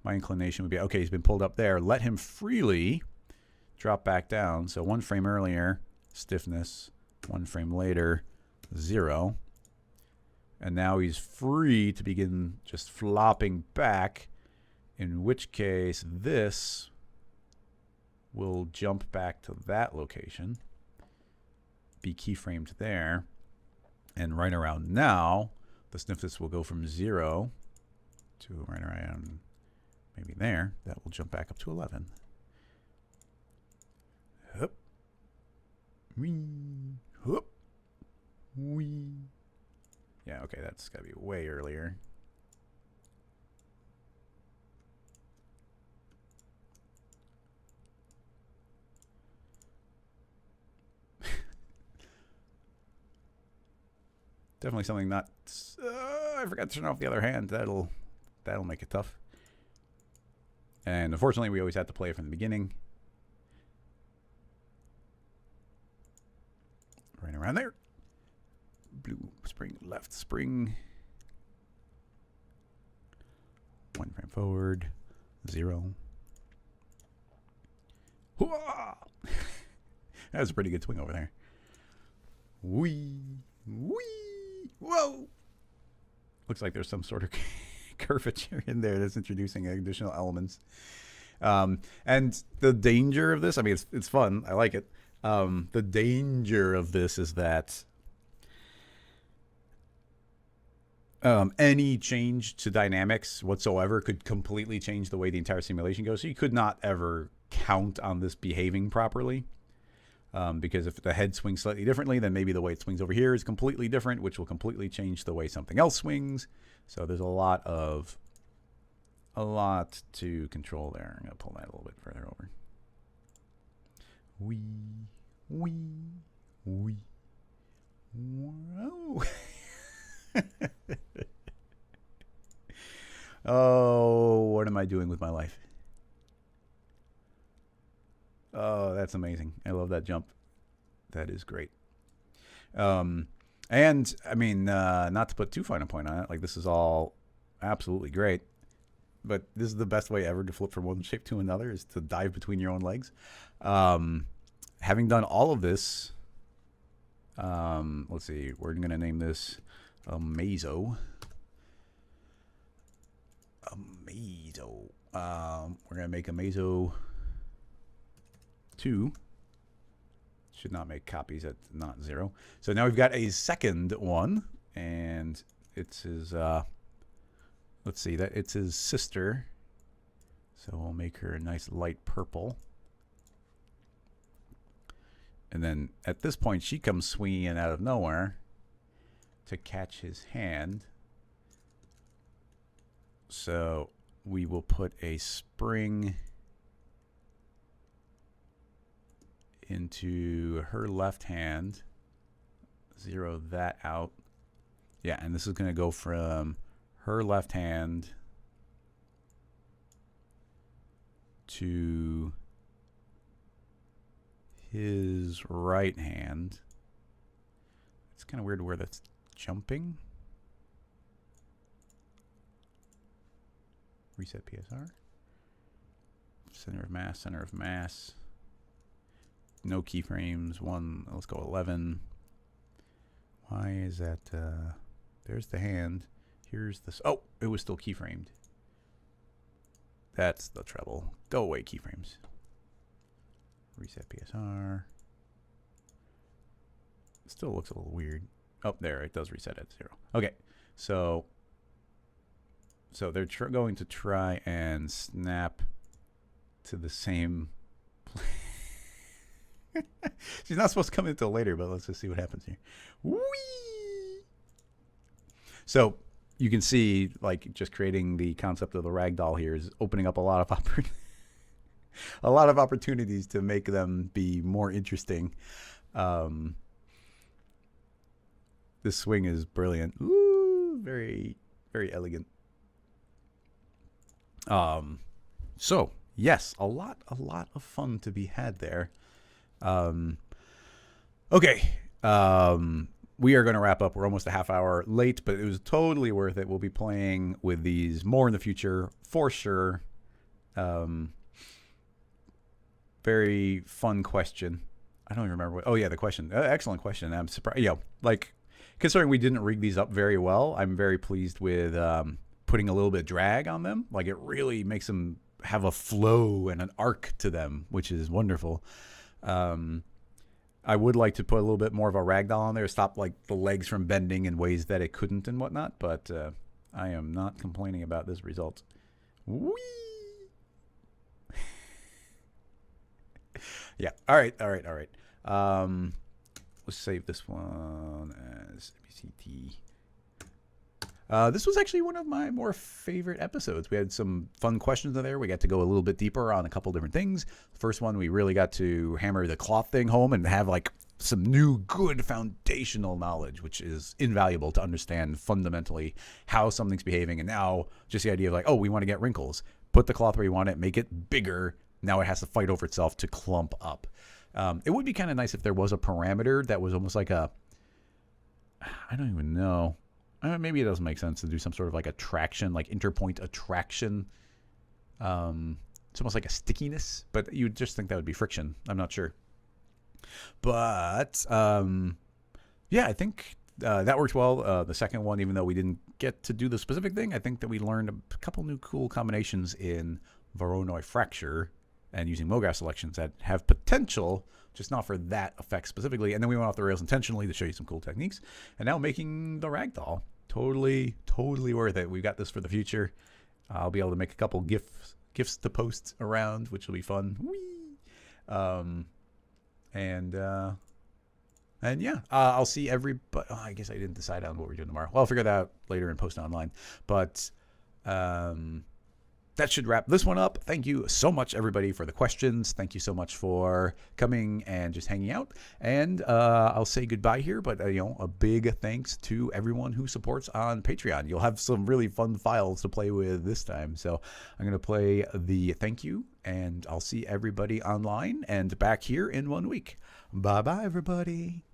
my inclination would be, okay, he's been pulled up there. Let him freely drop back down. So 1 frame earlier, stiffness. 1 frame later, 0. And now he's free to begin just flopping back, in which case this will jump back to that location, be keyframed there, and right around now, the stiffness will go from 0 to right around maybe there. That will jump back up to 11. Hup. Wee. Hup. Wee. Yeah, okay, that's got to be way earlier. Definitely something not... I forgot to turn off the other hand. That'll make it tough. And unfortunately, we always have to play it from the beginning. Right around there. Blue spring, left spring. 1 frame forward. 0. Hooah! That was a pretty good swing over there. Wee. Wee. Whoa! Looks like there's some sort of curvature in there that's introducing additional elements. And the danger of this, I mean, it's fun. I like it. The danger of this is that any change to dynamics whatsoever could completely change the way the entire simulation goes. So you could not ever count on this behaving properly. Because if the head swings slightly differently, then maybe the way it swings over here is completely different, which will completely change the way something else swings. So there's a lot to control there. I'm going to pull that a little bit further over. Wee, wee, wee. Whoa. Oh, what am I doing with my life? Oh, that's amazing. I love that jump. That is great. And I mean, not to put too fine a point on it, like this is all absolutely great, but this is the best way ever to flip from one shape to another is to dive between your own legs. Having done all of this, let's see, we're going to name this Mazo. We're going to make a Mazo 2. Should not make copies at not 0. So now we've got a second one, and it's his, let's see, that it's his sister. So we'll make her a nice light purple. And then at this point, she comes swinging in out of nowhere to catch his hand. So we will put a spring into her left hand, 0 that out. Yeah, and this is going to go from her left hand to his right hand. It's kind of weird where that's jumping. Reset PSR. Center of mass, center of mass. No keyframes. 1, let's go 11. Why is that? There's the hand. Here's the... Oh, it was still keyframed. That's the trouble. Go away, keyframes. Reset PSR. It still looks a little weird. Oh, there. It does reset at 0. Okay. So they're going to try and snap to the same place. She's not supposed to come in until later, but let's just see what happens here. Whee! So you can see, like, just creating the concept of the ragdoll here is opening up a lot of opportunities to make them be more interesting. This swing is brilliant. Ooh, very, very elegant. So yes, a lot of fun to be had there. Okay. We are going to wrap up. We're almost a half hour late, but it was totally worth it. We'll be playing with these more in the future for sure. Very fun question. I don't even remember what, oh yeah, the question. Excellent question. I'm surprised. You know, like, considering we didn't rig these up very well, I'm very pleased with, putting a little bit of drag on them. Like, it really makes them have a flow and an arc to them, which is wonderful. I would like to put a little bit more of a ragdoll on there, stop like the legs from bending in ways that it couldn't and whatnot, but I am not complaining about this result. Whee! Yeah. All right. Let's save this one as BCT. This was actually one of my more favorite episodes. We had some fun questions in there. We got to go a little bit deeper on a couple different things. The first one, we really got to hammer the cloth thing home and have like some new good foundational knowledge, which is invaluable to understand fundamentally how something's behaving. And now just the idea of like, oh, we want to get wrinkles. Put the cloth where you want it, make it bigger. Now it has to fight over itself to clump up. It would be kind of nice if there was a parameter that was almost like a, I don't even know. Maybe it doesn't make sense to do some sort of like attraction, like interpoint attraction. It's almost like a stickiness, but you'd just think that would be friction. I'm not sure. But yeah, I think that worked well. The second one, even though we didn't get to do the specific thing, I think that we learned a couple new cool combinations in Voronoi Fracture and using MoGraph selections that have potential, just not for that effect specifically. And then we went off the rails intentionally to show you some cool techniques. And now making the ragdoll. Totally worth it. We've got this for the future. I'll be able to make a couple gifs to post around, which will be fun. Whee! And yeah, I'll see everybody. Oh, I guess I didn't decide on what we're doing tomorrow. Well, I'll figure that out later and post it online. But that should wrap this one up. Thank you so much, everybody, for the questions. Thank you so much for coming and just hanging out. And I'll say goodbye here, but a big thanks to everyone who supports on Patreon. You'll have some really fun files to play with this time. So I'm going to play the thank you, and I'll see everybody online and back here in 1 week. Bye-bye, everybody.